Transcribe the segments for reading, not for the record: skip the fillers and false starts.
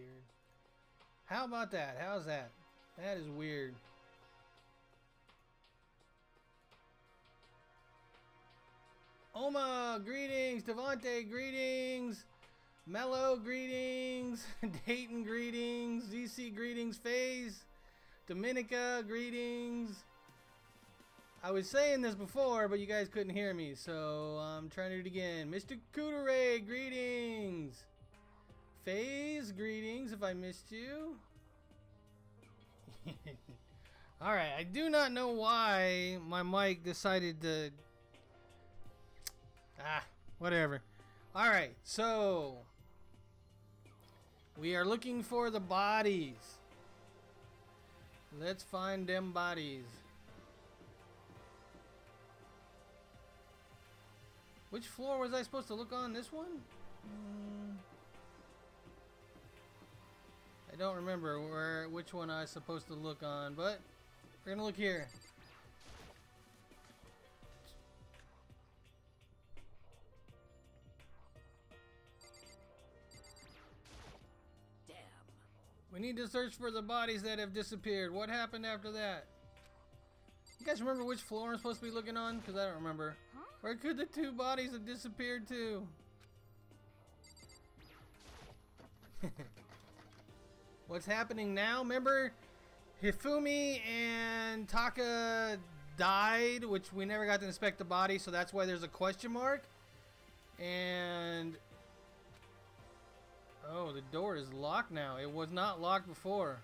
weird. How about that? How's that? That is weird. Oma, greetings. Devontae, greetings. Mello, greetings. Dayton, greetings. ZC, greetings. FaZe, Dominica, greetings. I was saying this before, but you guys couldn't hear me, so I'm trying to do it again. Mr. Cooteray, greetings. FaZe, greetings if I missed you. Alright, I do not know why my mic decided to... whatever. Alright, so... we are looking for the bodies. Let's find them bodies. Which floor was I supposed to look on? This one? I don't remember which one I was supposed to look on, but we're gonna look here. Damn. We need to search for the bodies that have disappeared. What happened after that? You guys remember which floor I'm supposed to be looking on? Because I don't remember. Huh? Where could the two bodies have disappeared to? What's happening now? Remember, Hifumi and Taka died, which we never got to inspect the body, so that's why there's a question mark. And... oh, the door is locked now. It was not locked before.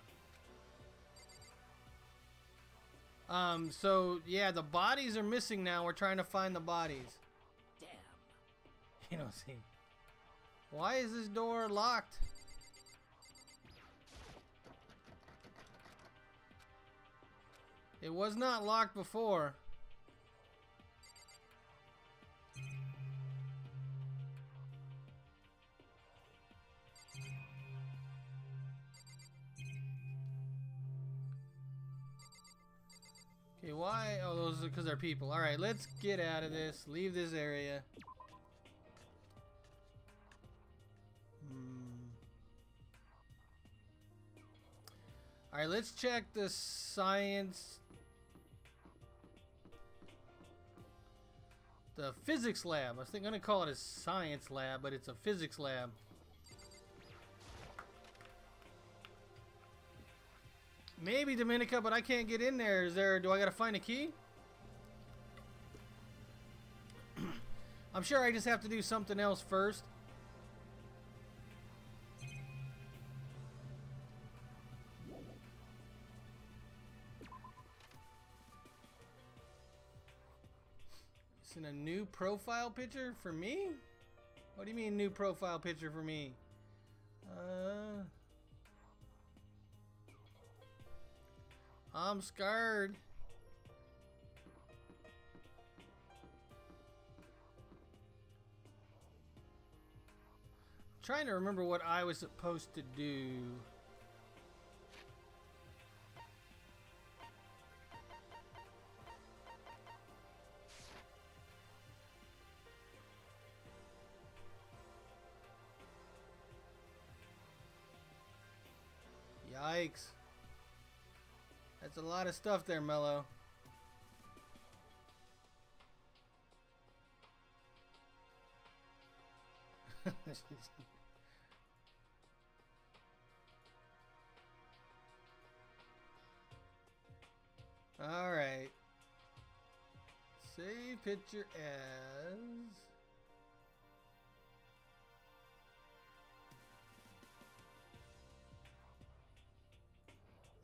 So, yeah, the bodies are missing now. We're trying to find the bodies. Damn. You don't see. Why is this door locked? It was not locked before. Okay, why? Oh, those are because they're people. Alright, let's get out of this. Leave this area. Alright, let's check the science... the physics lab. I was going to call it a science lab, but it's a physics lab. Maybe Dominica, but I can't get in there. Do I gotta find a key? I'm sure I just have to do something else first. It's in a new profile picture for me? What do you mean new profile picture for me? I'm scared. I'm trying to remember what I was supposed to do. Yikes. That's a lot of stuff there, Mello. Alright. Save picture as...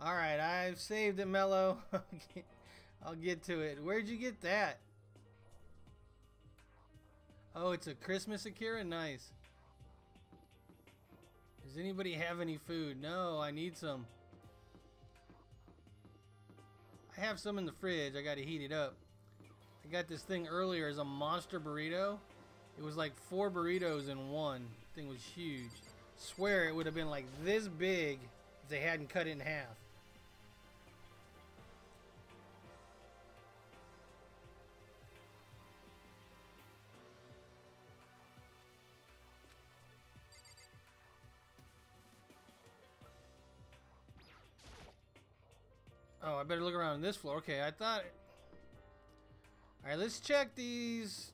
Alright, I've saved it, Mello. I'll get to it. Where'd you get that? Oh, it's a Christmas Akira? Nice. Does anybody have any food? No, I need some. I have some in the fridge. I gotta heat it up. I got this thing earlier as a monster burrito. It was like 4 burritos in one. The thing was huge. Swear it would have been like this big if they hadn't cut it in half. Oh, I better look around this floor. Okay, I thought... Alright, let's check these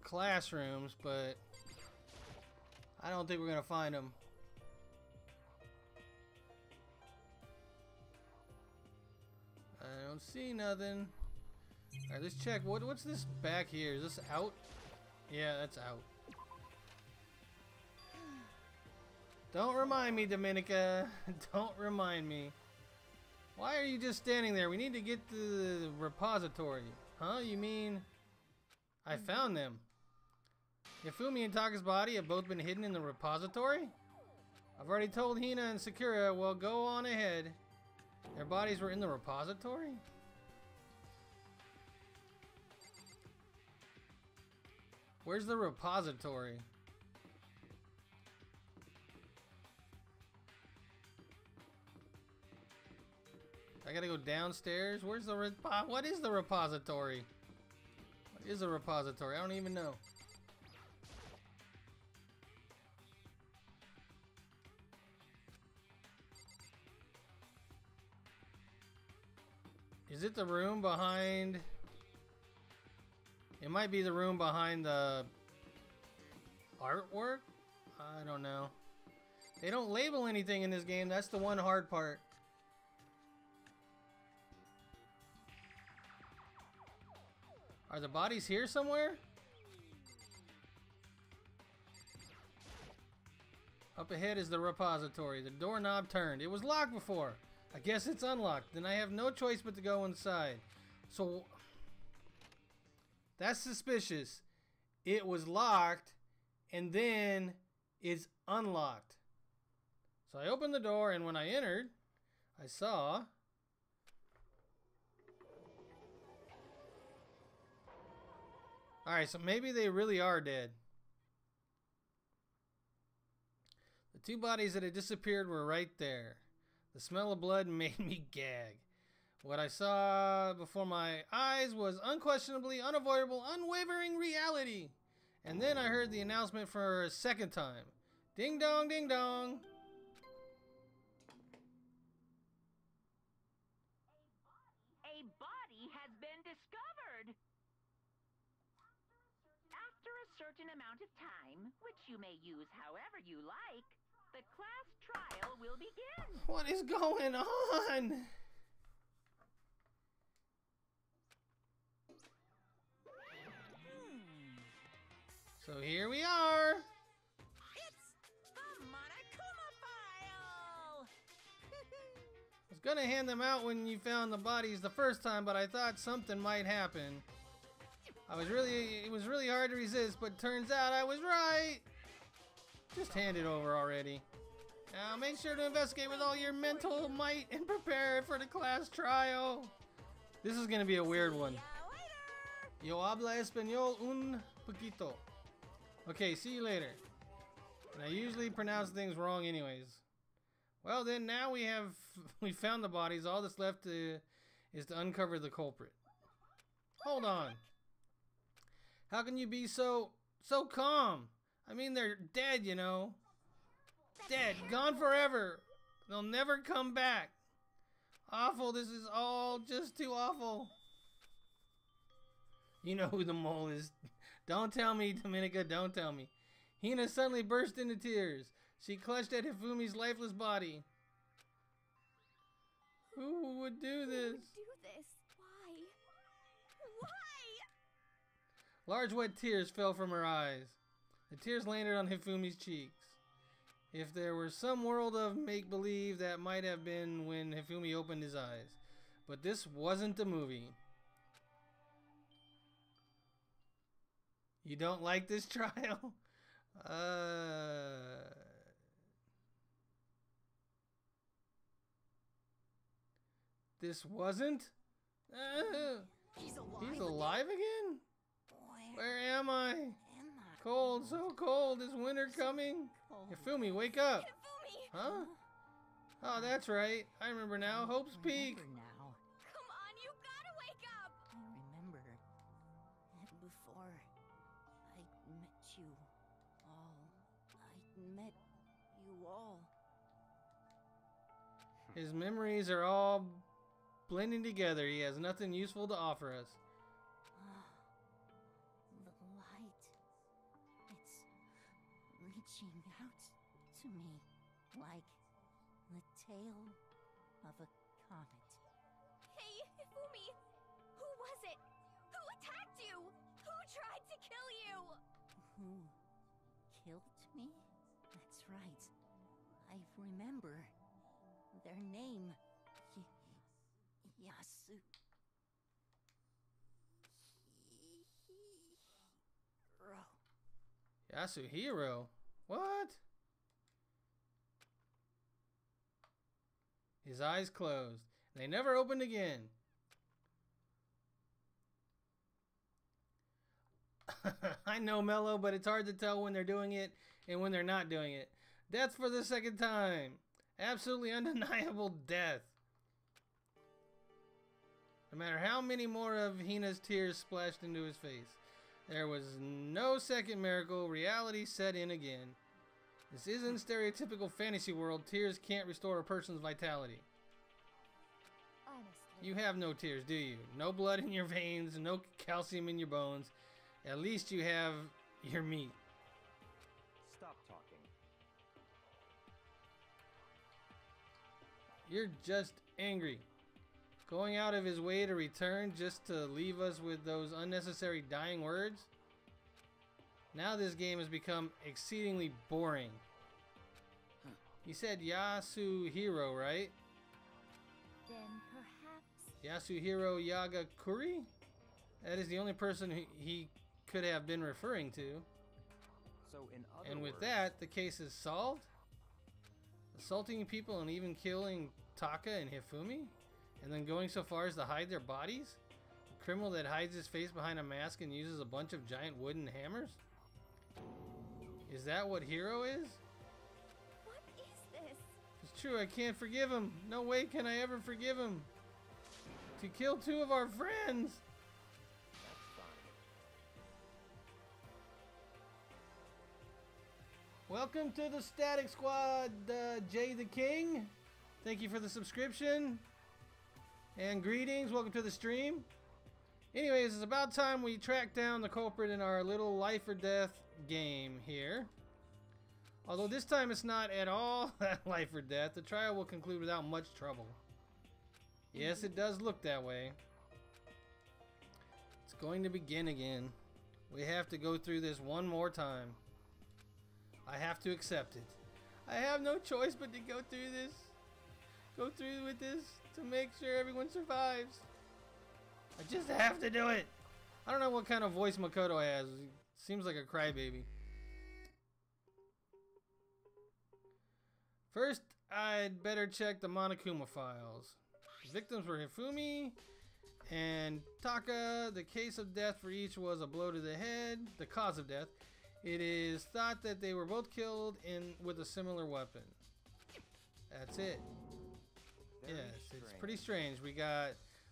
classrooms, but I don't think we're gonna find them. I don't see nothing. Alright, let's check. What's this back here? Is this out? Yeah, that's out. Don't remind me, Dominica. Don't remind me. Why are you just standing there? We need to get to the repository. Huh? You mean... I found them. Hifumi and Taka's body have both been hidden in the repository? I've already told Hina and Sakura, well, go on ahead. Their bodies were in the repository? Where's the repository? I gotta go downstairs? Where's the what is the repository? What is a repository? I don't even know. Is it the room behind... It might be the room behind the artwork? I don't know. They don't label anything in this game. That's the one hard part. Are the bodies here somewhere? Up ahead is the repository. The doorknob turned. It was locked before. I guess it's unlocked. Then I have no choice but to go inside. So... That's suspicious. It was locked, and then it's unlocked. So I opened the door, and when I entered, I saw... Alright, so maybe they really are dead. The two bodies that had disappeared were right there. The smell of blood made me gag. What I saw before my eyes was unquestionably, unavoidable, unwavering reality. And then I heard the announcement for a second time. Ding dong, ding dong. A body has been discovered. After a certain amount of time, which you may use however you like, the class trial will begin. What is going on? So here we are. It's the Monokuma file. I was gonna hand them out when you found the bodies the first time, but I thought something might happen. It was really hard to resist, but turns out I was right. Just hand it over already. Now make sure to investigate with all your mental might and prepare for the class trial. This is gonna be a weird one. Yo habla español un poquito. Okay, see you later. And I usually pronounce things wrong anyways. Well then, now we found the bodies. All that's left is to uncover the culprit. Hold on. How can you be so calm? I mean, they're dead, you know. Dead, gone forever. They'll never come back. Awful, this is all just too awful. You know who the mole is. Don't tell me, Dominica, don't tell me. Hina suddenly burst into tears. She clutched at Hifumi's lifeless body. Who would do this? Who would do this? Why? Why? Large wet tears fell from her eyes. The tears landed on Hifumi's cheeks. If there were some world of make-believe, that might have been when Hifumi opened his eyes. But this wasn't the movie. You don't like this trial? This wasn't? He's alive again? Where am I? Cold, so cold. Is winter coming? Hifumi, wake up. Hifumi! Huh? Oh, that's right. I remember now. Hope's Peak. Now. Come on, you gotta wake up! I remember before I met you all. I met you all. His memories are all blending together. He has nothing useful to offer us. The light. It's reaching out to me like the tail of a comet. Hey, Hifumi! Who was it? Who attacked you? Who tried to kill you? Who killed me? That's right. I remember their name. Yasu. Yasuhiro? What? His eyes closed. They never opened again. I know, Mello, but it's hard to tell when they're doing it and when they're not doing it. Death for the second time. Absolutely undeniable death. No matter how many more of Hina's tears splashed into his face, there was no second miracle. Reality set in again. This isn't stereotypical fantasy world. Tears can't restore a person's vitality. Honestly. You have no tears, do you? No blood in your veins, no calcium in your bones. At least you have your meat. Stop talking. You're just angry. Going out of his way to return just to leave us with those unnecessary dying words? Now this game has become exceedingly boring. You said Yasuhiro, right? Then perhaps. Yasuhiro Yagakuri? That is the only person he could have been referring to. So in other And with words, that, the case is solved? Assaulting people and even killing Taka and Hifumi? And then going so far as to hide their bodies? A criminal that hides his face behind a mask and uses a bunch of giant wooden hammers? Is that what Hero is? What is this? It's true, I can't forgive him. No way can I ever forgive him. To kill two of our friends! that's fine. Welcome to the Static Squad, Jay the King. Thank you for the subscription. And greetings, welcome to the stream. Anyways, it's about time we track down the culprit in our little life or death game here. Although this time it's not at all life or death. The trial will conclude without much trouble. Yes, it does look that way. It's going to begin again. We have to go through this one more time. I have to accept it. I have no choice but to go through this. Go through with this to make sure everyone survives. I just have to do it. I don't know what kind of voice Makoto has. He seems like a crybaby. First, I'd better check the Monokuma files. The victims were Hifumi and Taka. The case of death for each was a blow to the head. The cause of death. It is thought that they were both killed with a similar weapon. That's it. Very Yes, it's strange. pretty strange. We got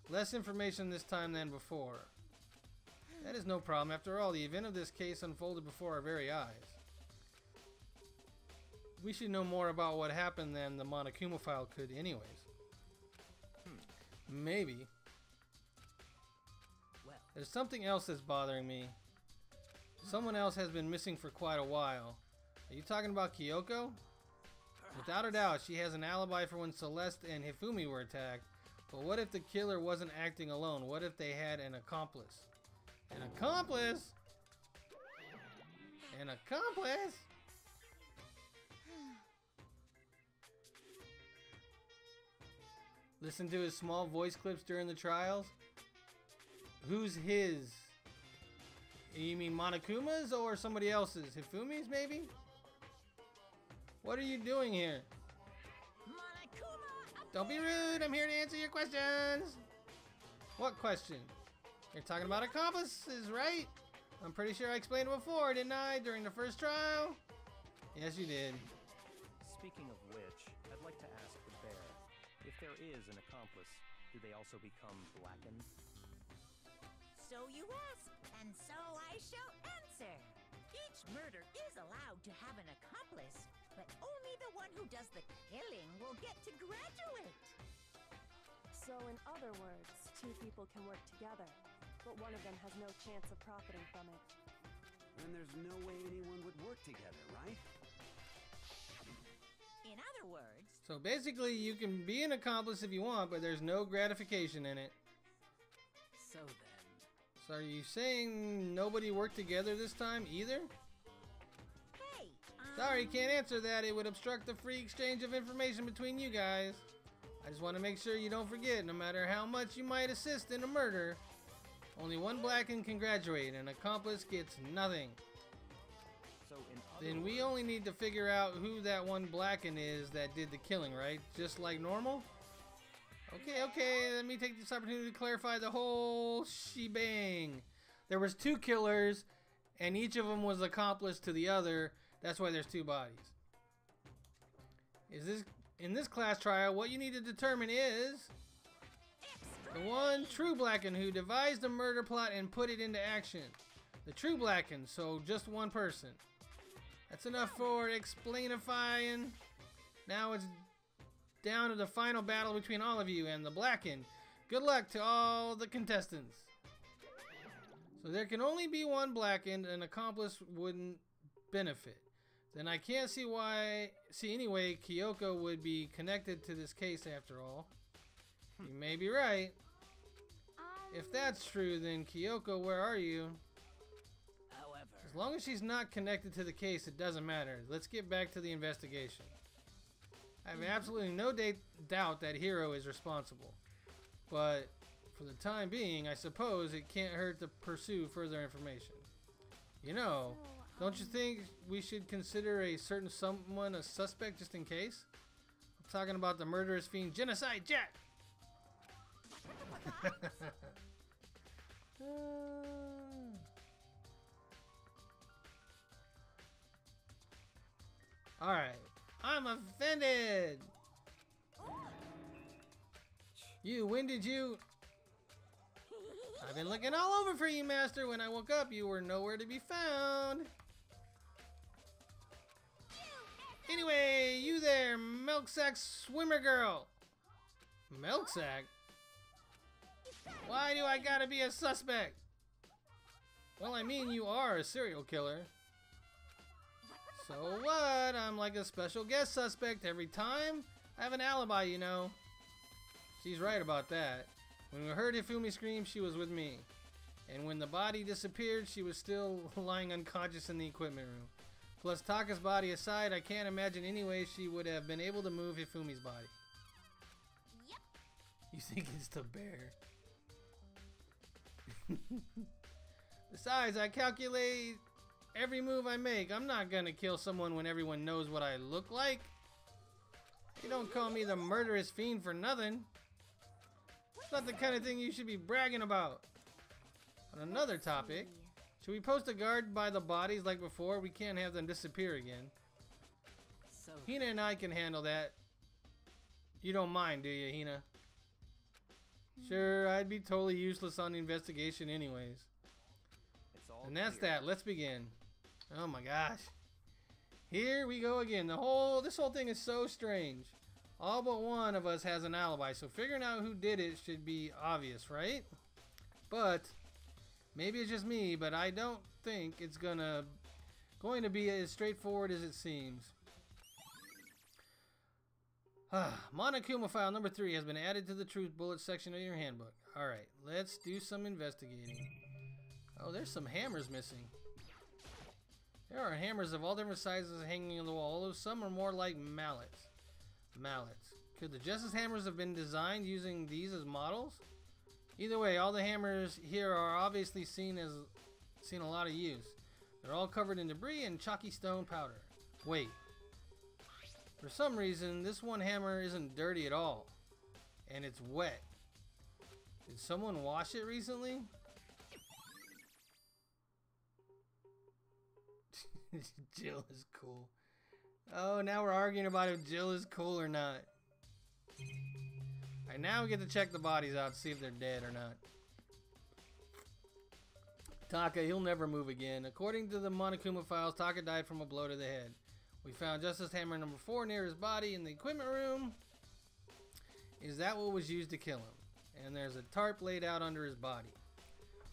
less information this time than before. That is no problem. After all, the event of this case unfolded before our very eyes. We should know more about what happened than the Monokuma file could anyways. Maybe. Well, There's something else that's bothering me. Someone else has been missing for quite a while. Are you talking about Kyoko? Without a doubt, she has an alibi for when Celeste and Hifumi were attacked. But what if the killer wasn't acting alone? What if they had an accomplice? An accomplice? An accomplice? Listen to his small voice clips during the trials? Who's his? You mean Monokuma's or somebody else's? Hifumi's maybe? What are you doing here? Don't be rude, I'm here to answer your questions. What question? You're talking about accomplices, right? I'm pretty sure I explained it before, didn't I, during the first trial? Yes, you did. Speaking of which, I'd like to ask the bear, if there is an accomplice, do they also become blackened? So you ask, and so I shall answer. Each murder is allowed to have an accomplice, but only the one who does the killing will get to graduate. So in other words, two people can work together, but one of them has no chance of profiting from it. Then there's no way anyone would work together, right? In other words, So basically, you can be an accomplice if you want, but there's no gratification in it. So then, So are you saying nobody worked together this time either? hey, Sorry, can't answer that. It would obstruct the free exchange of information between you guys. I just want to make sure you don't forget, no matter how much you might assist in a murder, only one Blackened can graduate, and an accomplice gets nothing. So in other Then we words, only need to figure out who that one Blackened is that did the killing, right? Just like normal? Okay, let me take this opportunity to clarify the whole shebang. There was two killers, and each of them was accomplice to the other. That's why there's two bodies. In this class trial, what you need to determine is the one true Blackened who devised the murder plot and put it into action. The true Blackened, so just one person. That's enough for explainifying. Now it's down to the final battle between all of you and the Blackened. Good luck to all the contestants. So there can only be one Blackened, an accomplice wouldn't benefit. Then I can't see any way Kyoko would be connected to this case after all. You may be right. If that's true, then Kyoko, where are you? however, As long as she's not connected to the case, it doesn't matter. Let's get back to the investigation. I have absolutely no doubt that Hiro is responsible. But for the time being, I suppose it can't hurt to pursue further information. You know, don't you think we should consider a certain someone a suspect just in case? I'm talking about the murderous fiend Genocide Jack! Alright, I'm offended! When did you... I've been looking all over for you, Master. When I woke up, you were nowhere to be found. Anyway, you there, milk sack swimmer girl. Milk sack? Why do I gotta be a suspect? Well, I mean, you are a serial killer. So what? I'm like a special guest suspect every time. I have an alibi, you know. She's right about that. When we heard Hifumi scream, she was with me. And when the body disappeared, she was still lying unconscious in the equipment room. Plus, Taka's body aside, I can't imagine any way she would have been able to move Hifumi's body. Yep. You think it's the bear? Besides, I calculate every move I make. I'm not gonna kill someone when everyone knows what I look like. You don't call me the murderous fiend for nothing. It's not the kind of thing you should be bragging about. On another topic, should we post a guard by the bodies like before? We can't have them disappear again. so Hina and I can handle that. You don't mind, do you, Hina? Sure, I'd be totally useless on the investigation anyways. it's all And that's clear. that. Let's begin. Oh my gosh. Here we go again. This whole thing is so strange. All but one of us has an alibi, so figuring out who did it should be obvious, right? But maybe it's just me, but I don't think it's going to be as straightforward as it seems. Monokuma file number 3 has been added to the truth bullet section of your handbook. Alright, let's do some investigating. Oh, there's some hammers missing. There are hammers of all different sizes hanging on the wall, although some are more like mallets. Could the Justice hammers have been designed using these as models? Either way, all the hammers here are obviously seen a lot of use. They're all covered in debris and chalky stone powder. Wait. For some reason, this one hammer isn't dirty at all. And it's wet. Did someone wash it recently? Jill is cool. Oh, now we're arguing about if Jill is cool or not. Alright, now we get to check the bodies out to see if they're dead or not. Taka, he'll never move again. According to the Monokuma files, Taka died from a blow to the head. We found Justice Hammer number 4 near his body in the equipment room. Is that what was used to kill him? And there's a tarp laid out under his body.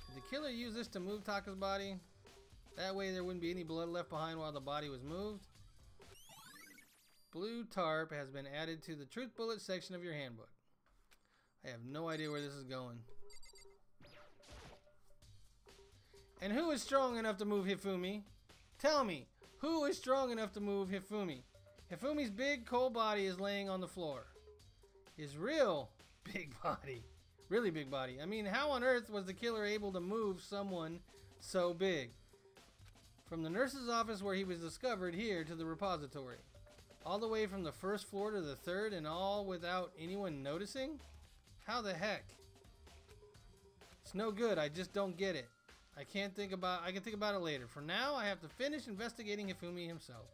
Did the killer use this to move Taka's body? That way there wouldn't be any blood left behind while the body was moved. Blue tarp has been added to the truth bullet section of your handbook. I have no idea where this is going. And who is strong enough to move Hifumi? Tell me, who is strong enough to move Hifumi? Hifumi's big, cold body is laying on the floor. His real big body. Really big body. I mean, how on earth was the killer able to move someone so big? From the nurse's office where he was discovered here to the repository. All the way from the first floor to the third, and all without anyone noticing? How the heck? It's no good. I just don't get it. I can think about it later. For now, I have to finish investigating Hifumi himself.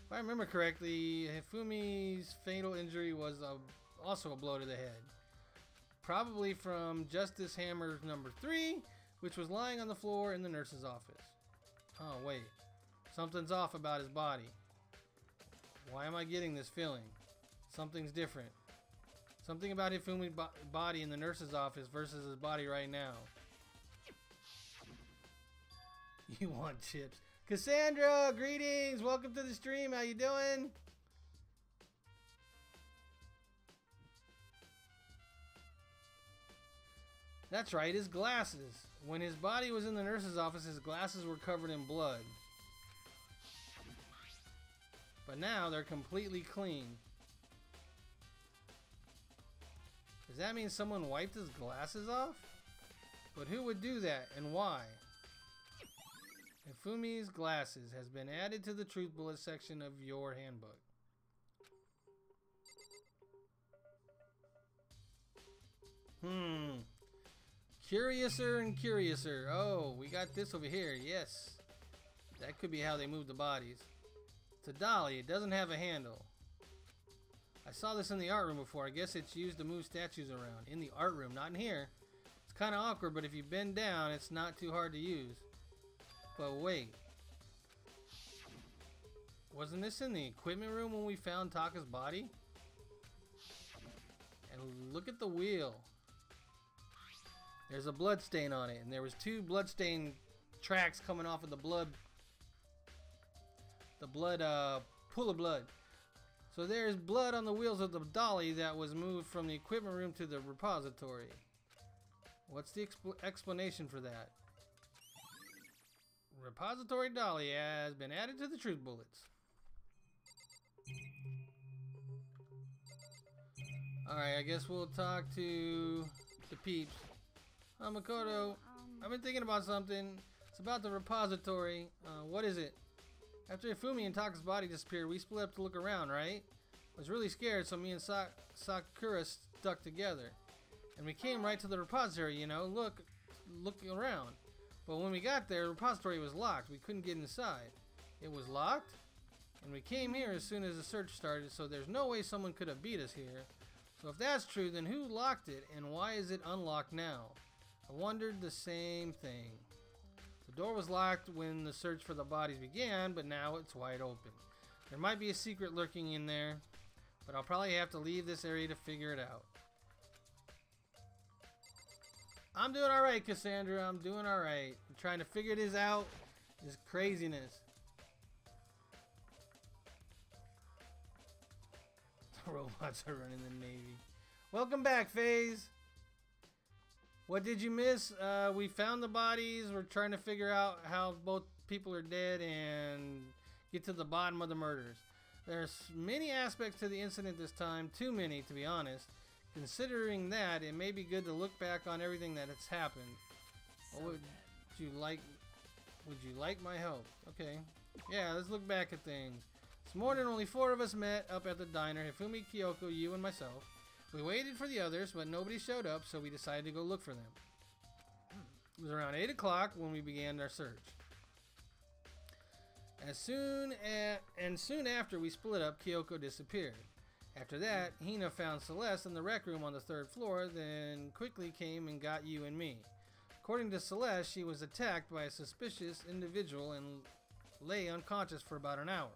If I remember correctly, Hifumi's fatal injury was also a blow to the head. Probably from Justice Hammer number 3, which was lying on the floor in the nurse's office. Oh, wait. Something's off about his body. Why am I getting this feeling? Something's different. Something about Hifumi's body in the nurse's office versus his body right now. You want chips. Cassandra, greetings. Welcome to the stream. How you doing? That's right, his glasses. When his body was in the nurse's office, his glasses were covered in blood. But now they're completely clean. Does that mean someone wiped his glasses off? But who would do that and why? Hifumi's glasses has been added to the truth bullet section of your handbook. Curiouser and curiouser. Oh, we got this over here. Yes. That could be how they move the bodies. It's a dolly. It doesn't have a handle. I saw this in the art room before. I guess it's used to move statues around. In the art room, not in here. It's kind of awkward, but if you bend down, it's not too hard to use. But wait. Wasn't this in the equipment room when we found Taka's body? And look at the wheel. There's a blood stain on it, and there was 2 blood stain tracks coming off of the blood. Pool of blood. So there's blood on the wheels of the dolly that was moved from the equipment room to the repository. What's the explanation for that? Repository dolly has been added to the truth bullets. Alright, I guess we'll talk to the peeps. Makoto, I've been thinking about something. It's about the repository. What is it? After Hifumi and Taka's body disappeared, we split up to look around, right? I was really scared, so me and Sakura stuck together. And we came right to the repository, you know, looking around. But when we got there, the repository was locked. We couldn't get inside. It was locked? And we came here as soon as the search started, so there's no way someone could have beat us here. So if that's true, then who locked it, and why is it unlocked now? I wondered the same thing. The door was locked when the search for the bodies began, but now it's wide open. There might be a secret lurking in there, but I'll probably have to leave this area to figure it out. I'm doing alright, Cassandra. I'm doing alright. I'm trying to figure this out. This craziness. Robots are running the Navy. Welcome back, FaZe. What did you miss? We found the bodies. We're trying to figure out how both people are dead and get to the bottom of the murders. There's many aspects to the incident this time. Too many, to be honest. Considering that, it may be good to look back on everything that has happened. Would you like my help? Okay. Yeah, let's look back at things. This morning, only 4 of us met up at the diner. Hifumi, Kyoko, you, and myself. We waited for the others, but nobody showed up, so we decided to go look for them. It was around 8 o'clock when we began our search. Soon after we split up, Kyoko disappeared. After that, Hina found Celeste in the rec room on the 3rd floor, then quickly came and got you and me. According to Celeste, she was attacked by a suspicious individual and lay unconscious for about an hour.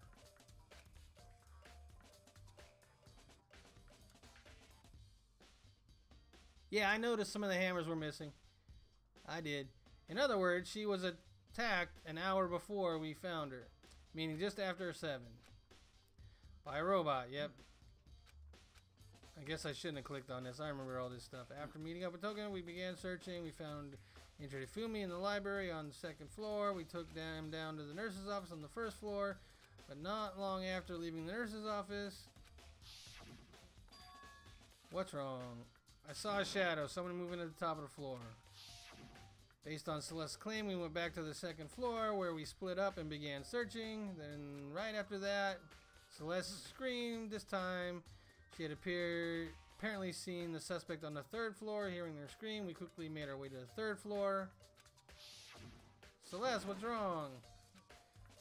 Yeah, I noticed some of the hammers were missing. I did. In other words, she was attacked an hour before we found her. Meaning just after 7. By a robot, yep. I guess I shouldn't have clicked on this. I remember all this stuff. After meeting up with Token, we began searching. We found Intrifumi in the library on the 2nd floor. We took them down to the nurse's office on the 1st floor. But not long after leaving the nurse's office... What's wrong? I saw a shadow. Someone moving to the top of the floor. Based on Celeste's claim, we went back to the 2nd floor where we split up and began searching. Then right after that, Celeste screamed. This time, she had apparently seen the suspect on the 3rd floor. Hearing their scream, we quickly made our way to the 3rd floor. Celeste, what's wrong?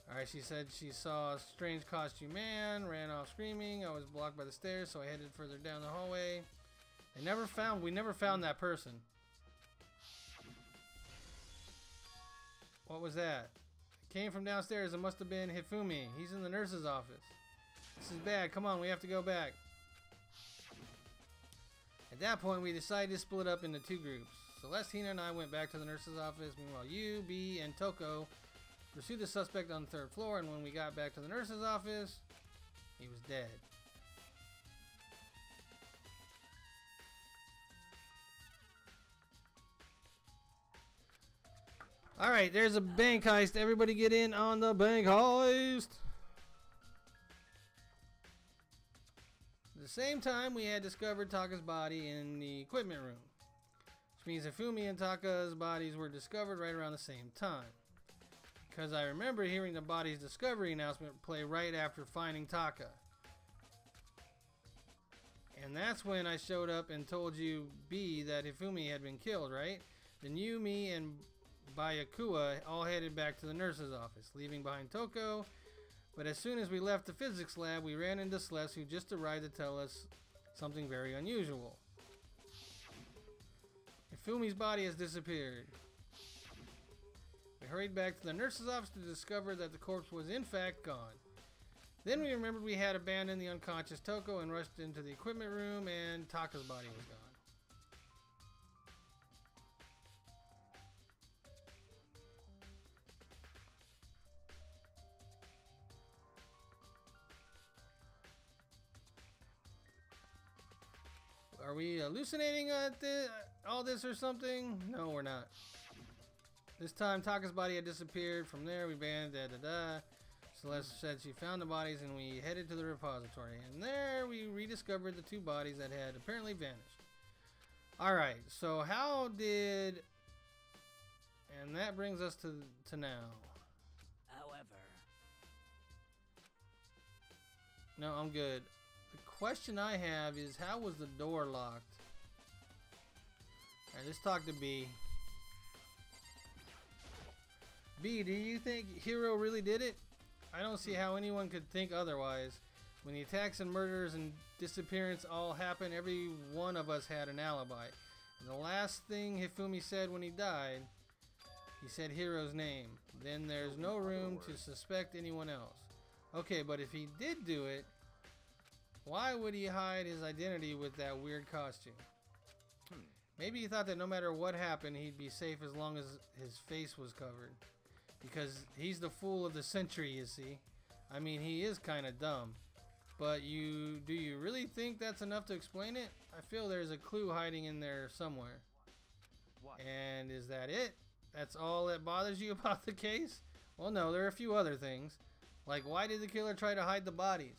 Alright, she said she saw a strange costume man, ran off screaming. I was blocked by the stairs, so I headed further down the hallway. We never found that person. What was that? It came from downstairs. It must have been Hifumi. He's in the nurse's office. This is bad. Come on, we have to go back. At that point, we decided to split up into 2 groups. Celestina and I went back to the nurse's office. Meanwhile, you, B, and Toko pursued the suspect on the 3rd floor, and when we got back to the nurse's office, he was dead. Alright, there's a bank heist. Everybody get in on the bank heist. At the same time, we had discovered Taka's body in the equipment room. Which means Hifumi and Taka's bodies were discovered right around the same time. Because I remember hearing the body's discovery announcement play right after finding Taka. And that's when I showed up and told you, B, that Hifumi had been killed, right? Then you, me, and Bayakua all headed back to the nurse's office, leaving behind Toko. But as soon as we left the physics lab, we ran into Celeste, who just arrived to tell us something very unusual. Hifumi's body has disappeared. We hurried back to the nurse's office to discover that the corpse was in fact gone. Then we remembered we had abandoned the unconscious Toko and rushed into the equipment room, and Taka's body was gone. Are we hallucinating all this or something? No, we're not. This time, Taka's body had disappeared. From there, we banned Celeste said she found the bodies, and we headed to the repository. And there, we rediscovered the 2 bodies that had apparently vanished. Alright, so how did... And that brings us to now. However... No, I'm good. The question I have is, how was the door locked? Alright, let's talk to B. B, do you think Hiro really did it? I don't see how anyone could think otherwise. When the attacks and murders and disappearance all happened, every one of us had an alibi. And the last thing Hifumi said when he died, he said Hiro's name. Then there's no room to suspect anyone else. Okay, but if he did do it, why would he hide his identity with that weird costume? Maybe he thought that no matter what happened, he'd be safe as long as his face was covered. Because he's the fool of the century, you see. I mean, he is kind of dumb. But do you really think that's enough to explain it? I feel there's a clue hiding in there somewhere. What? And is that it? That's all that bothers you about the case? Well, no, there are a few other things. Like, why did the killer try to hide the bodies?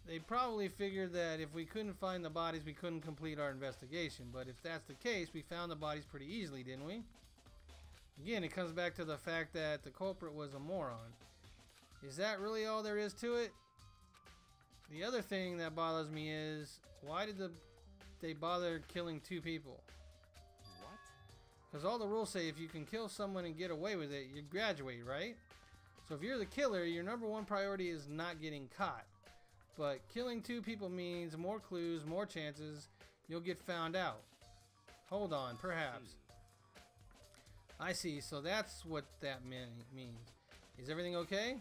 They probably figured that if we couldn't find the bodies, we couldn't complete our investigation. But if that's the case, we found the bodies pretty easily, didn't we? Again, it comes back to the fact that the culprit was a moron. Is that really all there is to it? The other thing that bothers me is, why did they bother killing 2 people? What? Because all the rules say if you can kill someone and get away with it, you graduate, right? So if you're the killer, your number 1 priority is not getting caught. But killing 2 people means more clues, more chances, you'll get found out. Hold on, perhaps. I see, so that's what that means. Is everything okay?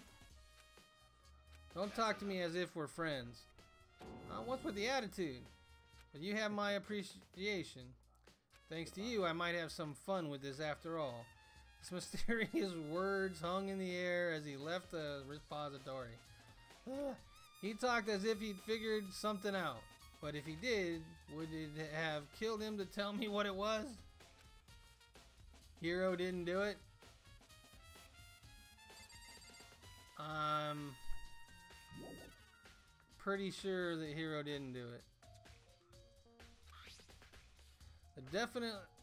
Don't talk to me as if we're friends. What's with the attitude? But you have my appreciation. Thanks to you, I might have some fun with this after all. His mysterious words hung in the air as he left the repository. He talked as if he'd figured something out. But if he did, would it have killed him to tell me what it was? Hero didn't do it? I'm pretty sure that Hero didn't do it.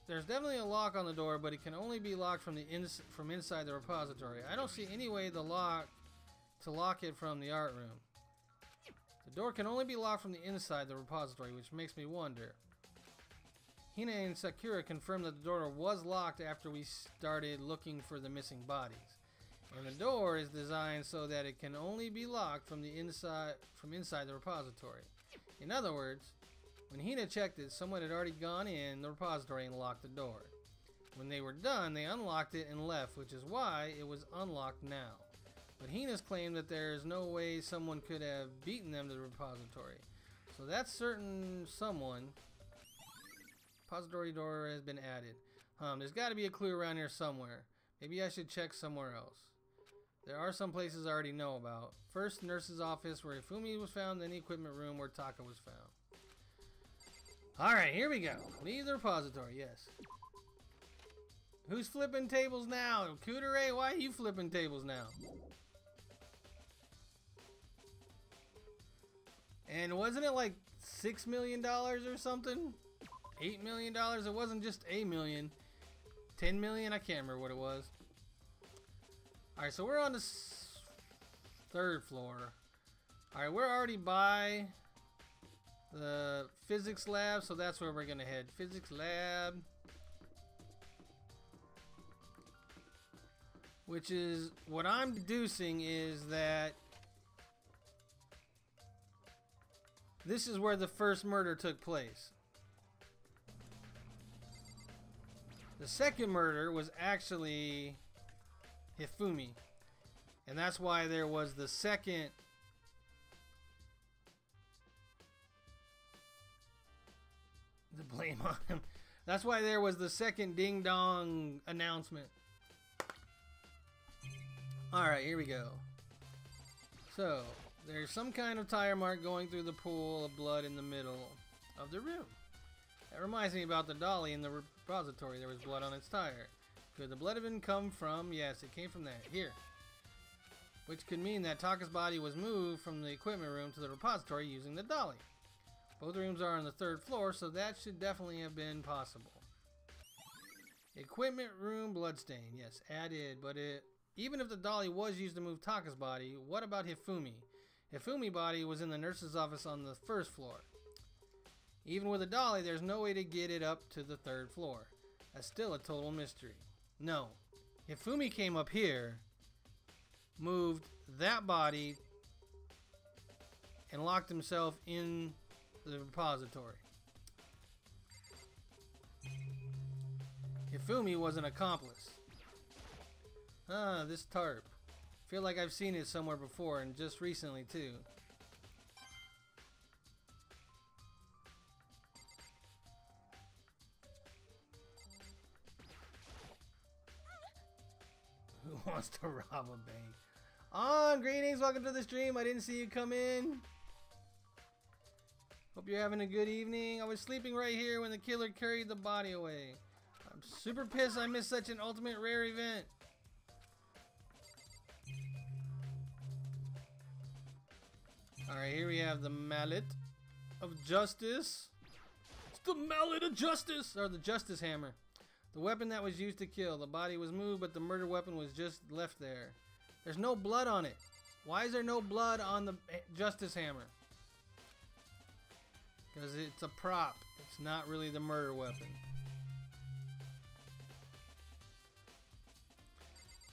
There's definitely a lock on the door, but it can only be locked from inside the repository. I don't see any way to lock it from the art room. The door can only be locked from the inside the repository, which makes me wonder. Hina and Sakura confirmed that the door was locked after we started looking for the missing bodies. And the door is designed so that it can only be locked from inside the repository. In other words, when Hina checked it, someone had already gone in the repository and locked the door. When they were done, they unlocked it and left, which is why it was unlocked now. But Hina's claimed that there is no way someone could have beaten them to the repository. So that's certain someone. Repository door has been added. There's got to be a clue around here somewhere. Maybe I should check somewhere else. There are some places I already know about. First, nurse's office where Hifumi was found, then the equipment room where Taka was found. Alright, here we go. Leave the repository, yes. Who's flipping tables now? Kudere, why are you flipping tables now? And wasn't it like $6 million or something? $8 million? It wasn't just $1 million. 10 million? I can't remember what it was. Alright, so we're on the third floor. Alright, we're already by the physics lab, so that's where we're gonna head. Physics lab. Which is, what I'm deducing is that this is where the first murder took place. The second murder was actually Hifumi. And that's why there was the second blame on him. That's why there was the second ding dong announcement. Alright, here we go. So, there's some kind of tire mark going through the pool of blood in the middle of the room. That reminds me about the dolly in the repository. There was blood on its tire. Could the blood have been come from? Yes, it came from that. Here. Which could mean that Taka's body was moved from the equipment room to the repository using the dolly. Both rooms are on the third floor, so that should definitely have been possible. Equipment room bloodstain. Yes, added, but even if the dolly was used to move Taka's body, what about Hifumi? Hifumi's body was in the nurse's office on the first floor. Even with a dolly, there's no way to get it up to the third floor. That's still a total mystery. No. Hifumi came up here, moved that body, and locked himself in the repository. Hifumi was an accomplice. This tarp. Feel like I've seen it somewhere before, and just recently too. Who wants to rob a bank? Greetings, welcome to the stream. I didn't see you come in. Hope you're having a good evening. I was sleeping right here when the killer carried the body away. I'm super pissed I missed such an ultimate rare event. Alright, here we have the mallet of justice. It's the mallet of justice! Or the justice hammer. The weapon that was used to kill. The body was moved, but the murder weapon was just left there. There's no blood on it. Why is there no blood on the justice hammer? Because it's a prop. It's not really the murder weapon.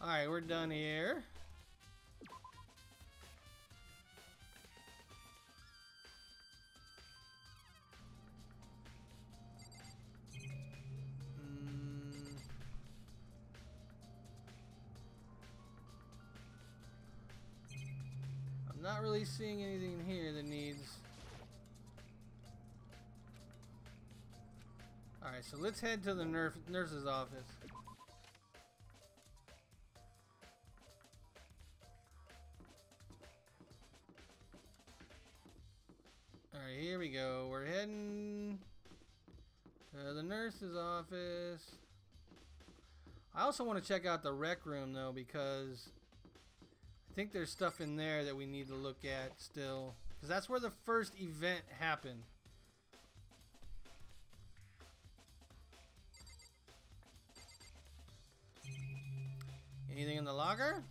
Alright, we're done here. Not really seeing anything here that needs... Alright, so let's head to the nurse's office. Alright, here we go. We're heading to the nurse's office. I also want to check out the rec room though, because I think there's stuff in there that we need to look at still. Because that's where the first event happened. Anything in the locker?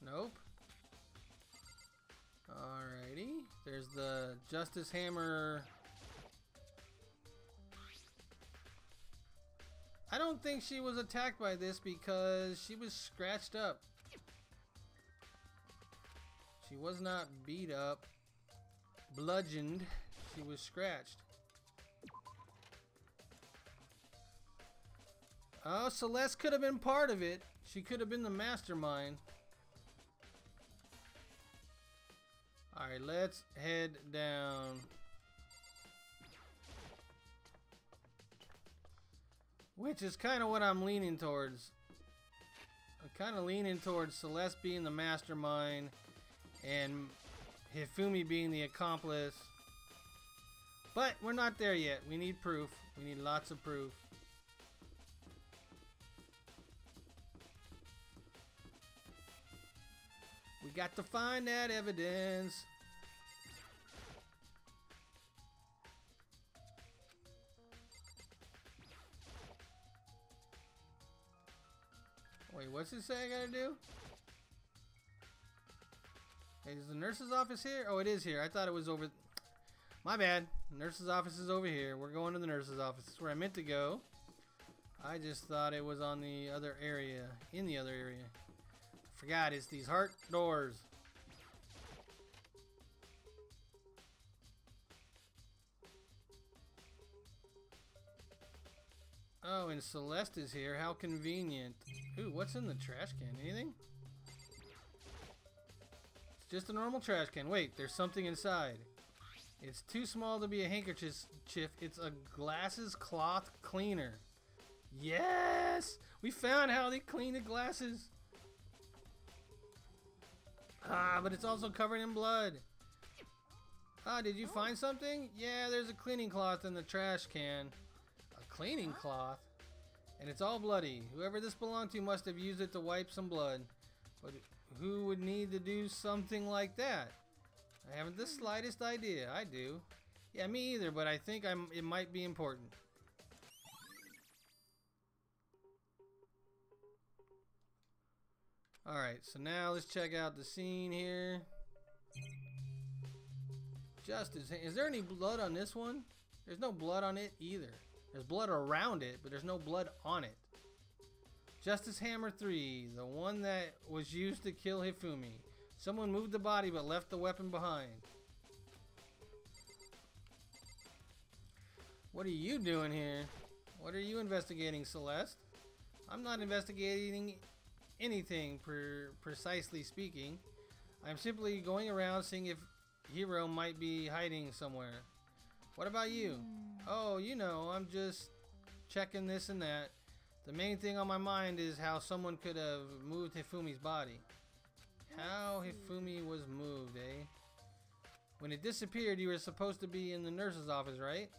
Nope. Alrighty. There's the Justice Hammer. I don't think she was attacked by this because she was scratched up. She was not beat up, bludgeoned. She was scratched. Oh, Celeste could have been part of it. She could have been the mastermind. Alright, let's head down. Which is kind of what I'm leaning towards. I'm kind of leaning towards Celeste being the mastermind and Hifumi being the accomplice. But we're not there yet. We need proof. We need lots of proof. We got to find that evidence. Wait, what's it say I gotta do? Hey, is the nurse's office here? Oh, it is here. I thought it was over... My bad. The nurse's office is over here. We're going to the nurse's office. That's where I meant to go. I just thought it was on the other area. In the other area. Forgot, it's these heart doors. Oh, and Celeste is here. How convenient. Ooh, what's in the trash can? Anything? It's just a normal trash can. Wait, there's something inside. It's too small to be a handkerchief. It's a glasses cloth cleaner. Yes! We found how they clean the glasses. Ah, but it's also covered in blood. Ah, did you find something? Yeah, there's a cleaning cloth in the trash can. A cleaning cloth? And it's all bloody. Whoever this belonged to must have used it to wipe some blood. But who would need to do something like that? I haven't the slightest idea. I do. Yeah, me either, but I think it might be important. Alright, so now let's check out the scene here. Justice. Is there any blood on this one? There's no blood on it either. There's blood around it, but there's no blood on it. Justice Hammer 3, the one that was used to kill Hifumi. Someone moved the body but left the weapon behind. What are you doing here? What are you investigating, Celeste? I'm not investigating anything, precisely speaking. I'm simply going around seeing if Hero might be hiding somewhere. What about you? Oh, you know, I'm just checking this and that. The main thing on my mind is how someone could have moved Hifumi's body. How Hifumi was moved, eh? When it disappeared, you were supposed to be in the nurse's office, right?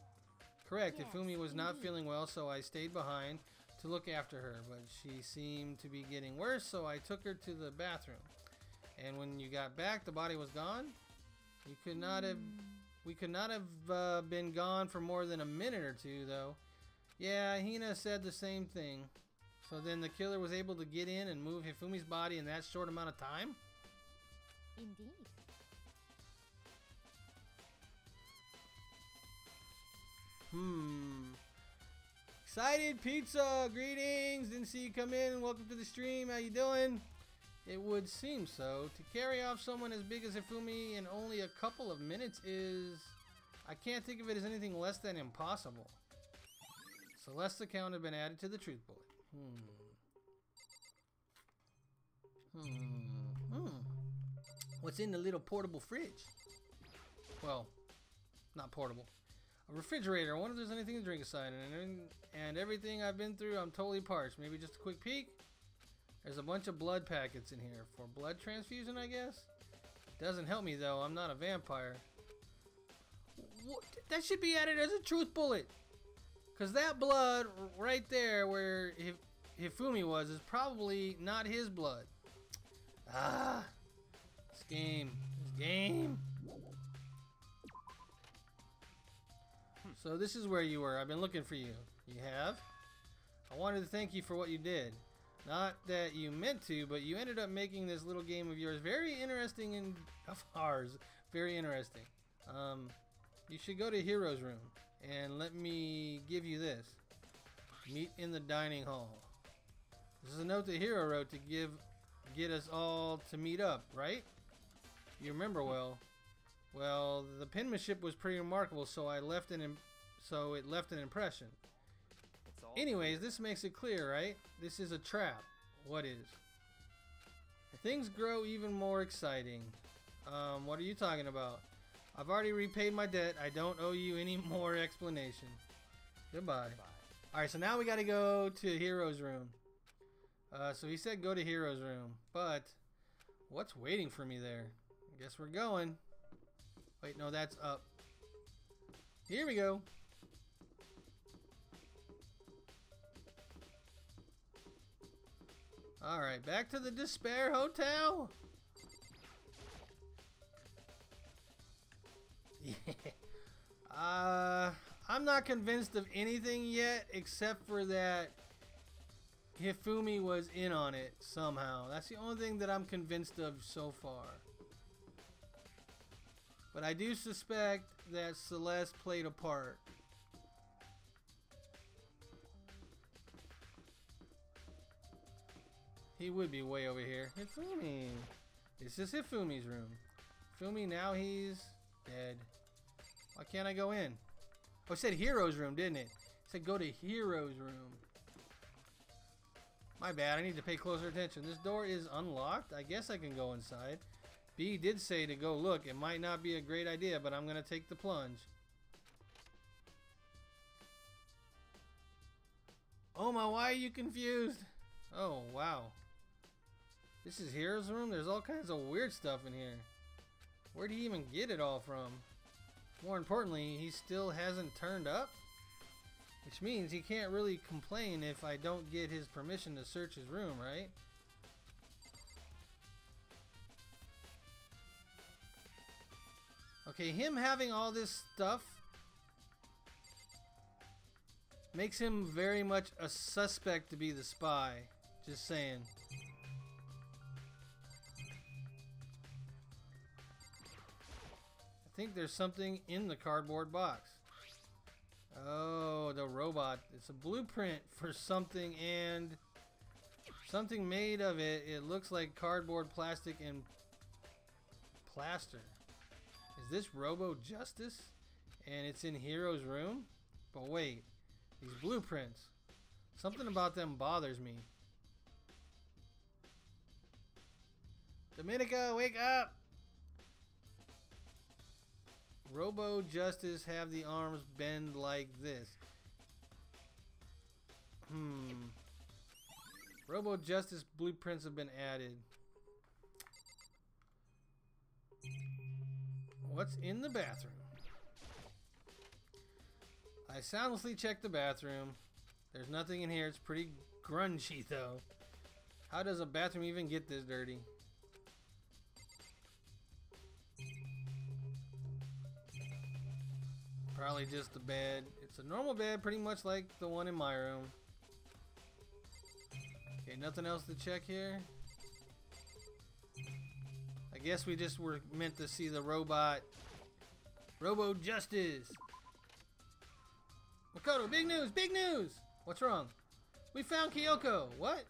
Correct. Yes, Hifumi was not feeling well, so I stayed behind to look after her, but she seemed to be getting worse, so I took her to the bathroom. And when you got back, the body was gone. You could not have... We could not have been gone for more than a minute or two, though. Yeah, Hina said the same thing. So then the killer was able to get in and move Hifumi's body in that short amount of time? Indeed. Excited Pizza, greetings. Didn't see you come in. Welcome to the stream. How you doing? It would seem so. To carry off someone as big as Hifumi in only a couple of minutes is... I can't think of it as anything less than impossible. Celeste's account had been added to the truth bullet. What's in the little portable fridge? Well, not portable. A refrigerator. I wonder if there's anything to drink aside. And everything I've been through, I'm totally parched. Maybe just a quick peek. There's a bunch of blood packets in here for blood transfusion, I guess. Doesn't help me though. I'm not a vampire. What? That should be added as a truth bullet. Because that blood right there where Hifumi was is probably not his blood. Ah. This game. So this is where you were. I've been looking for you. You have? I wanted to thank you for what you did. Not that you meant to, but you ended up making this little game of yours very interesting and of ours very interesting. You should go to Hero's room and let me give you this. Meet in the dining hall. This is a note that Hero wrote to get us all to meet up, right? You remember well. Well, the penmanship was pretty remarkable, so it left an impression. Anyways, this makes it clear, right? This is a trap. What is? Things grow even more exciting. What are you talking about? I've already repaid my debt. I don't owe you any more explanation. Goodbye. Alright, so now we gotta go to Hero's room. So he said go to Hero's room. But, what's waiting for me there? I guess we're going. Wait, no, that's up. Here we go. Alright, back to the Despair Hotel. Yeah. I'm not convinced of anything yet except for that Hifumi was in on it somehow. That's the only thing that I'm convinced of so far. But I do suspect that Celeste played a part. He would be way over here. Hifumi. This is Hifumi's room. Hifumi, now he's dead. Why can't I go in? Oh, it said Hero's room, didn't it? It said go to Hero's room. My bad, I need to pay closer attention. This door is unlocked. I guess I can go inside. B did say to go look. It might not be a great idea, but I'm going to take the plunge. Oh my, why are you confused? Oh, wow. This is Hero's room? There's all kinds of weird stuff in here. Where'd he even get it all from? More importantly, he still hasn't turned up? Which means he can't really complain if I don't get his permission to search his room, right? Okay, him having all this stuff makes him very much a suspect to be the spy. Just saying. I think there's something in the cardboard box. Oh, the robot. It's a blueprint for something and something made of it. It looks like cardboard, plastic, and plaster. Is this Robo Justice? And it's in Hero's room? But wait, these blueprints. Something about them bothers me. Dominica, wake up! Robo Justice have the arms bend like this. Robo Justice blueprints have been added. What's in the bathroom? I soundlessly checked the bathroom. There's nothing in here. It's pretty grungy though. How does a bathroom even get this dirty? Probably just a bed. It's a normal bed, pretty much like the one in my room. Okay, nothing else to check here. I guess we just were meant to see the robot. Robo Justice. Makoto, big news, big news! What's wrong? We found Kyoko. What?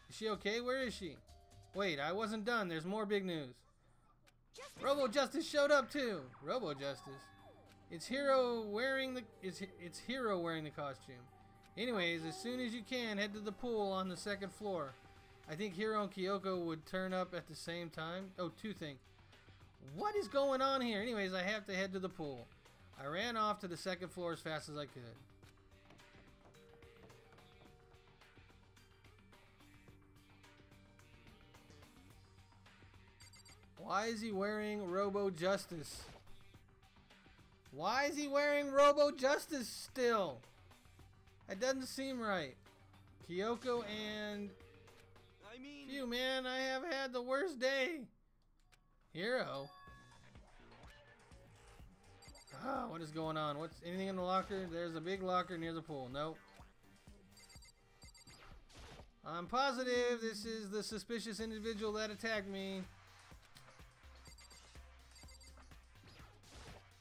Is she okay? Where is she? Wait, I wasn't done. There's more big news. Robo Justice showed up too. Robo Justice. It's Hero wearing the costume. Anyways, as soon as you can, head to the pool on the second floor. I think Hero and Kyoko would turn up at the same time. Oh, two things. What is going on here? Anyways, I have to head to the pool. I ran off to the second floor as fast as I could. Why is he wearing Robo Justice? Why is he wearing Robo Justice still? That doesn't seem right. Kyoko and... Phew, man, I have had the worst day. Hero. Ah, what is going on? What's anything in the locker? There's a big locker near the pool. Nope. I'm positive this is the suspicious individual that attacked me.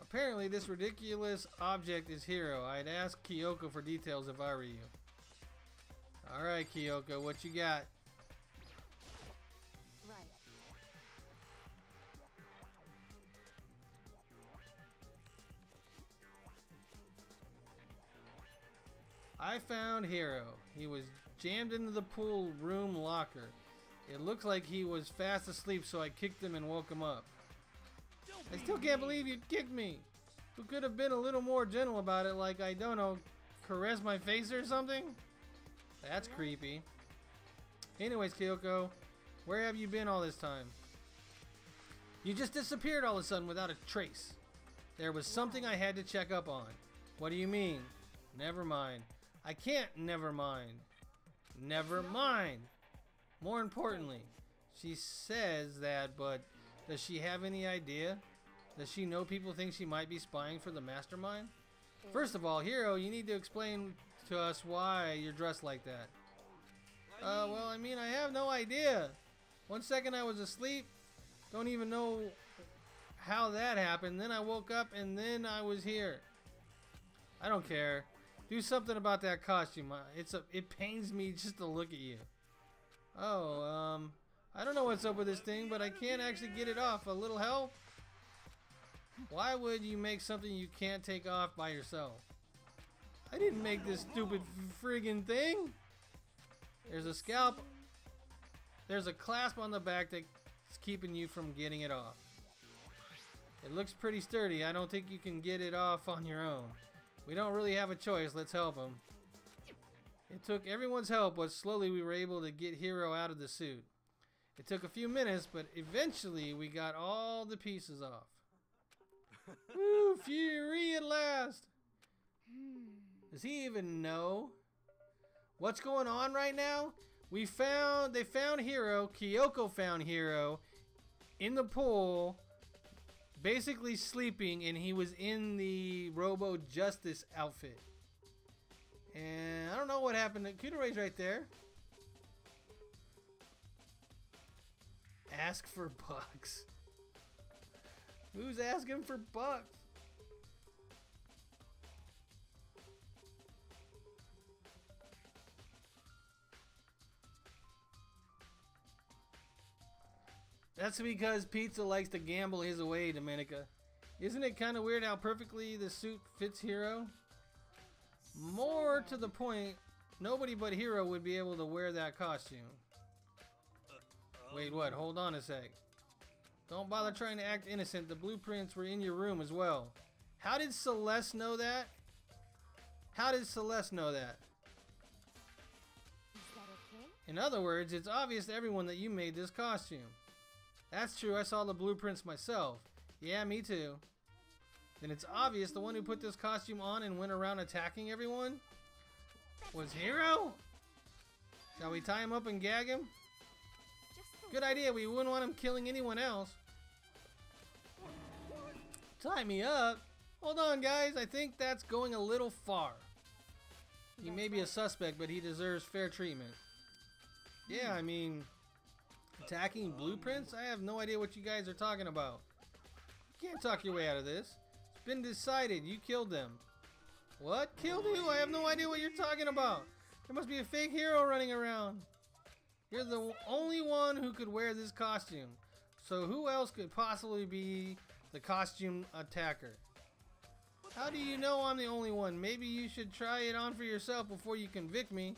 Apparently, this ridiculous object is Hero. I'd ask Kyoko for details if I were you. Alright, Kyoko, what you got? Right. I found Hero. He was jammed into the pool room locker. It looks like he was fast asleep, so I kicked him and woke him up. I still can't believe you kicked me. Who could have been a little more gentle about it, like, I don't know, caress my face or something? That's creepy. Anyways, Kyoko, where have you been all this time? You just disappeared all of a sudden without a trace. There was something I had to check up on. What do you mean? Never mind. I can't never mind. Never mind. More importantly, she says that, but does she have any idea? Does she know people think she might be spying for the mastermind? First of all, Hero, you need to explain to us why you're dressed like that. Well, I mean, I have no idea. 1 second I was asleep. Don't even know how that happened. Then I woke up and then I was here. I don't care. Do something about that costume. It pains me just to look at you. Oh, I don't know what's up with this thing, but I can't actually get it off. A little help? Why would you make something you can't take off by yourself? I didn't make this stupid friggin' thing. There's a scalp. There's a clasp on the back that's keeping you from getting it off. It looks pretty sturdy. I don't think you can get it off on your own. We don't really have a choice. Let's help him. It took everyone's help, but slowly we were able to get Hero out of the suit. It took a few minutes, but eventually we got all the pieces off. Woo, Fury at last! Does he even know what's going on right now? They found Hero, Kyoko found Hero in the pool, basically sleeping, and he was in the Robo Justice outfit. And I don't know what happened. Kudore's right there. Ask for bucks. Who's asking for bucks? That's because Pizza likes to gamble his away, Dominica. Isn't it kind of weird how perfectly the suit fits Hero? More to the point, nobody but Hero would be able to wear that costume. Wait, what? Hold on a sec. Don't bother trying to act innocent. The blueprints were in your room as well. How did Celeste know that? How did Celeste know that? Is that okay? In other words, it's obvious to everyone that you made this costume. That's true, I saw the blueprints myself. Yeah, me too. Then it's obvious the one who put this costume on and went around attacking everyone was Hero? Shall we tie him up and gag him? Good idea, we wouldn't want him killing anyone else. Tie me up? Hold on, guys, I think that's going a little far. He may be a suspect, but he deserves fair treatment. Yeah, I mean, attacking blueprints? I have no idea what you guys are talking about. You can't talk your way out of this. It's been decided, you killed them. What? Killed who? I have no idea what you're talking about. There must be a fake Hero running around. You're the only one who could wear this costume. So who else could possibly be the costume attacker? How do you know I'm the only one? Maybe you should try it on for yourself before you convict me.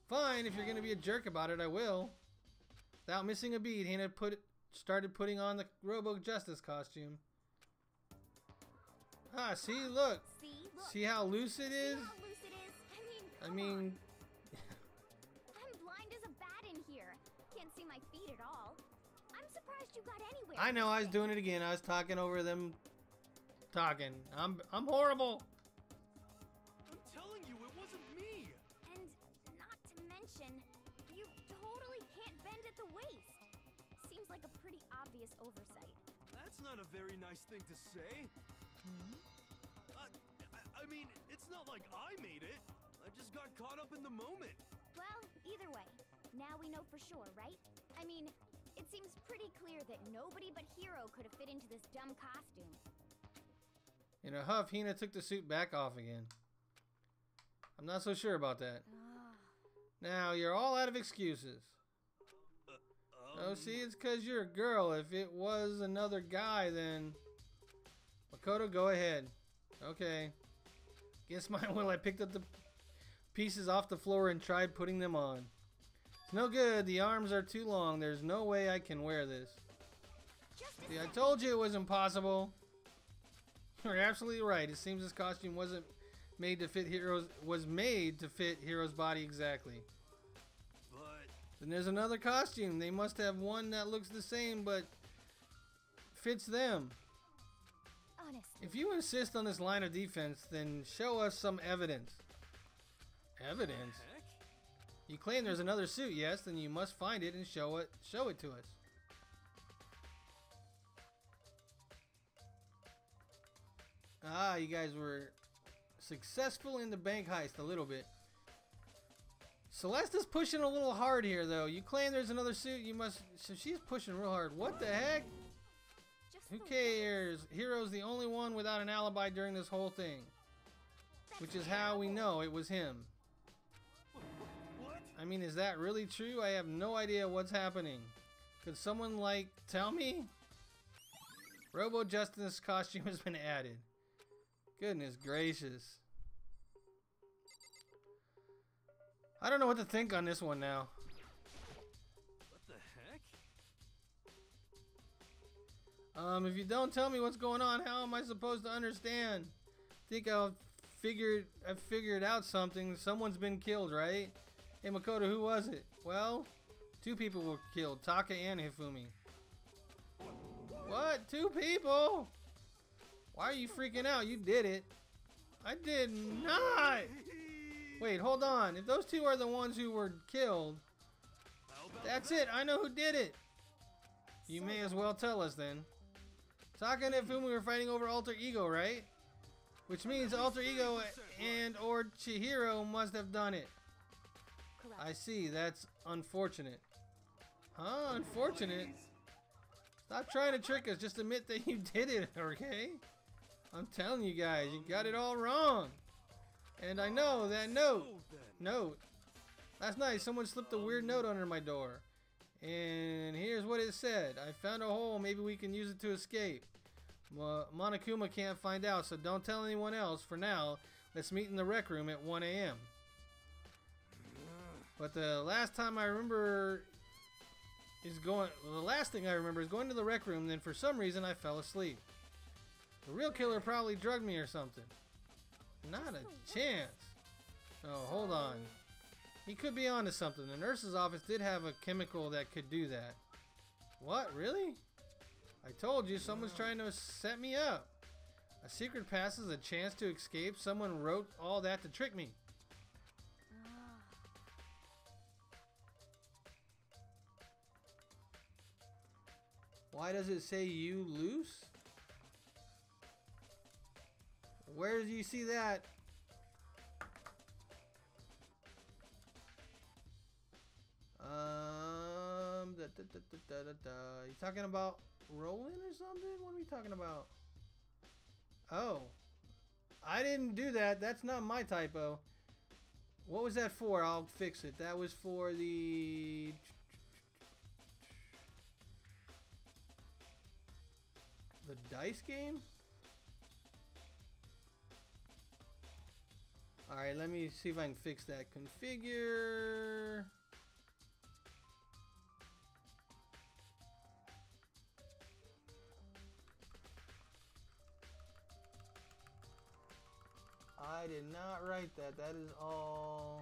Fine, if you're gonna be a jerk about it, I will. Without missing a beat, Hannah started putting on the Robo Justice costume. Ah, see, look. See how loose it is? I mean, I'm blind as a bat in here. Can't see my feet at all. I'm surprised you got anywhere. I know, I was doing it again. I was talking over them talking. I'm horrible. I'm telling you, it wasn't me. And not to mention, you totally can't bend at the waist. Seems like a pretty obvious oversight. That's not a very nice thing to say. I mean, it's not like I made it. I just got caught up in the moment. Well, either way, now we know for sure, right? I mean, it seems pretty clear that nobody but Hero could have fit into this dumb costume. In a huff, Hina took the suit back off again. I'm not so sure about that. Now, you're all out of excuses. Oh, see, it's because you're a girl. If it was another guy, then... Makoto, go ahead. Okay. Against my will, I picked up the pieces off the floor and tried putting them on. It's no good. The arms are too long. There's no way I can wear this. See, I told you it was impossible. You're absolutely right. It seems this costume wasn't made to fit Hero's... was made to fit Hero's body exactly. But... Then there's another costume. They must have one that looks the same but fits them. If you insist on this line of defense, then show us some evidence. Evidence? You claim there's another suit, yes, then you must find it and show it to us. Ah, you guys were successful in the bank heist a little bit. Celeste is pushing a little hard here, though. You claim there's another suit, you must... So she's pushing real hard. What the heck? Who cares? Hero's the only one without an alibi during this whole thing. Which is how we know it was him. I mean, is that really true? I have no idea what's happening. Could someone, like, tell me? Robo Justice costume has been added. Goodness gracious. I don't know what to think on this one now. If you don't tell me what's going on, how am I supposed to understand? Think I've figured out something. Someone's been killed, right? Hey Makoto, who was it? Well, 2 people were killed, Taka and Hifumi. What? 2 people? Why are you freaking out? You did it. I did not. Wait, hold on. If those 2 are the ones who were killed, that's it. I know who did it. You may as well tell us then. Taka and Hifumi were fighting over Alter Ego, right? Which means Alter Ego and or Chihiro must have done it. Correct. I see. That's unfortunate. Huh? Unfortunate? Stop trying to trick us. Just admit that you did it, okay? I'm telling you guys, you got it all wrong. And I know that note. Last night, someone slipped a weird note under my door. And here's what it said. I found a hole. Maybe we can use it to escape. Monokuma can't find out, so don't tell anyone else. For now, let's meet in the rec room at 1 a.m. But the last thing I remember is going to the rec room. Then for some reason I fell asleep. The real killer probably drugged me or something. Not a chance. Oh, hold on. He could be onto something. The nurse's office did have a chemical that could do that. What? Really? I told you someone's trying to set me up. A secret pass is a chance to escape. Someone wrote all that to trick me. Why does it say you loose? Where do you see that? You talking about rolling or something? What are we talking about? Oh, I didn't do that. That's not my typo. What was that for? I'll fix it. That was for the dice game? Alright, let me see if I can fix that. Configure. I did not write that. That is all.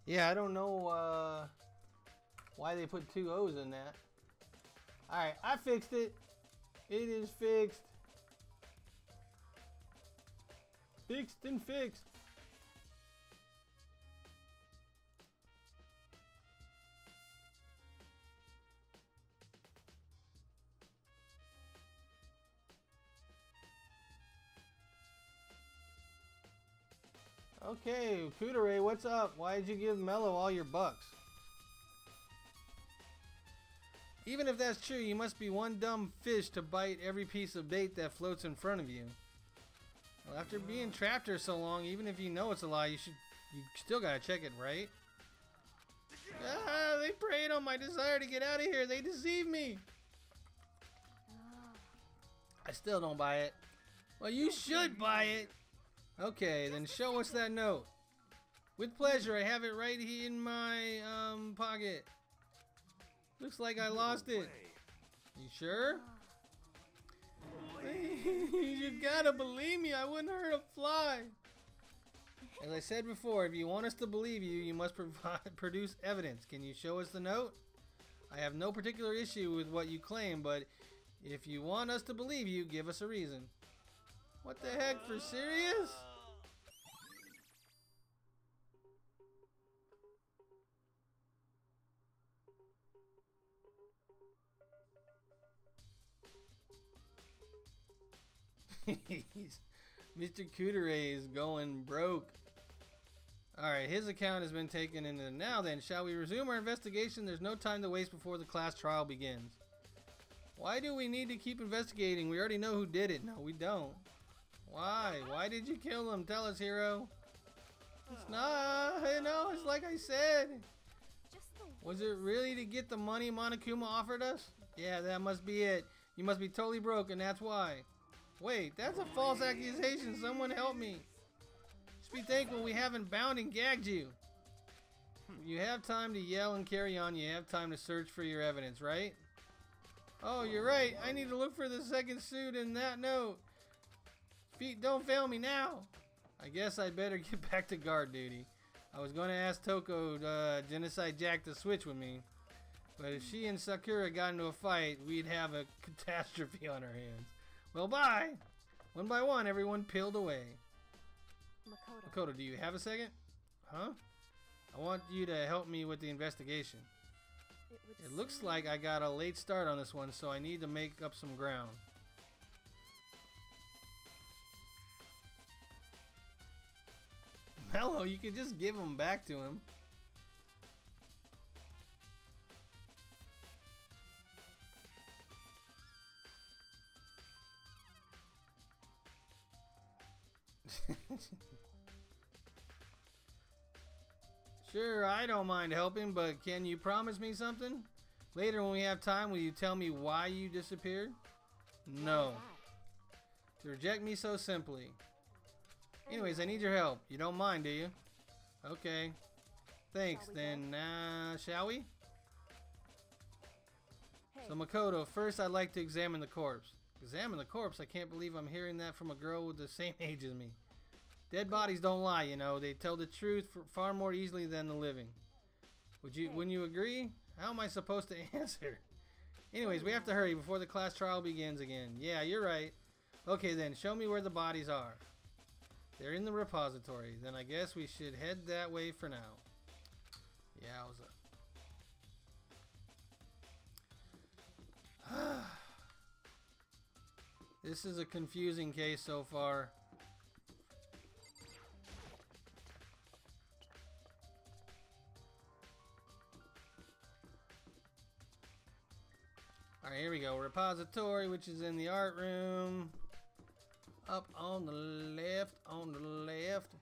Yeah, I don't know why they put 2 O's in that. Alright, I fixed it. It is fixed. Fixed and fixed. Okay, Kudere, what's up? Why did you give Mello all your bucks? Even if that's true, you must be one dumb fish to bite every piece of bait that floats in front of you. Well, after being trapped here so long, even if you know it's a lie, you still gotta check it, right? Ah, they preyed on my desire to get out of here. They deceived me. I still don't buy it. Well, you should buy it. Okay, then show us that note. With pleasure, I have it right here in my pocket. Looks like I lost it. You sure? You gotta believe me, I wouldn't hurt a fly. As I said before, if you want us to believe you, you must produce evidence. Can you show us the note? I have no particular issue with what you claim, but if you want us to believe you, give us a reason. What the heck, for serious? Mr. Kudere is going broke. Alright, his account has been taken into. Now then, shall we resume our investigation? There's no time to waste before the class trial begins. Why do we need to keep investigating? We already know who did it. No, we don't. Why? Why did you kill him? Tell us, hero. It's not, it's like I said. Was it really to get the money Monokuma offered us? Yeah, that must be it. You must be totally broke, and that's why. Wait, that's a false accusation. Someone help me. Just be thankful we haven't bound and gagged you. You have time to yell and carry on. You have time to search for your evidence, right? Oh, you're right. I need to look for the second suit in that note. Feet don't fail me now. I guess I'd better get back to guard duty. I was going to ask Toko, Genocide Jack, to switch with me. But if she and Sakura got into a fight, we'd have a catastrophe on our hands. Well, bye! One by one, everyone peeled away. Makoto, do you have a second? Huh? I want you to help me with the investigation. It looks like I got a late start on this one, so I need to make up some ground. Mello, you could just give them back to him. Sure, I don't mind helping, but can you promise me something? Later when we have time, will you tell me why you disappeared? No. To reject me so simply. Anyways, I need your help. You don't mind, do you? Okay. Thanks, then, shall we? So Makoto, first I'd like to examine the corpse. Examine the corpse? I can't believe I'm hearing that from a girl with the same age as me. Dead bodies don't lie, you know. They tell the truth far more easily than the living. Wouldn't you agree? How am I supposed to answer? Anyways, we have to hurry before the class trial begins again. Yeah, you're right. Okay then, show me where the bodies are. They're in the repository. Then I guess we should head that way for now. Yowza. This is a confusing case so far. Alright, here we go. Repository, which is in the art room. Up on the left, on the left.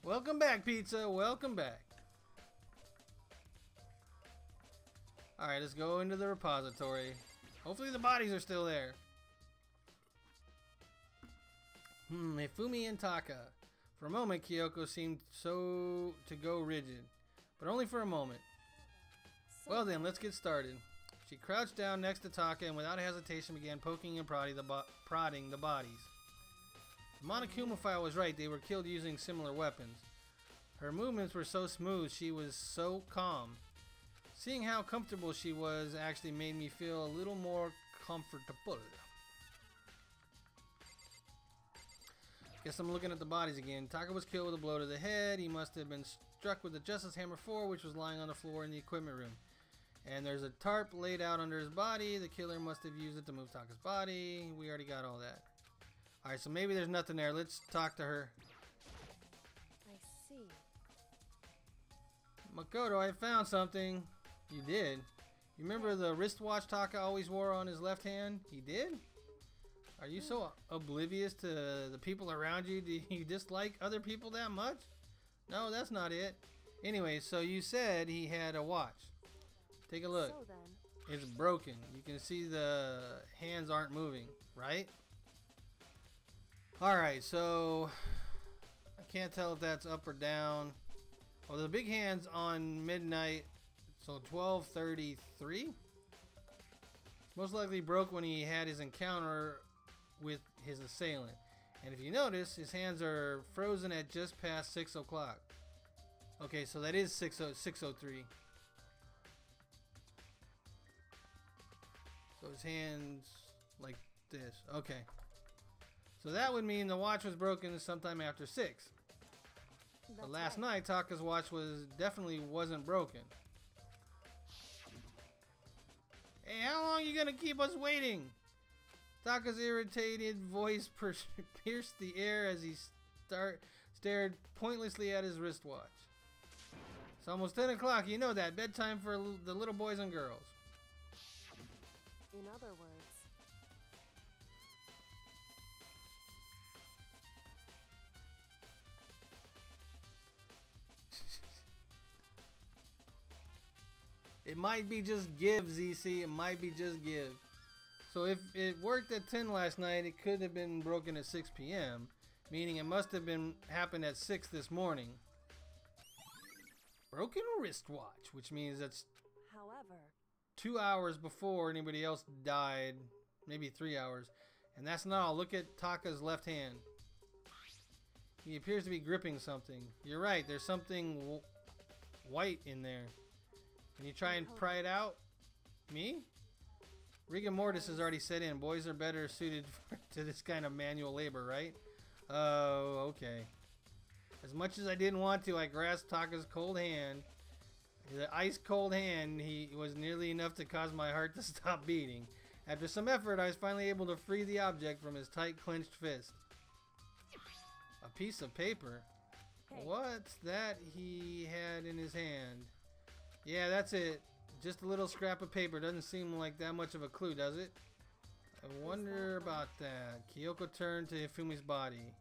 Welcome back, Pizza. Welcome back. Alright, let's go into the repository. Hopefully the bodies are still there. Ifumi and Taka. For a moment, Kyoko seemed to go rigid. But only for a moment. Well then, let's get started. She crouched down next to Taka and without hesitation began poking and prodding the bodies. The Monokuma file was right. They were killed using similar weapons. Her movements were so smooth. She was so calm. Seeing how comfortable she was actually made me feel a little more comfortable. Guess I'm looking at the bodies again. Taka was killed with a blow to the head. He must have been struck with the Justice Hammer 4, which was lying on the floor in the equipment room. And there's a tarp laid out under his body. The killer must have used it to move Taka's body. We already got all that. Alright, so maybe there's nothing there. Let's talk to her. I see. Makoto, I found something. You did? You remember the wristwatch Taka always wore on his left hand? He did? Are you so oblivious to the people around you? Do you dislike other people that much? No, that's not it. Anyway, so you said he had a watch. Take a look. So then, It's broken. You can see the hands aren't moving, right? Alright, so I can't tell if that's up or down. Well, the big hand's on midnight, so 12:33. Most likely broke when he had his encounter with his assailant. And if you notice, his hands are frozen at just past 6 o'clock. Okay, so that is 6:03. So his hands like this. Okay. So that would mean the watch was broken sometime after 6. But last night, Taka's watch definitely wasn't broken. Hey, how long are you gonna keep us waiting? Taka's irritated voice pierced the air as he stared pointlessly at his wristwatch. It's almost 10 o'clock, you know that. Bedtime for the little boys and girls. in other words, It might be just give, ZC. It might be just give. So if it worked at 10 last night, it could have been broken at 6 p.m. Meaning it must have happened at 6 this morning. Broken wristwatch, which means that's however, 2 hours before anybody else died. Maybe 3 hours. And that's not all. Look at Taka's left hand. He appears to be gripping something. You're right. There's something white in there. Can you try and pry it out? Me? Rigor mortis has already set in. Boys are better suited to this kind of manual labor, right? Oh, okay. As much as I didn't want to, I grasped Taka's cold hand. The ice cold hand he was nearly enough to cause my heart to stop beating. After some effort, I was finally able to free the object from his tight clenched fist. A piece of paper? Hey. What's that he had in his hand? Yeah, that's it. Just a little scrap of paper. Doesn't seem like that much of a clue, does it? I wonder about that. Kyoko turned to Hifumi's body.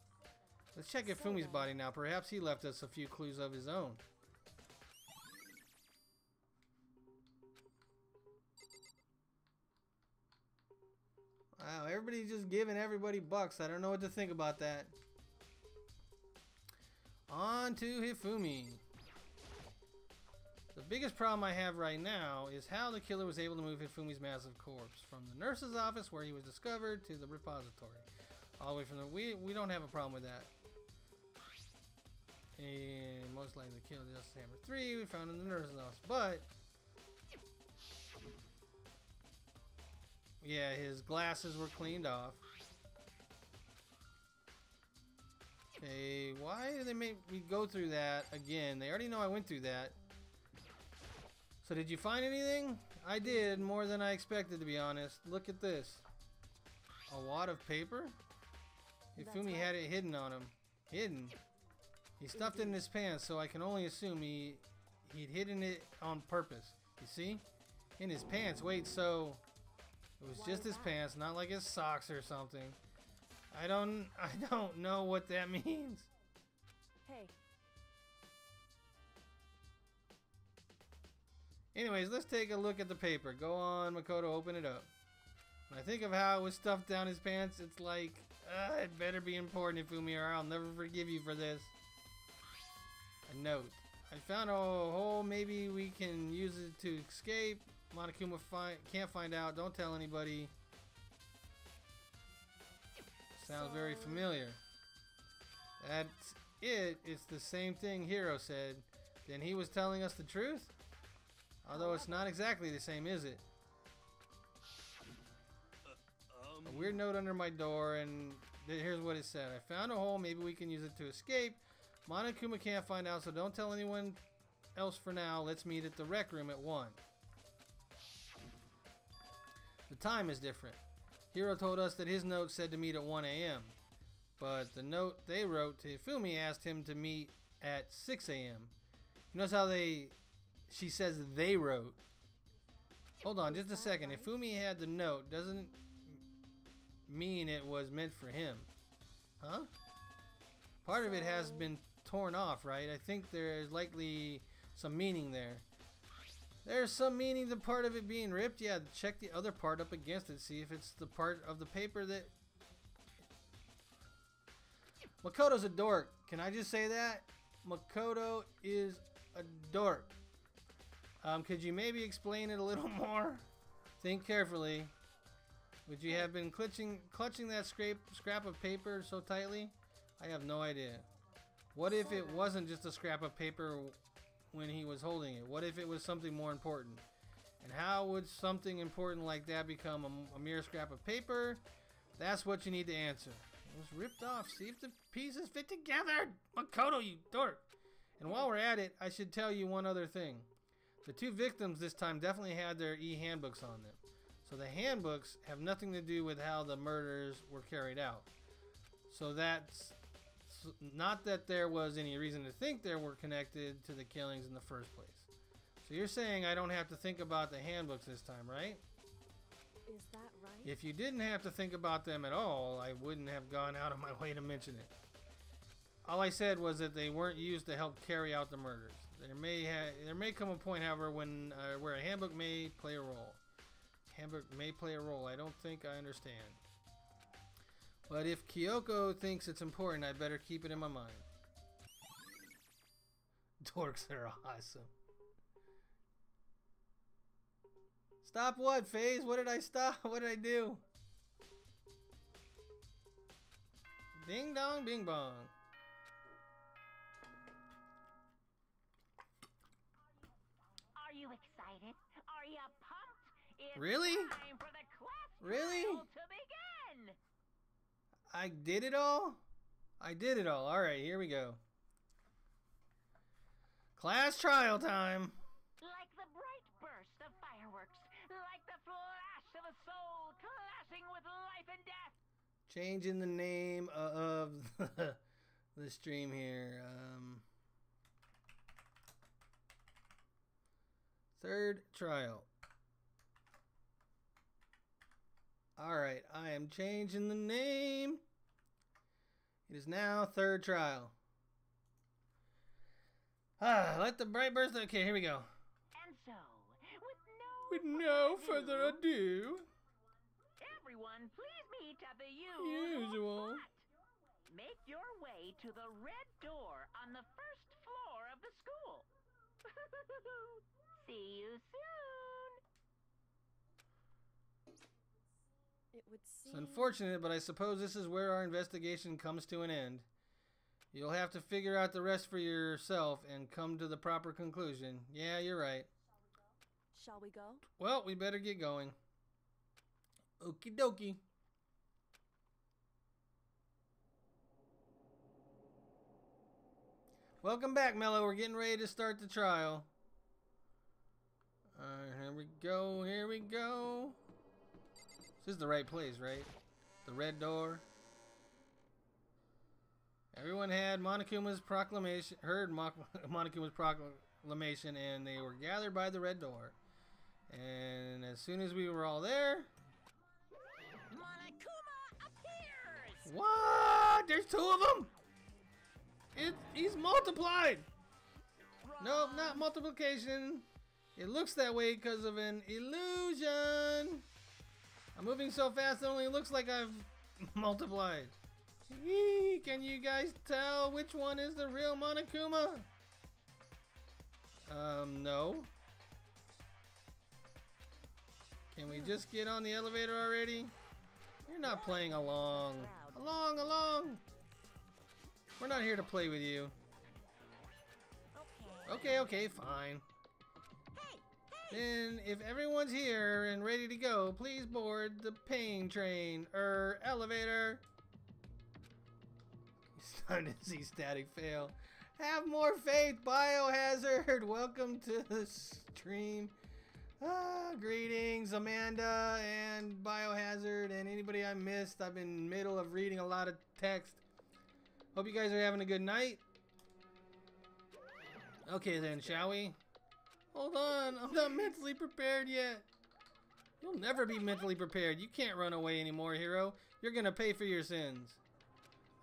Let's check Hifumi's body now. Perhaps he left us a few clues of his own. Wow, everybody's just giving everybody bucks. I don't know what to think about that. On to Hifumi. The biggest problem I have right now is how the killer was able to move Hifumi's massive corpse from the nurse's office where he was discovered to the repository. All the way from the... We don't have a problem with that. And most likely the killer Justice Hammer 3 we found in the nurse's office. But... yeah, his glasses were cleaned off. Okay, why do they make me go through that again? They already know I went through that. So did you find anything? I did, more than I expected, to be honest. Look at this. A wad of paper? Hifumi had it hidden on him. Hidden? He stuffed it in his pants, so I can only assume he'd hidden it on purpose. You see? In his pants. Wait, so... it was just his pants, not like his socks or something. I don't know what that means. hey, Anyways, let's take a look at the paper. Go on, Makoto, open it up. When I think of how it was stuffed down his pants, it's like, it better be important, Hifumi, or I'll never forgive you for this. A note. I found a hole, maybe we can use it to escape. Monokuma can't find out. Don't tell anybody. Sounds very familiar. That's it. It's the same thing Hiro said. Then he was telling us the truth? Although it's not exactly the same, is it? A weird note under my door, and here's what it said. I found a hole. Maybe we can use it to escape. Monokuma can't find out, so don't tell anyone else for now. Let's meet at the rec room at 1. The time is different. Hiro told us that his note said to meet at 1 a.m. But the note they wrote to Hifumi asked him to meet at 6 a.m. You notice how she says they wrote. Hold on just a second. If Hifumi had the note, doesn't mean it was meant for him. Huh? Part of it has been torn off, right? I think there's likely some meaning there. There's some meaning to part of it being ripped. Yeah, check the other part up against it. See if it's the part of the paper that... Makoto's a dork. Can I just say that? Makoto is a dork. Could you maybe explain it a little more? Think carefully. Would you have been clutching that scrap of paper so tightly? I have no idea. What if it wasn't just a scrap of paper when he was holding it? What if it was something more important? And how would something important like that become a mere scrap of paper? That's what you need to answer. It was ripped off. See if the pieces fit together. Makoto, you dork. And while we're at it, I should tell you one other thing. The 2 victims this time definitely had their e-handbooks on them. So the handbooks have nothing to do with how the murders were carried out. So that's not that there was any reason to think they were connected to the killings in the first place. So you're saying I don't have to think about the handbooks this time, right? Is that right? If you didn't have to think about them at all, I wouldn't have gone out of my way to mention it. All I said was that they weren't used to help carry out the murders. There may come a point, however, when where a handbook may play a role. Handbook may play a role. I don't think I understand. But if Kyoko thinks it's important, I better keep it in my mind. Dorks are awesome. Stop what, FaZe? What did I stop? What did I do? Ding dong, bing bong. Are you excited? Are you pumped? It's Really? time for the class Really? trial to begin. I did it all? I did it all. Alright, here we go. Class trial time. Like the bright burst of fireworks, like the flash of a soul clashing with life and death. Changing the name of the stream here. Third trial. Alright, I am changing the name. It is now third trial. Let the bright burst. Okay, here we go. And so, With no further ado, everyone, please meet at the usual spot. Make your way to the red door on the first floor of the school. See you soon. It would It's seem... unfortunate, but I suppose this is where our investigation comes to an end. You'll have to figure out the rest for yourself and come to the proper conclusion. Yeah, you're right. Shall we go? Well, we better get going. Okie dokie. Welcome back, Mello. We're getting ready to start the trial. Here we go. Here we go. This is the right place, right? The red door. Everyone had Monokuma's proclamation, heard Monokuma's proclamation, and they were gathered by the red door. And as soon as we were all there, Monokuma appears! what? There's 2 of them. He's multiplied. Nope, not multiplication. It looks that way because of an illusion. I'm moving so fast it only looks like I've multiplied. Eee, can you guys tell which one is the real Monokuma? No. Can we just get on the elevator already? You're not playing along. Along. We're not here to play with you. Okay, fine. Then, if everyone's here and ready to go, please board the pain train, elevator. It's time to see Static fail. Have more faith, Biohazard. Welcome to the stream. Greetings, Amanda and Biohazard and anybody I missed. I've been in the middle of reading a lot of text. Hope you guys are having a good night. Okay then, shall we? Hold on, I'm not mentally prepared yet. You'll never be mentally prepared. You can't run away anymore, hero. You're gonna pay for your sins.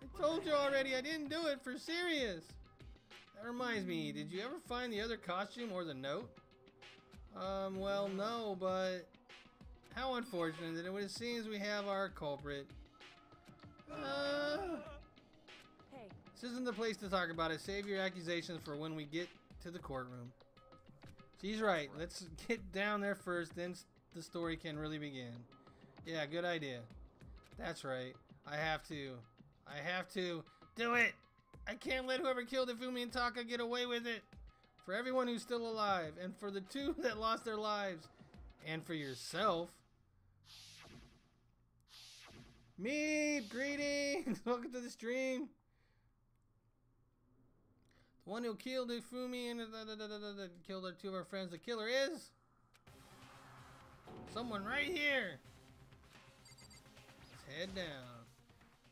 I told you already, I didn't do it for serious. That reminds me, did you ever find the other costume or the note? Well, no, but how unfortunate that it seems we have our culprit. Hey. This isn't the place to talk about it. Save your accusations for when we get to the courtroom. She's right. Let's get down there first, then the story can really begin. Yeah, good idea. That's right. I have to do it. I can't let whoever killed Ifumi and Taka get away with it. For everyone who's still alive, and for the 2 that lost their lives, and for yourself. Meep, greetings! Welcome to the stream. The one who killed Ifumi and killed 2 of our friends. The killer is someone right here. Let's head down.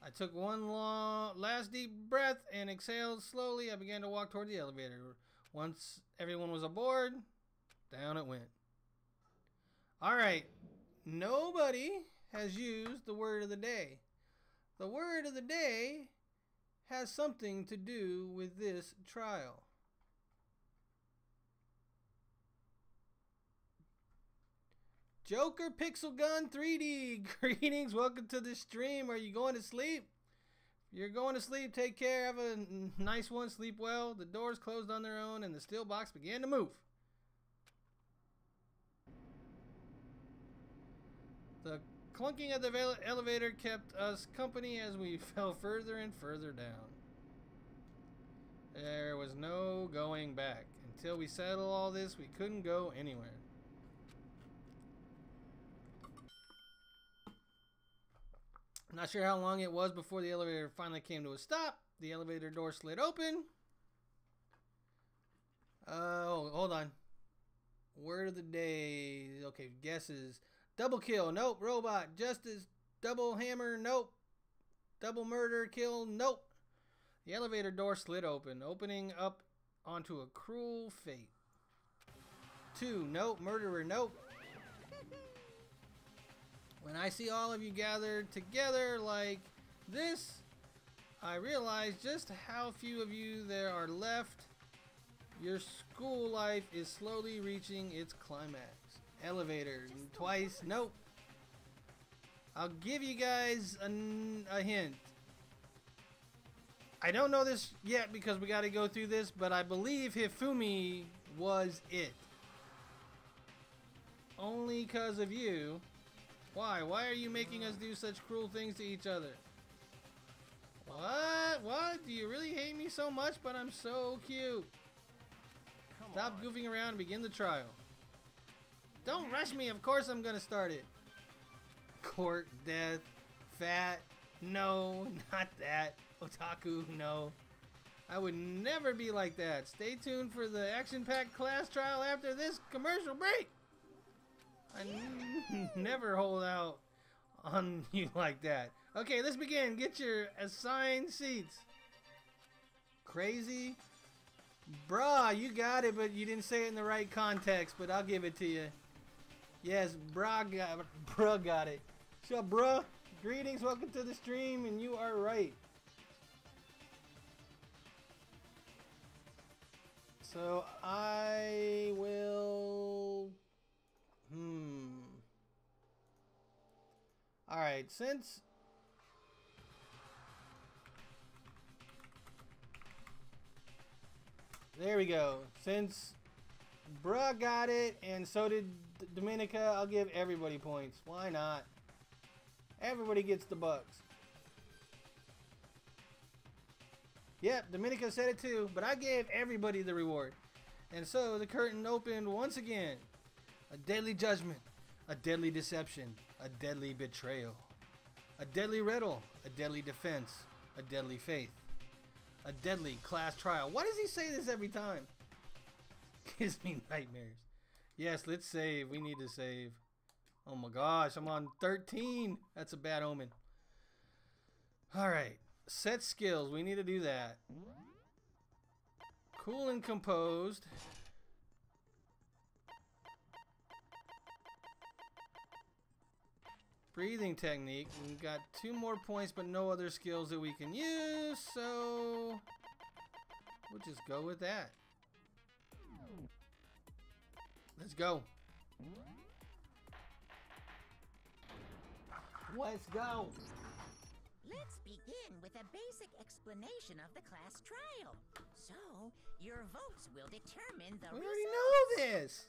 I took one last deep breath and exhaled slowly. I began to walk toward the elevator. Once everyone was aboard, down it went. Alright, nobody has used the word of the day. The word of the day has something to do with this trial. Joker Pixel Gun 3D, greetings, welcome to the stream. Are you going to sleep? If you're going to sleep, take care, have a nice one, sleep well. The doors closed on their own and the steel box began to move. The clunking of the elevator kept us company as we fell further and further down. There was no going back. Until we settled all this, we couldn't go anywhere. Not sure how long it was before the elevator finally came to a stop. The elevator door slid open. Oh, hold on. Word of the day. Okay, guesses. Double kill. Nope. Robot. Justice. Double hammer. Nope. Double murder. Kill. Nope. The elevator door slid open, opening up onto a cruel fate. 2. Nope. Murderer. Nope. When I see all of you gathered together like this, I realize just how few of you there are left. Your school life is slowly reaching its climax. Elevator. Twice. Nope. I'll give you guys a hint. I don't know this yet because we got to go through this, but I believe Hifumi was it. Only because of you. Why? Why are you making us do such cruel things to each other? What? Do you really hate me so much? But I'm so cute. Stop goofing around and begin the trial. Don't rush me. Of course I'm gonna start it. Court, death, fat. No, not that. Otaku, no. I would never be like that. Stay tuned for the action-packed class trial after this commercial break. I never hold out on you like that. Okay, let's begin. Get your assigned seats. Crazy? Bruh, you got it, but you didn't say it in the right context, but I'll give it to you. Yes, bruh got it. So, bruh, greetings, welcome to the stream, and you are right. So, I will... Alright, since... There we go. Since Bruh got it, and so did Dominica. I'll give everybody points. Why not? Everybody gets the bucks. Yep, Dominica said it too, but I gave everybody the reward. And so the curtain opened once again. A deadly judgment, a deadly deception, a deadly betrayal, a deadly riddle, a deadly defense, a deadly faith, a deadly class trial. Why does he say this every time? Gives me nightmares. Yes, let's save. We need to save. Oh my gosh, I'm on 13. That's a bad omen. Alright. Set skills. We need to do that. Cool and composed. Breathing technique. We've got 2 more points, but no other skills that we can use, so we'll just go with that. Let's go. Let's go. Let's begin with a basic explanation of the class trial. So, your votes will determine the We result. already know this.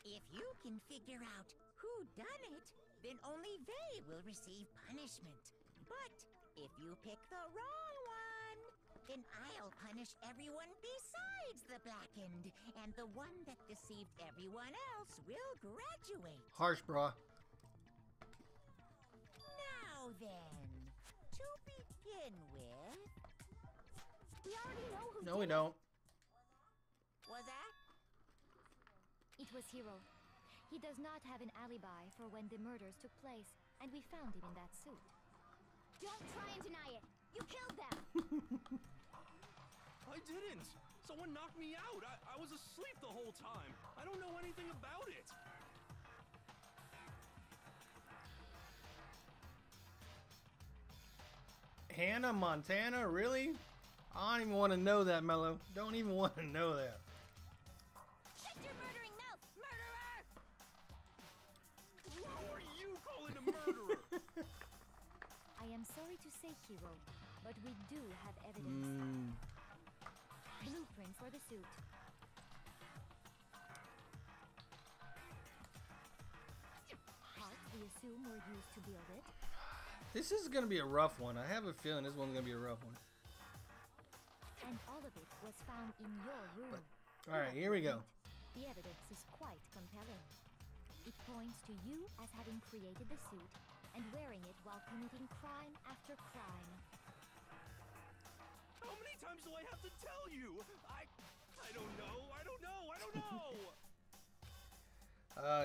If you can figure out who done it, then only they will receive punishment. But if you pick the wrong one, then I'll punish everyone besides the blackened, and the one that deceived everyone else will graduate. Harsh, brah. Now then, to begin with... We already know who No, we did it. don't. Was that? It was Hiro. He does not have an alibi for when the murders took place, and we found him in that suit. Don't try and deny it. You killed them. I didn't. Someone knocked me out. I was asleep the whole time. I don't know anything about it. Hannah Montana, really? I don't even want to know that, Mello. Don't even want to know that. Shut your murdering mouth, murderer! Who are you calling a murderer? I am sorry to say, Hiro, but we do have evidence. Blueprints for the suit. Parts we assume were used to build it. This is going to be a rough one. I have a feeling this one's going to be a rough one. And all of it was found in your room. Alright, here we go. The evidence is quite compelling. It points to you as having created the suit and wearing it while committing crime after crime. How many times do I have to tell you? I don't know. I don't know. I don't know.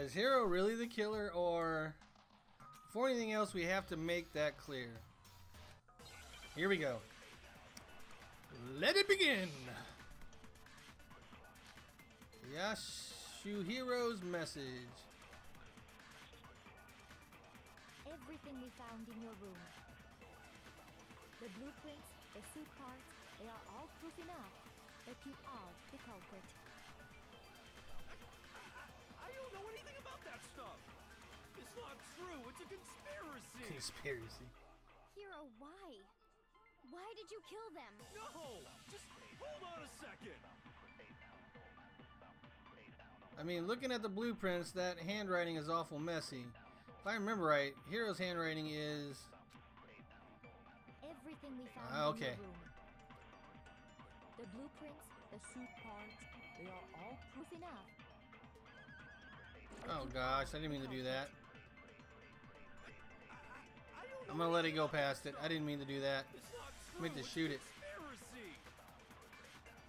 Is Hiro really the killer, or before anything else, we have to make that clear. Here we go. Let it begin. Yasuhiro's message. Everything we found in your room. The blueprints, the suit parts, they are all proof enough that you are the culprit. I don't know anything about that stuff. It's not true. It's a conspiracy. Conspiracy. Hiro, why? Why did you kill them? No! Just hold on a second. I mean, looking at the blueprints, that handwriting is awful messy. If I remember right, Hiro's handwriting is... Everything we found okay. in your room. The blueprints, the suit parts, they are all proof enough. Oh gosh, I didn't mean to do that. I'm gonna let it go past it. I didn't mean to do that. I meant to shoot it.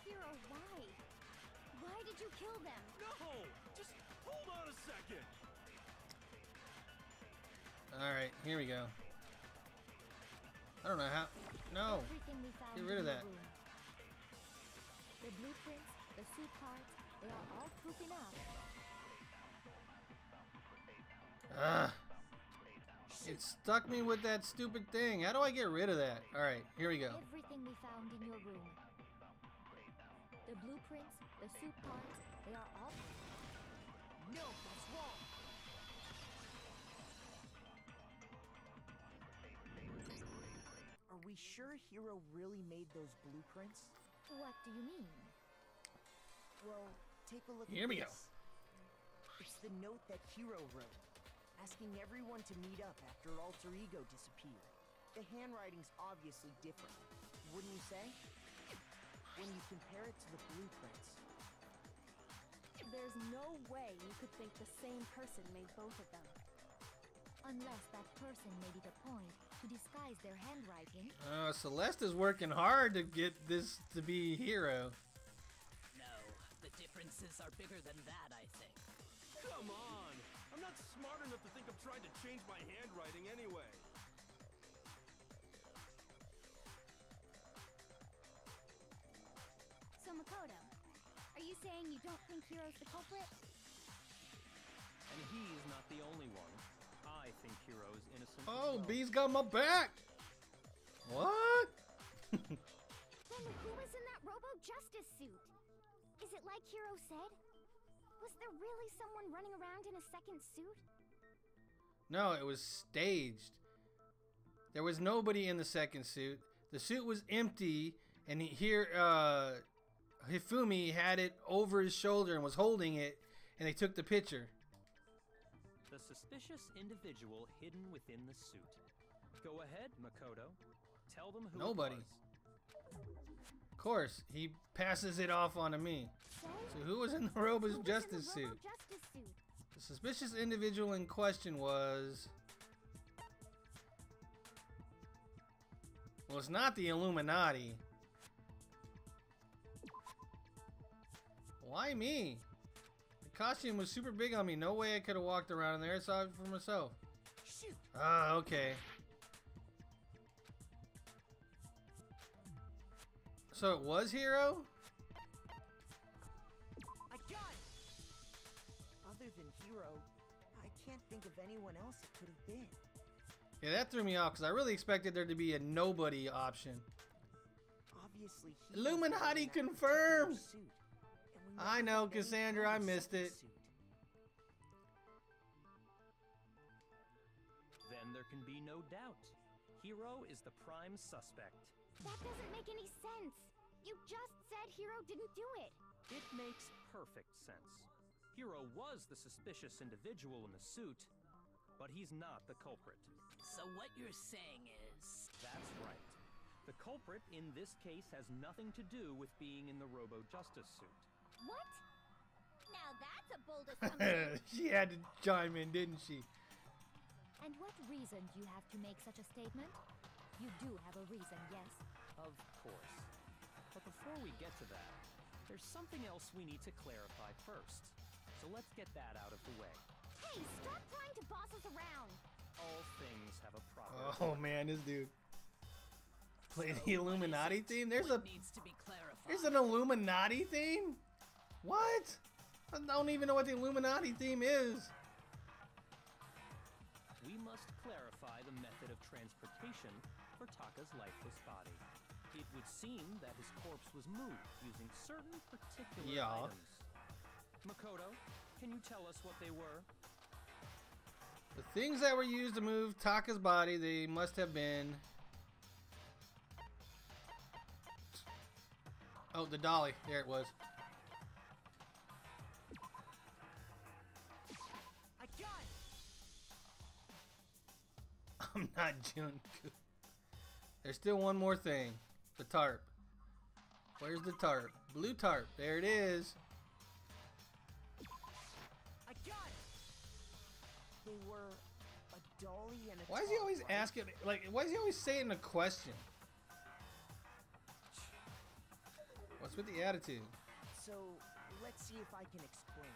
Hiro, why? Why did you kill them? No! Just hold on a second. Alright, here we go. I don't know how... No! Everything we found Get rid of in that. your room. The blueprints, the suit parts, they are all proof enough. Ugh. It stuck me with that stupid thing. How do I get rid of that? Alright, here we go. Everything we found in your room. The blueprints, the suit parts, they are all... No, that's wrong. Are we sure Hiro really made those blueprints? What do you mean? Well, take a look Here at we go. this. It's the note that Hiro wrote, asking everyone to meet up after Alter Ego disappeared. The handwriting's obviously different, wouldn't you say? When you compare it to the blueprints. There's no way you could think the same person made both of them. Unless that person made it a point to disguise their handwriting. Celeste is working hard to get this to be Hero. No, the differences are bigger than that, I think. Come on! I'm not smart enough to think of trying to change my handwriting anyway. So Makoto, are you saying you don't think Hiro's the culprit? And he's not the only one. I think Hiro's innocent. Oh, as well. B's got my back. What? Then who was in that Robo-Justice suit? Is it like Hiro said? Was there really someone running around in a second suit? No, it was staged. There was nobody in the second suit. The suit was empty, and Hifumi had it over his shoulder and was holding it, and they took the picture. The suspicious individual hidden within the suit. Go ahead, Makoto. Tell them who Nobody. it was. Of course, he passes it off onto me. So who was in the Robo-Justice suit? The suspicious individual in question was... Well, it's not the Illuminati. Why me? The costume was super big on me. No way I could have walked around in there. I saw it for myself. Shoot! Ah, okay. So it was Hiro? I got it! Other than Hiro, I can't think of anyone else it could have been. Yeah, that threw me off because I really expected there to be a nobody option. Obviously, Illuminati confirmed! I know, Cassandra, I missed it. Then there can be no doubt. Hiro is the prime suspect. That doesn't make any sense. You just said Hiro didn't do it. It makes perfect sense. Hiro was the suspicious individual in the suit, but he's not the culprit. So what you're saying is... That's right. The culprit in this case has nothing to do with being in the Robo-Justice suit. What? Now that's a bold assumption. She had to chime in, didn't she? And what reason do you have to make such a statement? You do have a reason, yes? Of course. But before we get to that, there's something else we need to clarify first. So let's get that out of the way. Hey, stop trying to boss us around! All things have a proper... Oh man, this dude. Play the Illuminati theme? There's needs to be clarified. There's an Illuminati theme? What? I don't even know what the Illuminati theme is. We must clarify the method of transportation for Taka's lifeless body. It would seem that his corpse was moved using certain particular items. Makoto, can you tell us what they were? The things that were used to move Taka's body, they must have been... Oh, the dolly. There it was. I got it! I'm not Junko. There's still one more thing. The tarp. Where's the tarp? Blue tarp. There it is. I got it! They were a dolly and a Why is he tarp, always right? asking, like, why is he always saying a question? What's with the attitude? So, let's see if I can explain.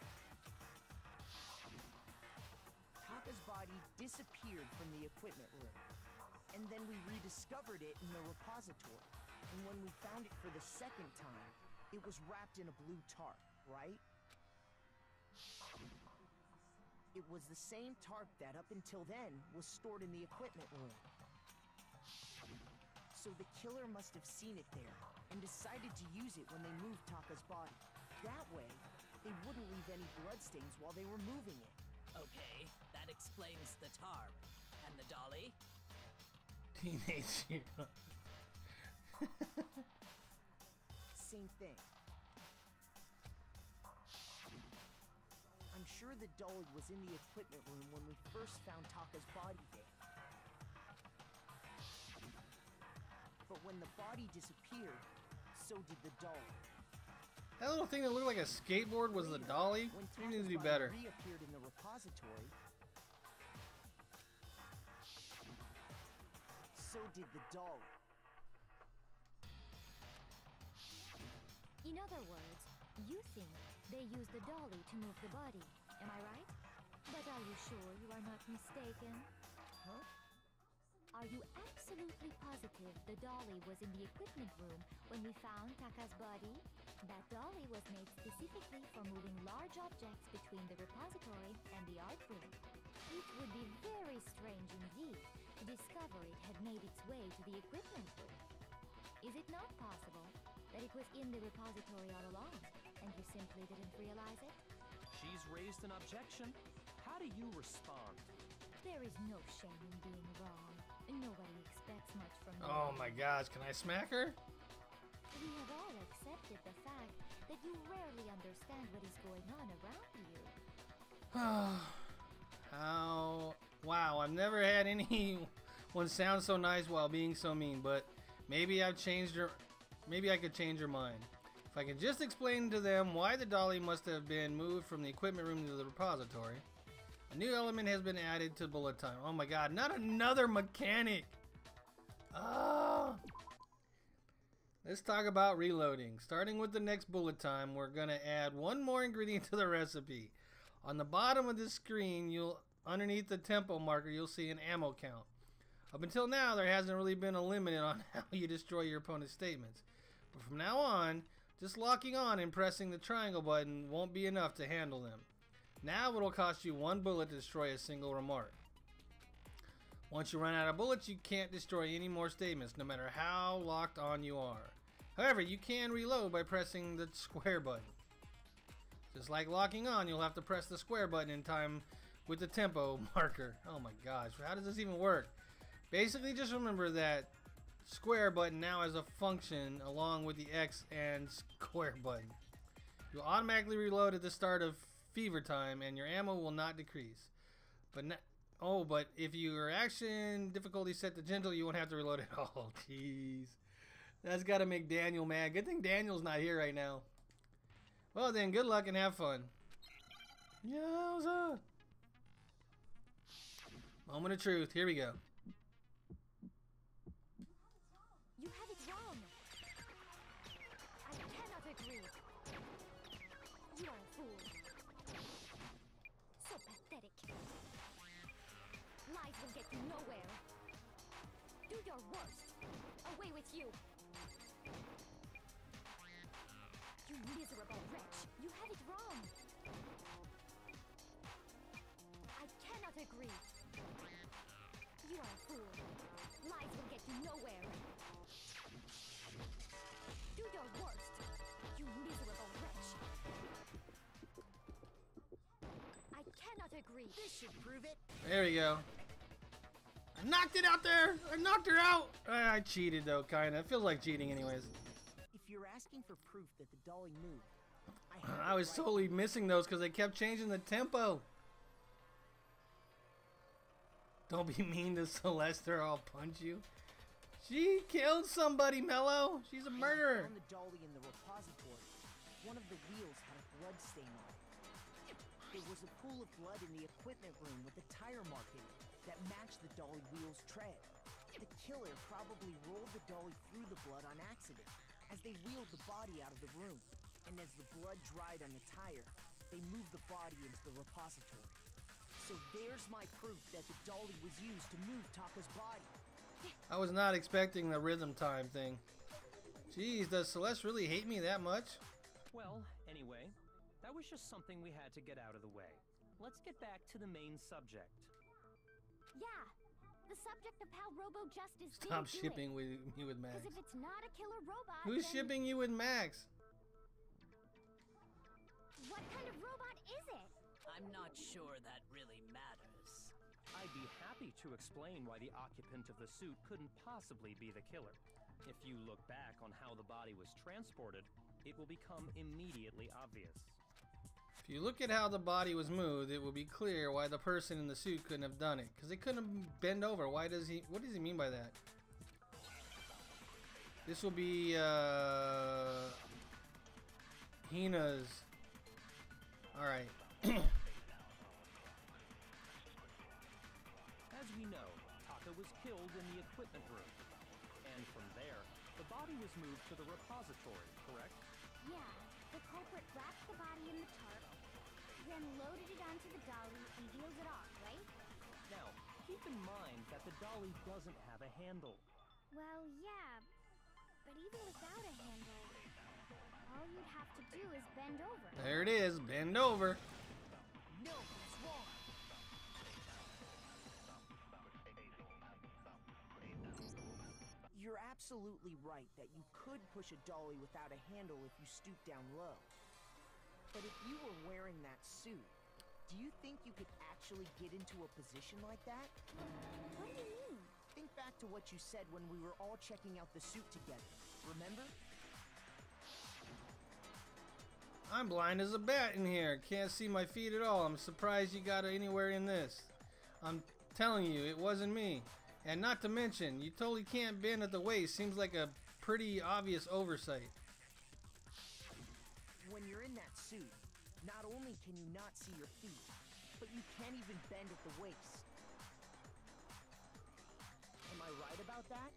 Taka's body disappeared from the equipment room. And then we rediscovered it in the repository. And when we found it for the second time, it was wrapped in a blue tarp, right? It was the same tarp that up until then was stored in the equipment room. So the killer must have seen it there and decided to use it when they moved Taka's body. That way, they wouldn't leave any bloodstains while they were moving it. Okay, that explains the tarp. And the dolly? Teenage hero. Same thing. sure the dolly was in the equipment room when we first found Taka's body there. But when the body disappeared, so did the dolly. That little thing that looked like a skateboard was the dolly? You need to do better. Reappeared in the repository, so did the dolly. In other words, you think they used the dolly to move the body, am I right? But are you sure you are not mistaken? Huh? Are you absolutely positive the dolly was in the equipment room when we found Taka's body? That dolly was made specifically for moving large objects between the repository and the art room. It would be very strange indeed to discover it had made its way to the equipment room. Is it not possible that it was in the repository all along, and you simply didn't realize it? She's raised an objection. How do you respond? There is no shame in being wrong. Nobody expects much from you. Oh my gosh, can I smack her? We have all accepted the fact that you rarely understand what is going on around you. How? Wow, I've never had anyone sound so nice while being so mean, but maybe I've changed her. Maybe I could change her mind. If I can just explain to them why the dolly must have been moved from the equipment room to the repository. A new element has been added to bullet time. Oh my god, not another mechanic! Ah! Let's talk about reloading. Starting with the next bullet time, we're gonna add one more ingredient to the recipe. On the bottom of the screen, underneath the tempo marker, you'll see an ammo count. Up until now, there hasn't really been a limit on how you destroy your opponent's statements. But from now on, just locking on and pressing the triangle button won't be enough to handle them. Now it'll cost you one bullet to destroy a single remark. Once you run out of bullets, you can't destroy any more statements, no matter how locked on you are. However, you can reload by pressing the square button. Just like locking on, you'll have to press the square button in time with the tempo marker. Oh my gosh, how does this even work? Basically, just remember that square button now has a function along with the X and square button. You'll automatically reload at the start of fever time and your ammo will not decrease. But if your action difficulty set to gentle, you won't have to reload at all. Jeez. That's got to make Daniel mad. Good thing Daniel's not here right now. Well then, good luck and have fun. Yowza. Moment of truth. Here we go. You have it wrong. I cannot agree. You are a fool. So pathetic. Lies will get you nowhere. Do your worst. Away with you. You miserable wretch. You have it wrong. I cannot agree. You are a fool. Lies will get you nowhere. Do your worst. You miserable wretch. I cannot agree. This should prove it. There we go. I knocked it out there! I knocked her out! I cheated though, kinda. It feels like cheating anyways. If you're asking for proof that the dolly moved, I was totally missing those because they kept changing the tempo. Don't be mean to Celeste or I'll punch you. She killed somebody, Mello. She's a murderer. On the dolly in the repository, one of the wheels had a blood stain on it. There was a pool of blood in the equipment room with a tire mark in it that matched the dolly wheel's tread. The killer probably rolled the dolly through the blood on accident as they wheeled the body out of the room. And as the blood dried on the tire, they moved the body into the repository. So there's my proof that the dolly was used to move Taka's body. I was not expecting the rhythm time thing. Jeez, does Celeste really hate me that much? Well, anyway, that was just something we had to get out of the way. Let's get back to the main subject. Yeah, the subject of how Robo Justice Stop didn't shipping do it. me with Max. Because if it's not a killer robot, Who's then shipping you with Max? what kind of robot is it? I'm not sure that really matters. I'd be happy to explain why the occupant of the suit couldn't possibly be the killer. If you look back on how the body was transported, it will become immediately obvious. If If you look at how the body was moved, it will be clear why the person in the suit couldn't have done it. Because they couldn't have bent over. Why does he... What does he mean by that? This will be, Hina's... Alright. As we know, Taka was killed in the equipment room. And from there, the body was moved to the repository, correct? Yeah, the culprit wrapped the body in the tarp, then loaded it onto the dolly and wheeled it off, right? Now, keep in mind that the dolly doesn't have a handle. Well, yeah, but even without a handle, all you'd have to do is bend over. There it is, bend over. No, it's wrong. You're absolutely right that you could push a dolly without a handle if you stoop down low. But if you were wearing that suit, do you think you could actually get into a position like that? What do you mean? Think back to what you said when we were all checking out the suit together. Remember? I'm blind as a bat in here. Can't see my feet at all. I'm surprised you got anywhere in this. I'm telling you, it wasn't me. And not to mention, you totally can't bend at the waist. Seems like a pretty obvious oversight. When you're in that suit, not only can you not see your feet, but you can't even bend at the waist. Am I right about that?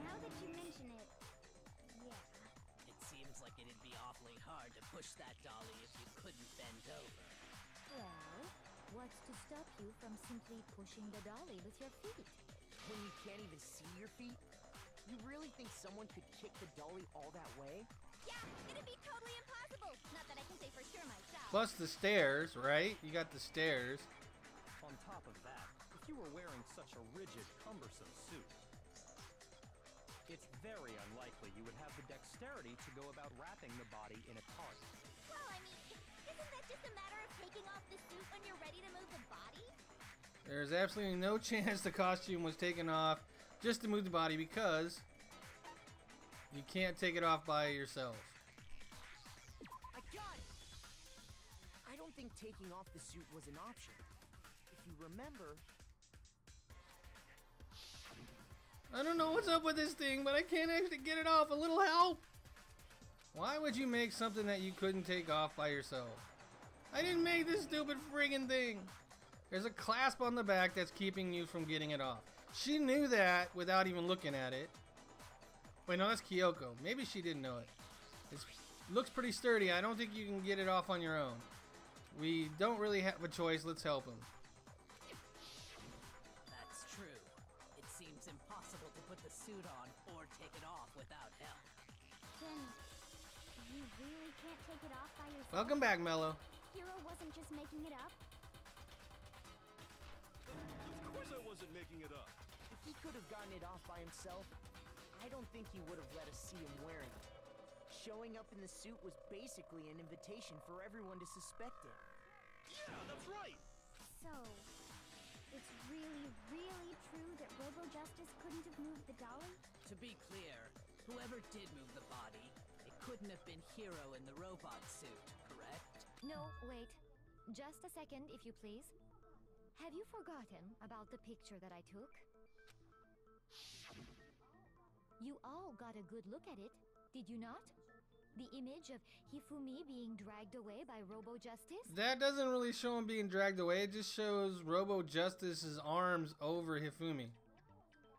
Now that you mention it, yeah. It seems like it'd be awfully hard to push that dolly if you couldn't bend over. Well, what's to stop you from simply pushing the dolly with your feet? When you can't even see your feet? You really think someone could kick the dolly all that way? Yeah, it'd be totally impossible. Not that I can say for sure myself. Plus the stairs, right? You got the stairs. On top of that, if you were wearing such a rigid, cumbersome suit, it's very unlikely you would have the dexterity to go about wrapping the body in a tarp. Well, I mean, isn't that just a matter of taking off the suit when you're ready to move the body? There's absolutely no chance the costume was taken off just to move the body because you can't take it off by yourself. I got it! I don't think taking off the suit was an option. If you remember... I don't know what's up with this thing, but I can't actually get it off. A little help! Why would you make something that you couldn't take off by yourself? I didn't make this stupid friggin' thing. There's a clasp on the back that's keeping you from getting it off. She knew that without even looking at it. Wait, no, that's Kyoko. Maybe she didn't know it. It looks pretty sturdy. I don't think you can get it off on your own. We don't really have a choice. Let's help him. That's true. It seems impossible to put the suit on or take it off without help. Then you really can't take it off by yourself? Welcome back, Mello. Hiro wasn't just making it up. Of course I wasn't making it up. If he could have gotten it off by himself, I don't think he would have let us see him wearing it. Showing up in the suit was basically an invitation for everyone to suspect it. Yeah, that's right. So, it's really, really true that Robo Justice couldn't have moved the dolly? To be clear, whoever did move the body, it couldn't have been Hiro in the robot suit, correct? No, wait. Just a second, if you please. Have you forgotten about the picture that I took? You all got a good look at it, did you not? The image of Hifumi being dragged away by Robo Justice? That doesn't really show him being dragged away. It just shows Robo Justice's arms over Hifumi.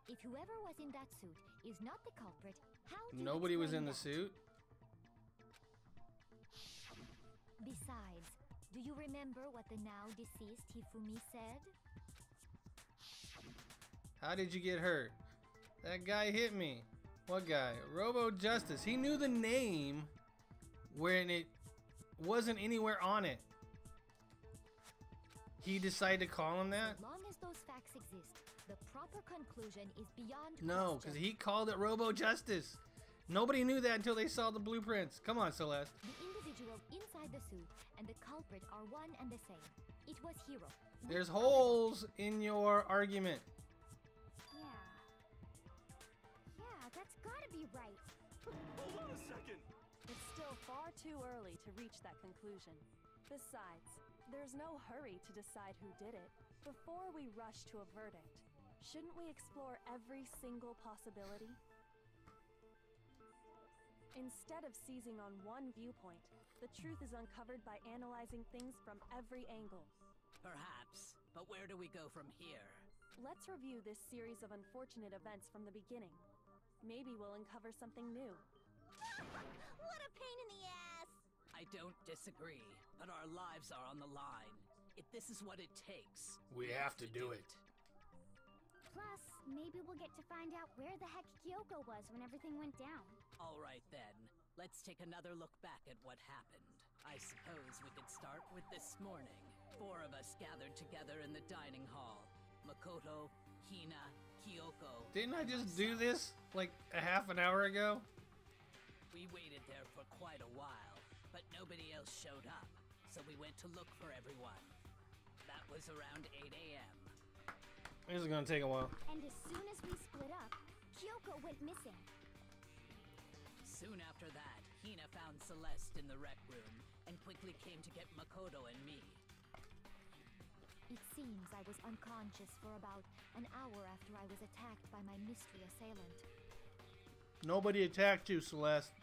If whoever was in that suit is not the culprit, how do you Nobody was in explain the that? suit. Besides, do you remember what the now deceased Hifumi said? How did you get hurt? That guy hit me. What guy? Robo Justice. He knew the name when it wasn't anywhere on it. He decided to call him that? As long as those facts exist, the proper conclusion is beyond No, because he called it Robo Justice. Nobody knew that until they saw the blueprints. Come on, Celeste. The individual inside the suit and the culprit are one and the same. It was Hiro. There's holes in your argument. Yeah, that's gotta be right. Hold on a second. But still, still far too early to reach that conclusion. Besides, there's no hurry to decide who did it. Before we rush to a verdict, shouldn't we explore every single possibility? Instead of seizing on one viewpoint, the truth is uncovered by analyzing things from every angle. Perhaps, but where do we go from here? Let's review this series of unfortunate events from the beginning. Maybe we'll uncover something new. What a pain in the ass! I don't disagree, but our lives are on the line. If this is what it takes, we have to do it. Plus, maybe we'll get to find out where the heck Kyoko was when everything went down. All right then, let's take another look back at what happened. I suppose we could start with this morning. 4 of us gathered together in the dining hall. Makoto, Hina, Kyoko. Didn't I just do this like a half an hour ago? We waited there for quite a while, but nobody else showed up, so we went to look for everyone. That was around 8 a.m. This is gonna take a while. And as soon as we split up, Kyoko went missing. Soon after that, Hina found Celeste in the rec room and quickly came to get Makoto and me. It seems I was unconscious for about an hour after I was attacked by my mystery assailant. Nobody attacked you, Celeste.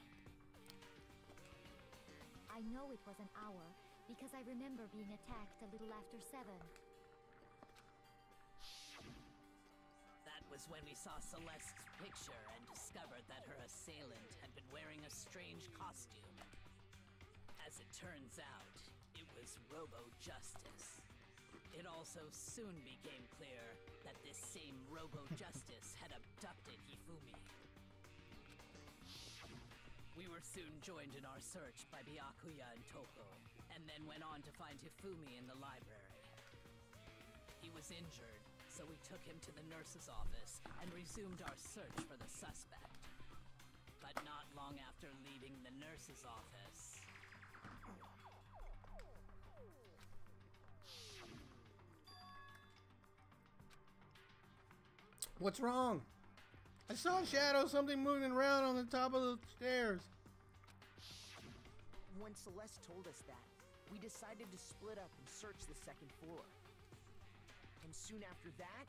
I know it was an hour because I remember being attacked a little after 7. That was when we saw Celeste's picture and discovered that her assailant had been wearing a strange costume. As it turns out, it was Robo-Justice. It also soon became clear that this same Robo-Justice had abducted Hifumi. We were soon joined in our search by Byakuya and Toko, and then went on to find Hifumi in the library. He was injured, so we took him to the nurse's office and resumed our search for the suspect. But not long after leaving the nurse's office... What's wrong? I saw a shadow, something moving around on the top of the stairs. When Celeste told us that, we decided to split up and search the second floor. And soon after that,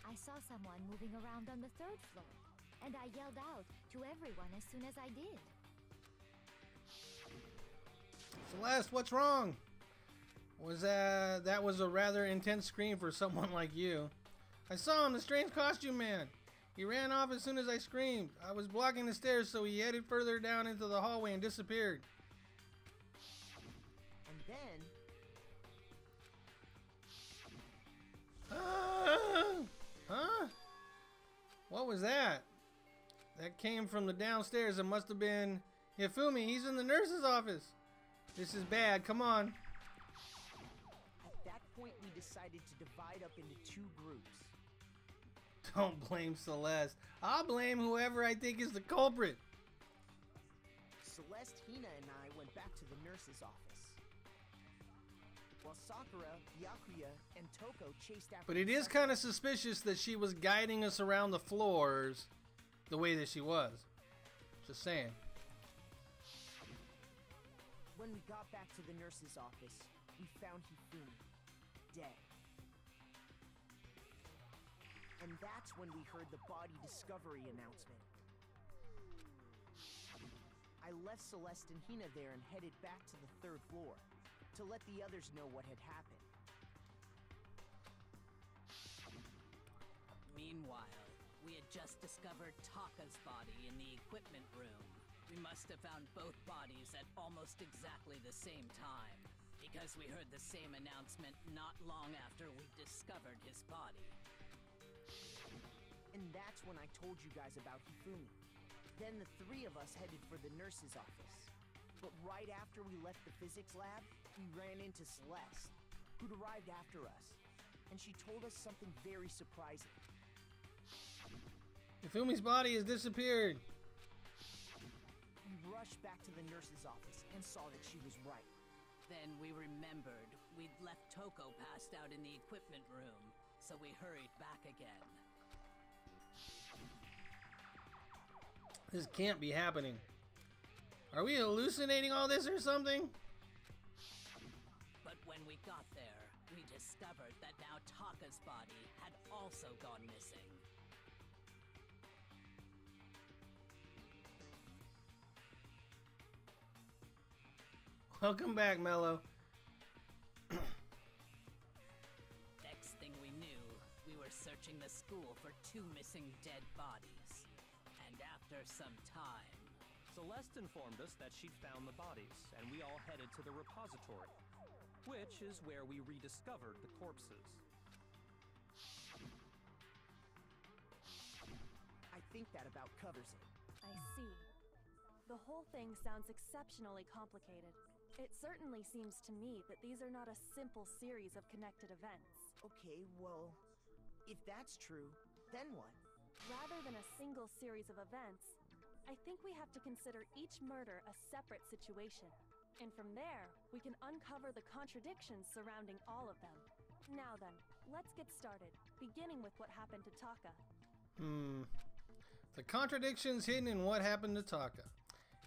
I saw someone moving around on the 3rd floor, and I yelled out to everyone as soon as I did. Celeste, what's wrong? That was a rather intense scream for someone like you. I saw him, the strange costume man. He ran off as soon as I screamed. I was blocking the stairs, so he headed further down into the hallway and disappeared. And then... Huh? What was that? That came from the downstairs. It must have been Hifumi. He's in the nurse's office. This is bad. Come on. At that point, we decided to divide up into 2 groups. Don't blame Celeste. I'll blame whoever I think is the culprit. Celeste, Hina, and I went back to the nurse's office, while Sakura, Byakuya, and Toko chased after... But it is kind of suspicious that she was guiding us around the floors the way that she was. Just saying. When we got back to the nurse's office, we found Hifumi dead. And that's when we heard the body discovery announcement. I left Celeste and Hina there and headed back to the 3rd floor to let the others know what had happened. Meanwhile, we had just discovered Taka's body in the equipment room. We must have found both bodies at almost exactly the same time, because we heard the same announcement not long after we discovered his body. And that's when I told you guys about Hifumi. Then the 3 of us headed for the nurse's office. But right after we left the physics lab, we ran into Celeste, who'd arrived after us. And she told us something very surprising. Hifumi's body has disappeared. We rushed back to the nurse's office and saw that she was right. Then we remembered we'd left Toko passed out in the equipment room, so we hurried back again. This can't be happening. Are we hallucinating all this or something? But when we got there, we discovered that now Taka's body had also gone missing. Welcome back, Mello. Next thing we knew, we were searching the school for 2 missing dead bodies. And after some time... Celeste informed us that she'd found the bodies, and we all headed to the repository, which is where we rediscovered the corpses. I think that about covers it. I see. The whole thing sounds exceptionally complicated. It certainly seems to me that these are not a simple series of connected events. Okay, well, if that's true, then what? Rather than a single series of events, I think we have to consider each murder a separate situation. And from there, we can uncover the contradictions surrounding all of them. Now then, let's get started, beginning with what happened to Taka. The contradictions hidden in what happened to Taka.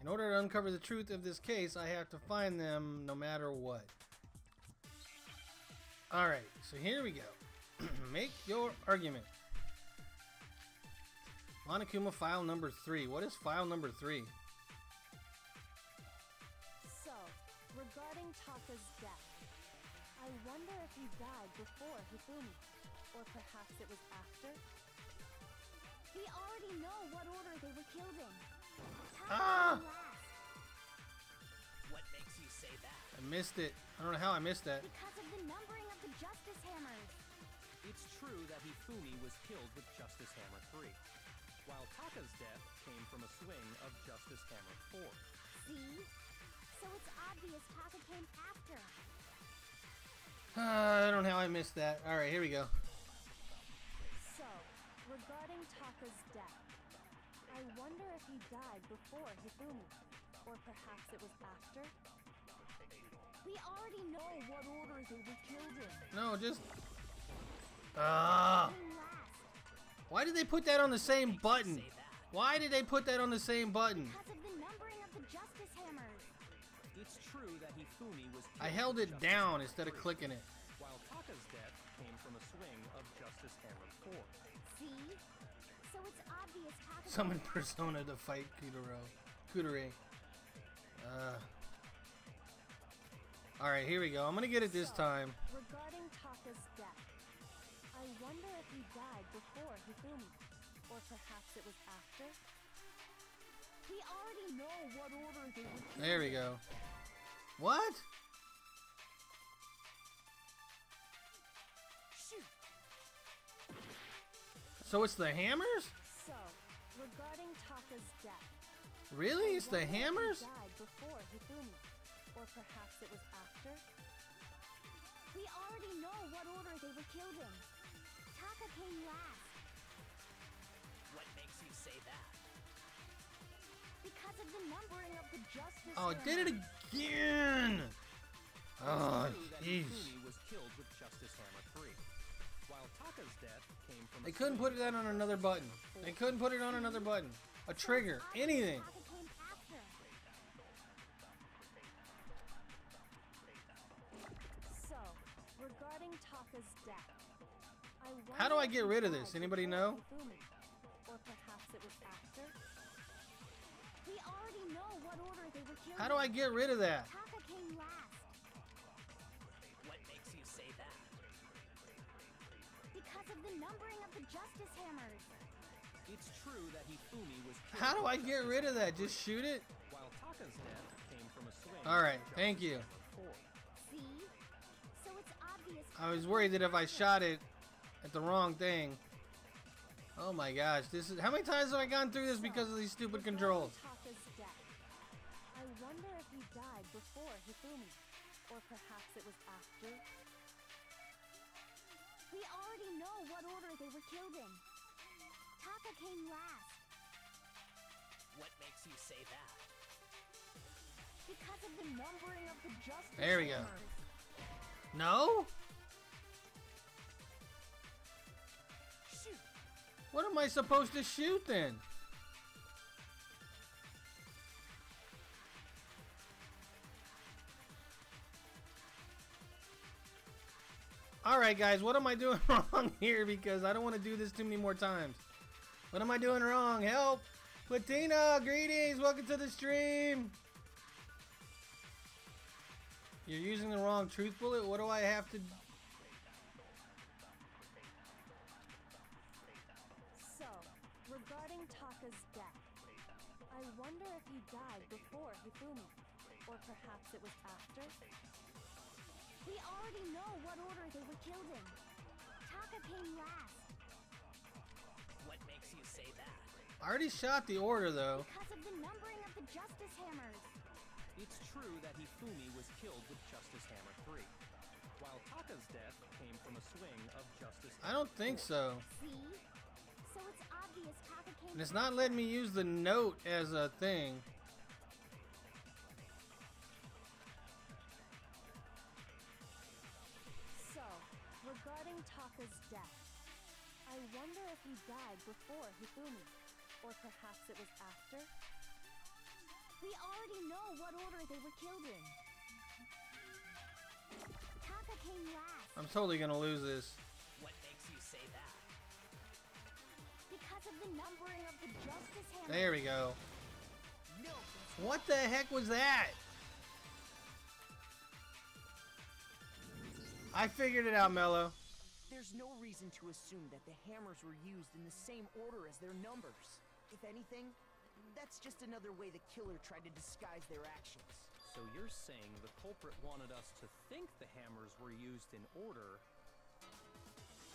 In order to uncover the truth of this case, I have to find them no matter what. Alright, so here we go. Make your argument. Monokuma file number 3. What is file number 3? So, regarding Taka's death, I wonder if he died before Hifumi, or perhaps it was after? We already know what order they were killed in. Ah! What makes you say that? I missed it. I don't know how I missed that. Because of the numbering of the Justice Hammers. It's true that Hifumi was killed with Justice Hammer 3, while Taka's death came from a swing of Justice Hammer 4. See? So it's obvious Taka came after. I don't know how I missed that. Alright, here we go. So, regarding Taka's death, I wonder if he died before Hifumi, or perhaps it was after? We already know what order they were killed in. No, just... Why did they put that on the same button? Why did they put that on the same button? Because of the numbering of the Justice Hammers. It's true that Hifumi was killed I held it with down Justice instead of Hammer 3, clicking it. while Taka's death came from a swing of Justice Hammer 4. See? So it's obvious Taka... Summon Persona to fight Kudere. Alright, here we go. I'm gonna get it this time. Regarding Taka's death, I wonder if he died before Hifumi, or perhaps it was after? We already know what order they were killed. There we go. What? Shoot. So it's the hammers? So, regarding Taka's death, Really? It's the hammers? he died before Hifumi, or perhaps it was after? We already know what order they were killed in. Taka came last. What makes you say that? Because of the numbering of the Justice Oh, it did it again! Oh, jeez. Hifumi was killed with Justice Hammer 3, while Taka's death came from They couldn't put that on another button. They couldn't put it on another button. A trigger. Anything. Taka came after. So, regarding Taka's death, I wonder How do I if get he rid of died this? Anybody before know? Hifumi, or perhaps it was after? We already know what order they were killed How do I get rid of that? Taka came last. What makes you say that? Because of the numbering of the Justice Hammers. It's true that Hifumi was killed How do I with get Justice rid of Hammer that? Just shoot it? while Taka's death came from a swing Alright, of thank Justice you. Hammer 4. See? So it's obvious. I was worried that if I shot it at the wrong thing. Oh my gosh, this is... How many times have I gone through this because of these stupid controls? Taka's death, I wonder if he died before Hifumi, or perhaps it was after? We already know what order they were killed in. Taka came last. What makes you say that? Because of the numbering of the Justice There we go. Hammers. No? Shoot. What am I supposed to shoot then? Alright guys, what am I doing wrong here? Because I don't want to do this too many more times. What am I doing wrong? Help! Platina, greetings! Welcome to the stream! You're using the wrong truth bullet? What do I have to... So, regarding Taka's death, I wonder if he died before Hifumi, or perhaps it was after? We already know what order they were killed in. Taka came last. What makes you say that? I already shot the order though. Because of the numbering of the Justice Hammers. It's true that Hifumi was killed with Justice Hammer 3, while Taka's death came from a swing of Justice Hammer I don't think 4. so. See? So it's obvious Taka came. And it's not letting me use the note as a thing. So, regarding Taka's death, I wonder if he died before Hifumi, or perhaps it was after? We already know what order they were killed in. Taka came last. I'm totally gonna lose this. What makes you say that? Because of the numbering of the Justice Hammers. There we go. No, What the heck was that? I figured it out, Mello. there's no reason to assume that the hammers were used in the same order as their numbers. If anything, that's just another way the killer tried to disguise their actions. So you're saying the culprit wanted us to think the hammers were used in order,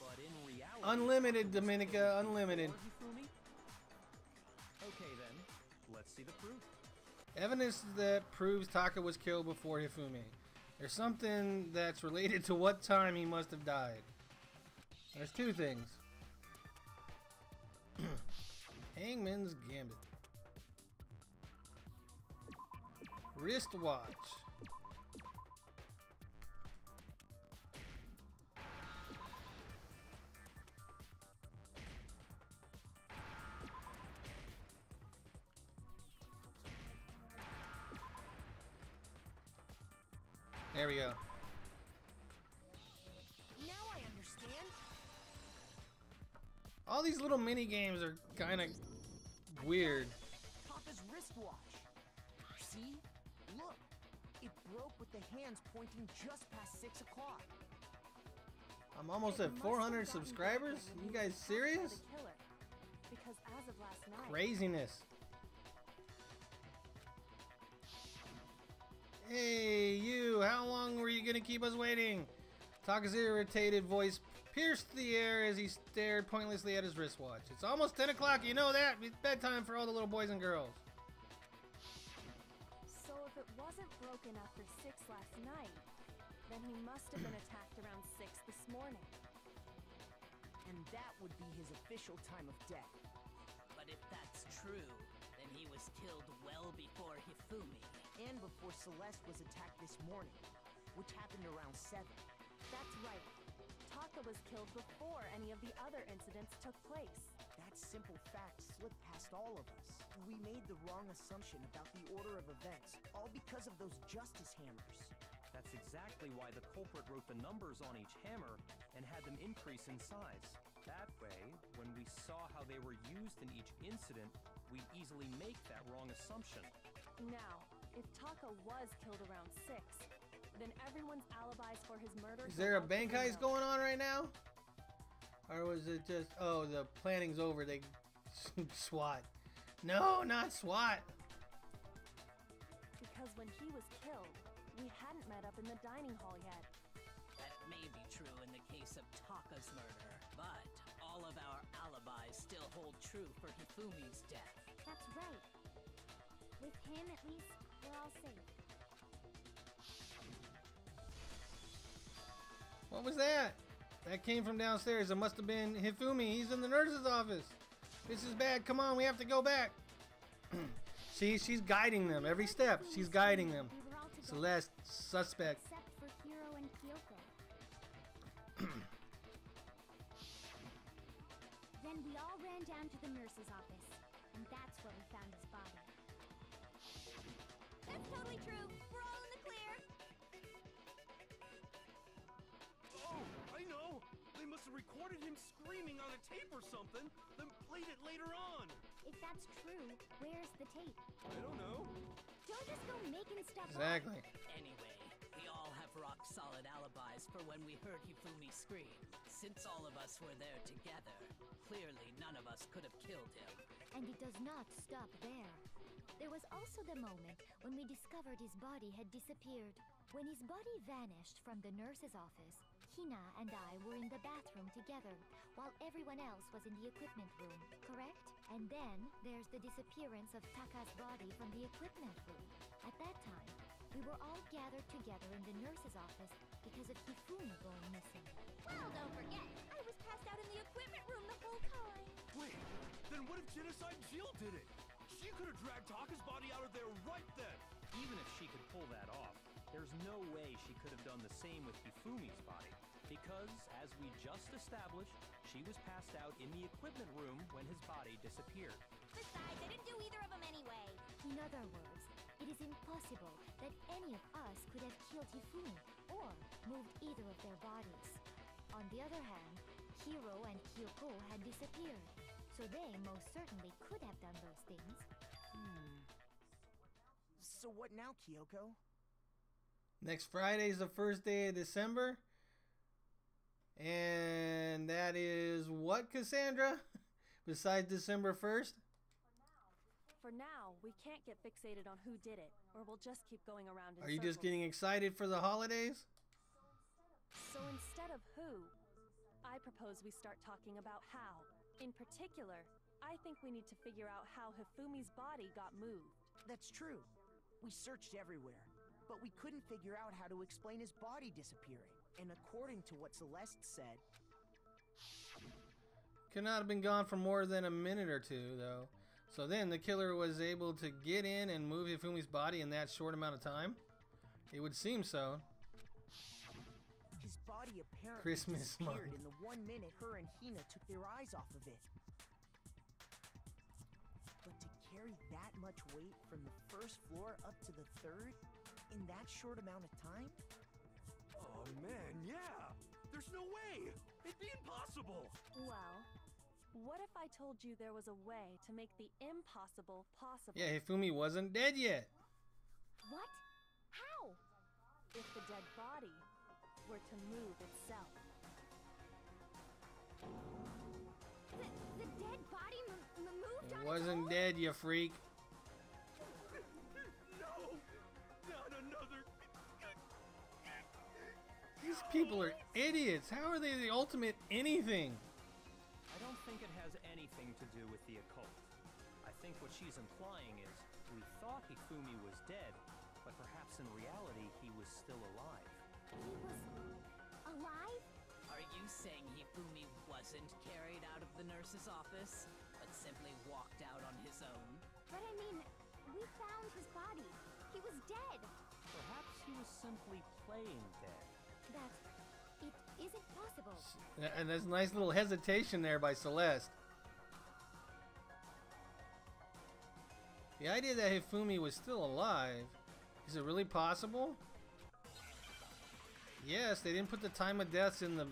but in reality... Unlimited, Dominica, unlimited. Hifumi? Okay then, let's see the proof. Evidence that proves Taka was killed before Hifumi. There's something that's related to what time he must have died. There's two things. Hangman's Gambit. Wristwatch. There we go. Now I understand. All these little mini games are kind of weird. Taka's wristwatch. See? Look. It broke with the hands pointing just past 6 o'clock. I'm almost at 400 subscribers. You guys serious? Because as of last night, Craziness. Hey, you, how long were you gonna keep us waiting? Taka's irritated voice pierced the air as he stared pointlessly at his wristwatch. It's almost 10 o'clock, you know that? It's bedtime for all the little boys and girls. So if it wasn't broken after 6 last night, then he must have been attacked around 6 this morning. And that would be his official time of death. But if that's true, then he was killed well before Hifumi. And before Celeste was attacked this morning, which happened around 7. That's right. Taka was killed before any of the other incidents took place. That simple fact slipped past all of us. We made the wrong assumption about the order of events, all because of those Justice Hammers. That's exactly why the culprit wrote the numbers on each hammer and had them increase in size. That way, when we saw how they were used in each incident, we'd easily make that wrong assumption. Now, if Taka was killed around 6, then everyone's alibis for his murder... Is there a bank heist going on right now? Or was it just, oh, the planning's over, they SWAT. No, not SWAT. Because when he was killed, we hadn't met up in the dining hall yet. That may be true in the case of Taka's murder, but all of our alibis still hold true for Hifumi's death. That's right. With him, at least, we're all safe. What was that? That came from downstairs. It must have been Hifumi. He's in the nurse's office. This is bad. Come on, we have to go back. See, she's guiding them every step. She's guiding them. We were all together, Celeste, suspect. except for Hiro and Kyoko. Then we all ran down to the nurse's office, and that's where we found his body. That's totally true. We're all in the clear. Oh, I know recorded him screaming on a tape or something, then played it later on. If that's true, where's the tape? I don't know. Don't just go making stuff Exactly. up. Anyway, we all have rock-solid alibis for when we heard Hifumi scream. Since all of us were there together, clearly none of us could have killed him. And it does not stop there. There was also the moment when we discovered his body had disappeared. When his body vanished from the nurse's office, Hina and I were in the bathroom together, while everyone else was in the equipment room, correct? And then there's the disappearance of Taka's body from the equipment room. At that time, we were all gathered together in the nurse's office because of Hifumi going missing. Well, don't forget, I was passed out in the equipment room the whole time. Wait, then what if Genocide Jill did it? She could have dragged Taka's body out of there right then. Even if she could pull that off, there's no way she could have done the same with Hifumi's body. Because, as we just established, she was passed out in the equipment room when his body disappeared. Besides, I didn't do either of them anyway. In other words, it is impossible that any of us could have killed Hifumi or moved either of their bodies. On the other hand, Hiro and Kyoko had disappeared, so they most certainly could have done those things. So what now, Kyoko? Next Friday is the first day of December. And that is what, Cassandra? Besides December 1st? For now, we can't get fixated on who did it, or we'll just keep going around in Are you circles. just getting excited for the holidays? So instead of who, I propose we start talking about how. In particular, I think we need to figure out how Hifumi's body got moved. That's true. We searched everywhere, but we couldn't figure out how to explain his body disappearing. And according to what Celeste said... Could not have been gone for more than a minute or two, though. So then the killer was able to get in and move Hifumi's body in that short amount of time? It would seem so. His body apparently Christmas disappeared month. in the 1 minute her and Hina took their eyes off of it. But to carry that much weight from the first floor up to the third in that short amount of time? Oh man, yeah! There's no way! It'd be impossible! Well, what if I told you there was a way to make the impossible possible? Yeah, Hifumi wasn't dead yet. What? How? If the dead body were to move itself. The dead body moved on It wasn't its own? dead, you freak. No! Not another... These people are idiots. How are they the ultimate anything? I don't think it has anything to do with the occult. I think what she's implying is we thought Hifumi was dead, but perhaps in reality he was still alive. He was alive? Are you saying Hifumi wasn't carried out of the nurse's office, but simply walked out on his own? But I mean, we found his body. He was dead. Perhaps he was simply playing dead. That it isn't possible. And there's a nice little hesitation there by Celeste. The idea that Hifumi was still alive, is it really possible? Yes, they didn't put the time of deaths in the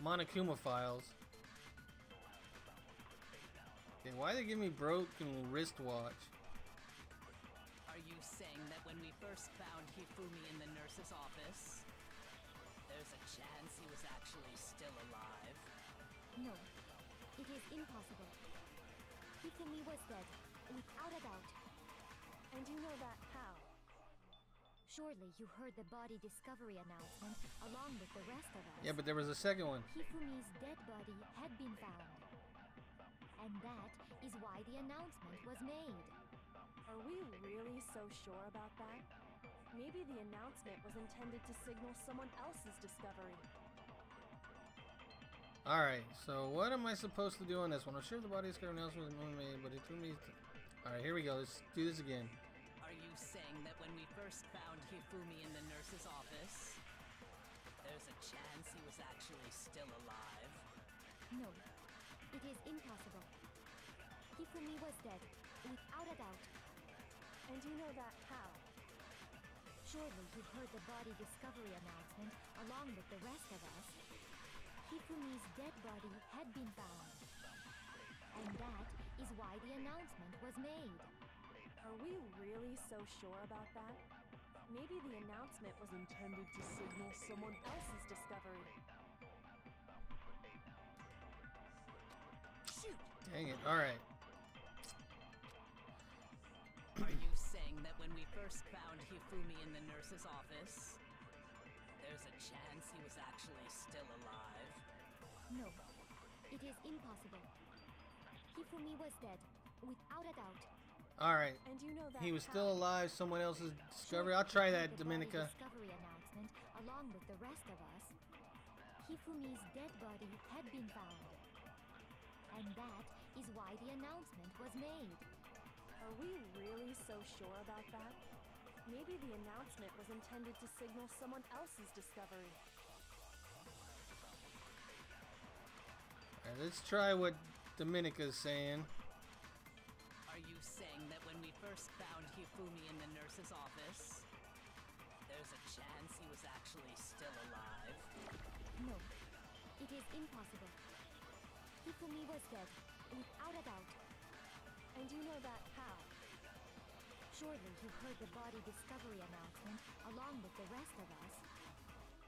Monokuma files. Okay, why they give me broken wristwatch? Are you saying that when we first found Hifumi in the nurse's office, there's a chance he was actually still alive? No, it is impossible. Hifumi was dead, without a doubt. And you know that how? Surely you heard the body discovery announcement along with the rest of us. Yeah, but there was a second one. Hifumi's dead body had been found. And that is why the announcement was made. Are we really so sure about that? Maybe the announcement was intended to signal someone else's discovery. Alright, so what am I supposed to do on this one? I'm sure the body discovery announcement was made, but it threw me... Alright, here we go. Let's do this again. Are you saying that when we first found Hifumi in the nurse's office, there's a chance he was actually still alive? No, it is impossible. Hifumi was dead, without a doubt. And you know that how? Surely you heard the body discovery announcement along with the rest of us. Hifumi's dead body had been found. And that is why the announcement was made. Are we really so sure about that? Maybe the announcement was intended to signal someone else's discovery. Shoot! Dang it. Alright. Are you saying that when we first found Hifumi in the nurse's office, there's a chance he was actually still alive? No, it is impossible. Hifumi was dead, without a doubt. Alright. And you know that He was how? still alive. Someone else's discovery. I'll try that, The body Dominica. discovery announcement, along with the rest of us. Hifumi's dead body had been found. And that is why the announcement was made. Are we really so sure about that? Maybe the announcement was intended to signal someone else's discovery. Alright, let's try what Dominica's saying. Are you saying that when we first found Hifumi in the nurse's office, there's a chance he was actually still alive? No, it is impossible. Hifumi was dead, without a doubt. And you know that how? Surely you heard the body discovery announcement along with the rest of us.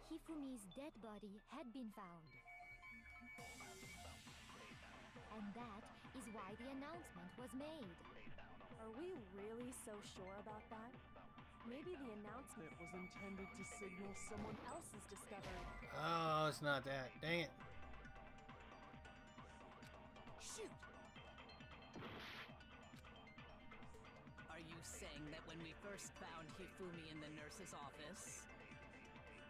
Hifumi's dead body had been found. And that is why the announcement was made. Are we really so sure about that? Maybe the announcement was intended to signal someone else's discovery. Oh, it's not that. Dang it. Shoot! Are you saying that when we first found Hifumi in the nurse's office,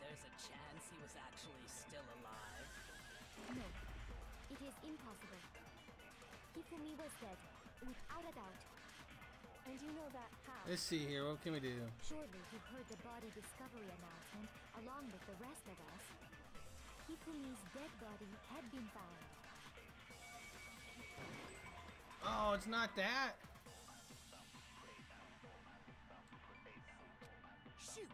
there's a chance he was actually still alive? No, it is impossible. Hifumi was dead, without a doubt. And you know that how? Let's see here. What can we do? Surely you heard the body discovery announcement along with the rest of us. Hifumi's dead body had been found. Oh, it's not that. Shoot!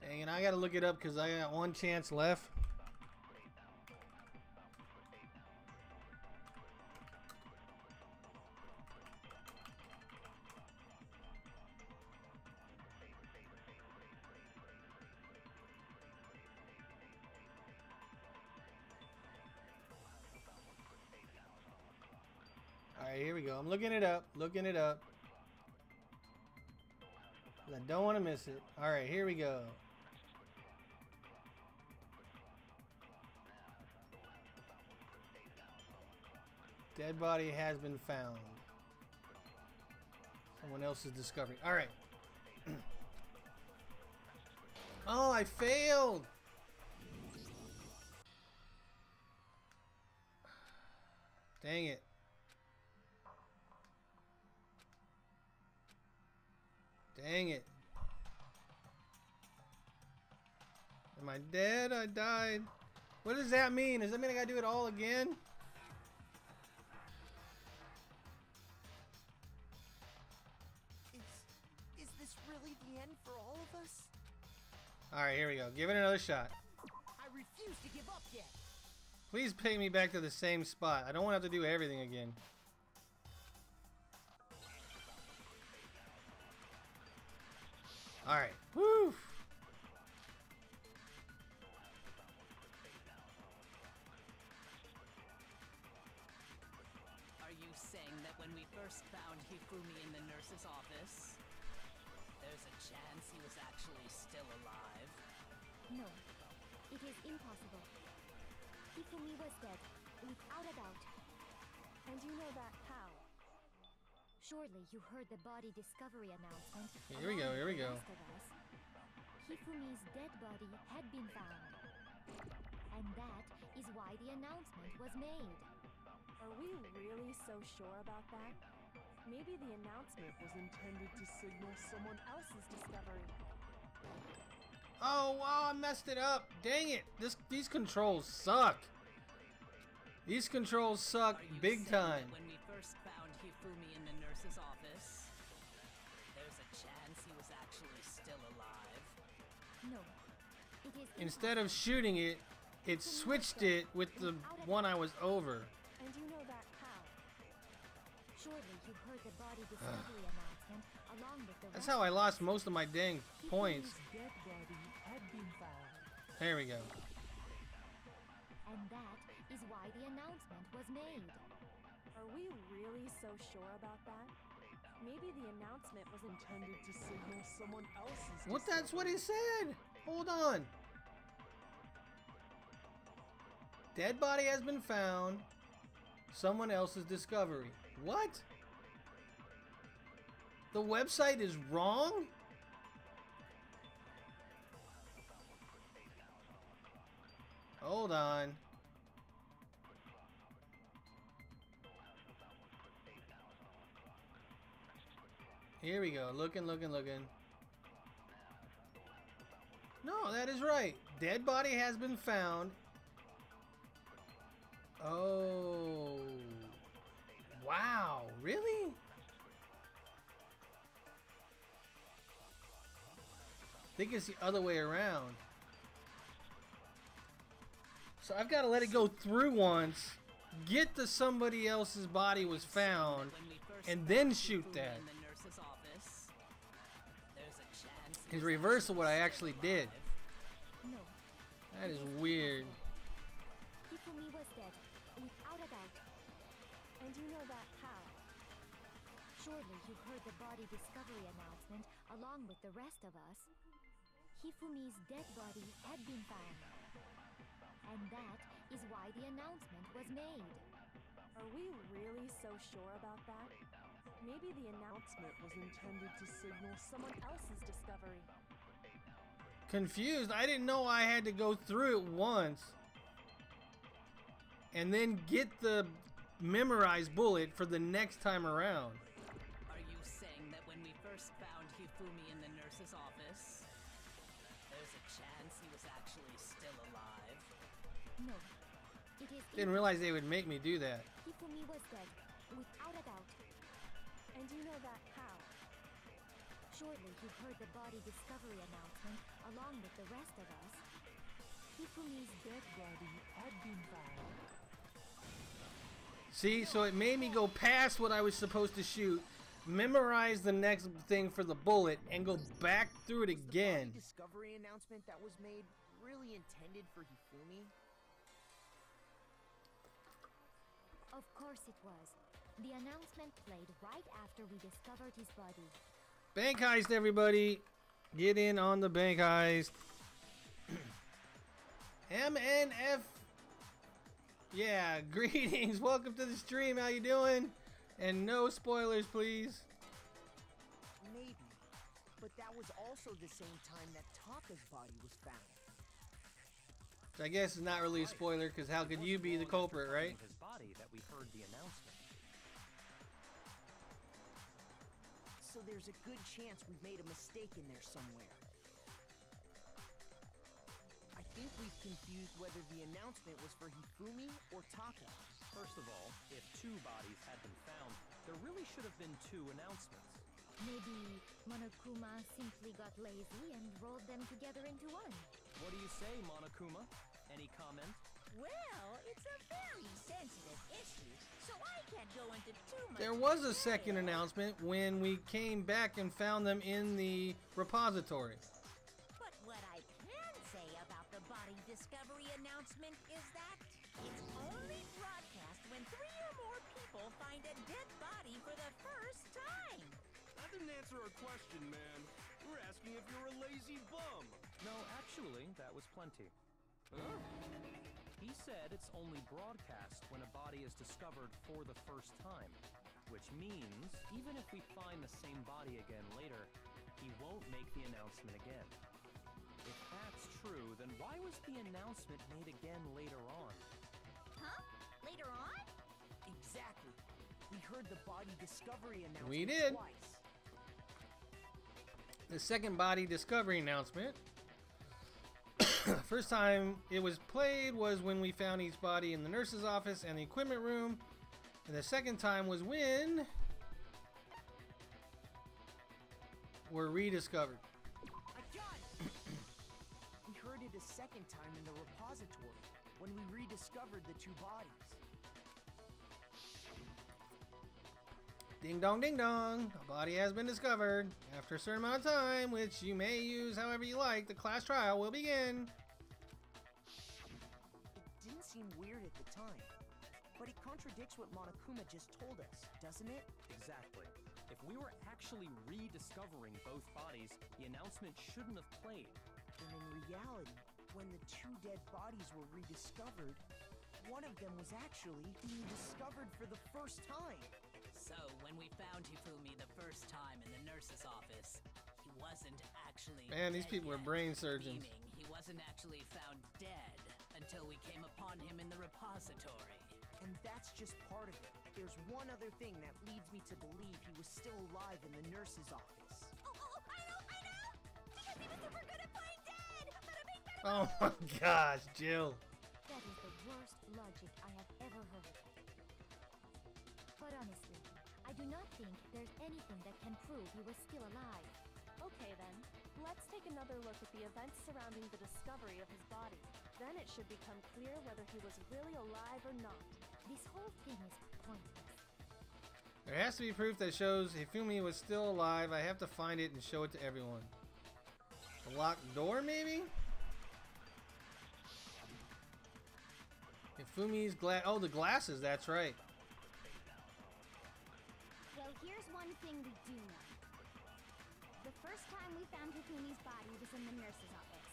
Dang it, I gotta look it up because I got one chance left. Alright, here we go. I'm looking it up. Looking it up. I don't want to miss it. Alright, here we go. Dead body has been found. Someone else's discovery. Alright. Oh, I failed! Dang it. Dang it. Am I dead? I died. What does that mean? Does that mean I gotta do it all again? Is this really the end for all of us? Alright, here we go. Give it another shot. I refuse to give up yet. Please take me back to the same spot. I don't want to have to do everything again. Alright. Woo! Are you saying that when we first found Hifumi in the nurse's office, there's a chance he was actually still alive? No, it is impossible. Hifumi was dead, without a doubt. And you know that how? Surely you heard the body discovery announcement. Here we go, here we go. Hifumi's dead body had been found. And that is why the announcement was made. Are we really so sure about that? Maybe the announcement was intended to signal someone else's discovery. Oh, wow, I messed it up. Dang it. These controls suck. These controls suck big time. When we first found Hifumi in the nurse's office, there's a chance he was actually still alive? No, instead of shooting it, it switched it with the one I was over. And you know that how? Surely you heard the body discovery announcement along with the That's how I lost most of my dang points. Dead body had been found. There we go. And that is why the announcement was made. Are we really so sure about that? Maybe the announcement was Intended to signal someone else's. What? That's what it said. Hold on. Dead body has been found. Someone else's discovery. What? The website is wrong? Hold on. Here we go. Looking. No, that is right. Dead body has been found. Oh. Wow. Really? I think it's the other way around. So I've got to let it go through once, get to somebody else's body was found, and then shoot that. It's reverse of what I actually did. No. That is weird. Hifumi was dead, without a doubt. And you know that how? Surely you heard the body discovery announcement along with the rest of us. Hifumi's dead body had been found. And that is why the announcement was made. Are we really so sure about that? Maybe the announcement was intended to signal someone else's discovery. Confused. I didn't know I had to go through it once and then get the memorized bullet for the next time around. Are you saying that when we first found Hifumi in the nurse's office, there's a chance he was actually still alive? No. It is Didn't realize they would make me do that. Hifumi was dead, without a doubt. And you know that how? Surely you heard the body discovery announcement along with the rest of us. Hifumi's dead body had been found. See, so it made me go past what I was supposed to shoot, memorize the next thing for the bullet, and go back through it again. Was the body discovery announcement that was made really intended for Hifumi? Of course it was. The announcement played right after we discovered his body. Bank heist, everybody. Get in on the bank heist. MNF. Yeah, greetings. Welcome to the stream. How you doing? And no spoilers, please. Maybe. But that was also the same time that Taka's body was found. I guess it's not really a spoiler, because how could you be the culprit, right? His body that we heard the announcement. So there's a good chance we've made a mistake in there somewhere. I think we've confused whether the announcement was for Hifumi or Taka. First of all, if two bodies had been found, there really should have been two announcements. Maybe Monokuma simply got lazy and rolled them together into one. What do you say, Monokuma? Any comment? Well, it's a very sensitive issue, so I can't go into too much. There was a second announcement when we came back and found them in the repository. But what I can say about the body discovery announcement is that it's only broadcast when 3 or more people find a dead body for the first time. That didn't answer our question, man. We're asking if you're a lazy bum. No, actually, that was plenty. Huh? He said it's only broadcast when a body is discovered for the first time, which means even if we find the same body again later, he won't make the announcement again. If that's true, then why was the announcement made again later on? Huh? Later on? Exactly. We heard the body discovery announcement We did. twice. The second body discovery announcement. First time it was played was when we found each body in the nurse's office and the equipment room. And the second time was when were rediscovered. I got it! We heard it a second time in the repository, when we rediscovered the two bodies. Ding dong, ding dong. A body has been discovered. After a certain amount of time, which you may use however you like, the class trial will begin. It didn't seem weird at the time, but it contradicts what Monokuma just told us, doesn't it? Exactly. If we were actually rediscovering both bodies, the announcement shouldn't have played. And in reality, when the two dead bodies were rediscovered, one of them was actually being discovered for the first time. So, when we found Hifumi the first time in the nurse's office, he wasn't actually Man, these dead people were yet, brain surgeons. meaning he wasn't actually found dead until we came upon him in the repository. And that's just part of it. There's one other thing that leads me to believe he was still alive in the nurse's office. I know! Because he was super good at playing dead! Bada bing, bada bing. Oh my gosh, Jill. That is the worst logic I have ever heard. But honestly, I do not think there's anything that can prove he was still alive. Okay then, let's take another look at the events surrounding the discovery of his body. Then it should become clear whether he was really alive or not. This whole thing is pointless. There has to be proof that shows Hifumi was still alive. I have to find it and show it to everyone. A locked door, maybe? Hifumi's oh, the glasses, that's right. Well, here's one thing we do know. The first time we found Hifumi's body was in the nurse's office.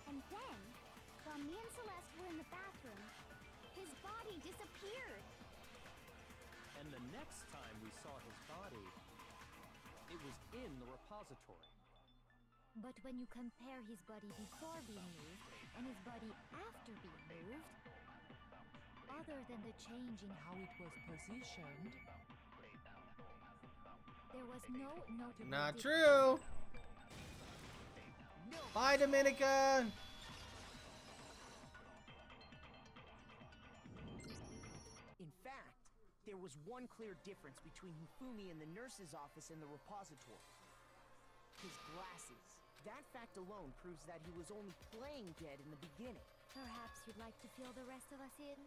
And then, while me and Celeste were in the bathroom, his body disappeared. And the next time we saw his body, it was in the repository. But when you compare his body before being moved and his body after being moved, other than the change in how it was positioned, there was no notable Not difference. true. Bye, Dominica. In fact, there was one clear difference between Hifumi in the nurse's office and the repository. His glasses. That fact alone proves that he was only playing dead in the beginning. Perhaps you'd like to fill the rest of us in?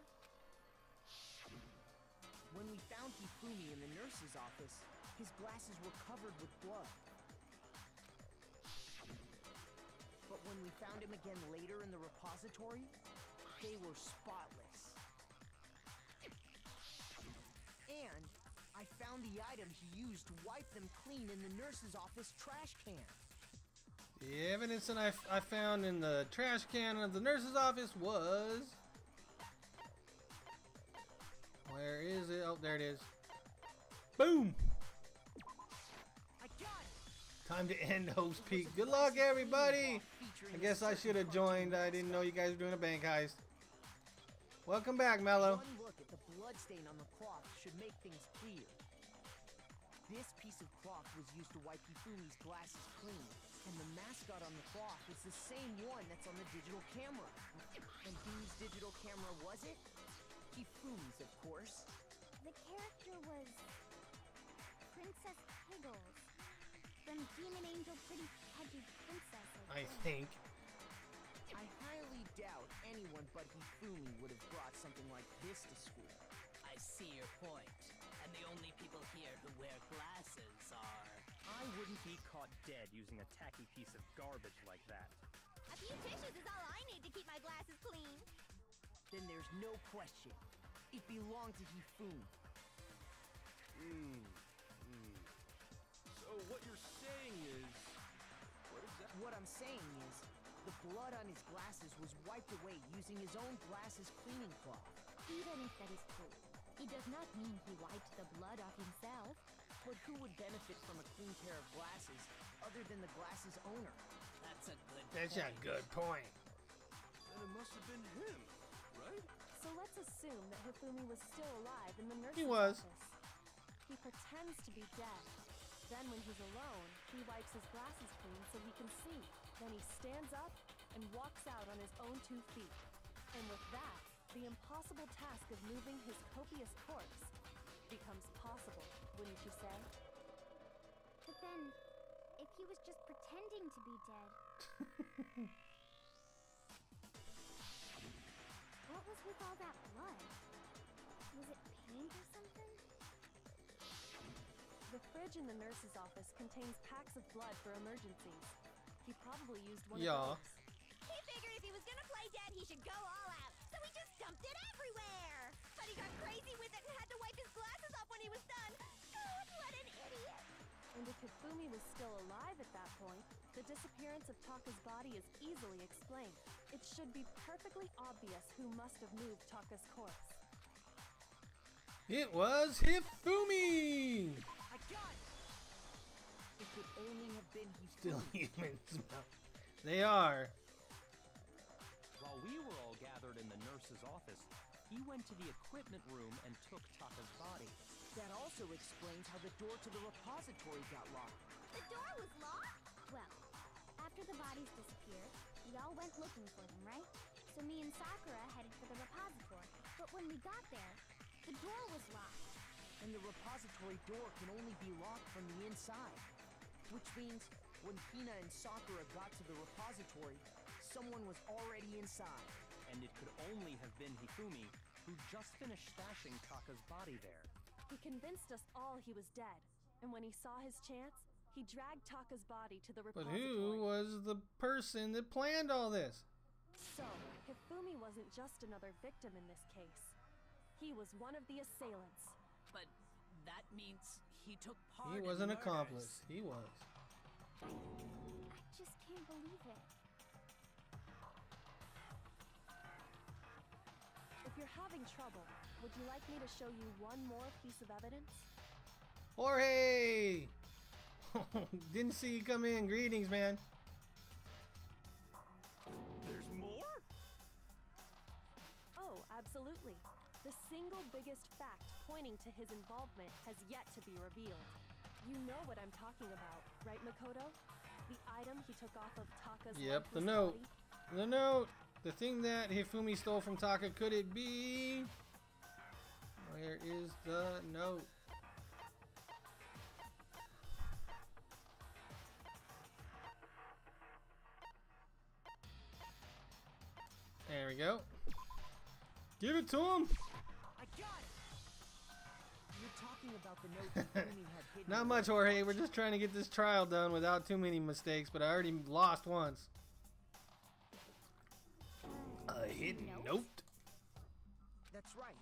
When we found Hifumi in the nurse's office, his glasses were covered with blood. But when we found him again later in the repository, they were spotless. And I found the item he used to wipe them clean in the nurse's office trash can. The evidence that I found in the trash can of the nurse's office was... Where is it? Oh, there it is. Boom! I got it! Time to end Hope's Peak. Good luck, everybody! I guess I should have joined. I didn't know you guys were doing a bank heist. Welcome back, Mello. One look at the bloodstain on the cloth should make things clear. This piece of cloth was used to wipe Hifumi's glasses clean, and the mascot on the cloth is the same one that's on the digital camera. And whose digital camera was it? Hifumi's, of course. The character was Princess Piggles from Demon Angel Pretty Pudgy Princess. I think. I highly doubt anyone but Hifumi would have brought something like this to school. I see your point. And the only people here who wear glasses are... I wouldn't be caught dead using a tacky piece of garbage like that. A few tissues is all I need to keep my glasses clean. Then there's no question. It belonged to Hifumi. So what you're saying is... What is that? What I'm saying is, the blood on his glasses was wiped away using his own glasses cleaning cloth. Even if that is true, it does not mean he wiped the blood off himself. But who would benefit from a clean pair of glasses other than the glasses owner? That's a good That's a point. good point. Then it must have been him, right? So let's assume that Hifumi was still alive in the nurse's He was. office. He pretends to be dead. Then when he's alone, he wipes his glasses clean so he can see. Then he stands up and walks out on his own 2 feet. And with that, the impossible task of moving his copious corpse becomes possible, wouldn't you say? But then, if he was just pretending to be dead, was with all that blood? Was it paint or something? The fridge in the nurse's office contains packs of blood for emergencies. He probably used one of those. He figured if he was gonna play dead, he should go all out. So he just dumped it everywhere. But he got crazy with it and had to wipe his glasses off when he was done. God, what an idiot. And if Hifumi was still alive at that point, the disappearance of Taka's body is easily explained. It should be perfectly obvious who must have moved Taka's corpse. It was Hifumi! I got it! It could only have been Hifumi. Still humans. They are. While we were all gathered in the nurse's office, he went to the equipment room and took Taka's body. That also explains how the door to the repository got locked. The door was locked? Well, after the bodies disappeared, we all went looking for them, right? So me and Sakura headed for the repository. But when we got there, the door was locked. And the repository door can only be locked from the inside. Which means, when Hina and Sakura got to the repository, someone was already inside. And it could only have been Hifumi, who just finished stashing Taka's body there. He convinced us all he was dead, and when he saw his chance, he dragged Taka's body to the But repository. who was the person that planned all this? So, Hifumi wasn't just another victim in this case. He was one of the assailants. But that means he took part He in was the an murders. accomplice. He was. I just can't believe it. If you're having trouble, would you like me to show you one more piece of evidence? Jorge! Didn't see you come in. Greetings, man. There's more? Oh, absolutely. The single biggest fact pointing to his involvement has yet to be revealed. You know what I'm talking about, right, Makoto? The item he took off of Taka's Yep, the lifeless note. body? The note. The thing that Hifumi stole from Taka. Could it be? Where is the note? There we go. Give it to him. I got it! You're talking about the note Hifumi had hidden. Not much, Jorge. We're just trying to get this trial done without too many mistakes, but I already lost once. A hidden note? That's right.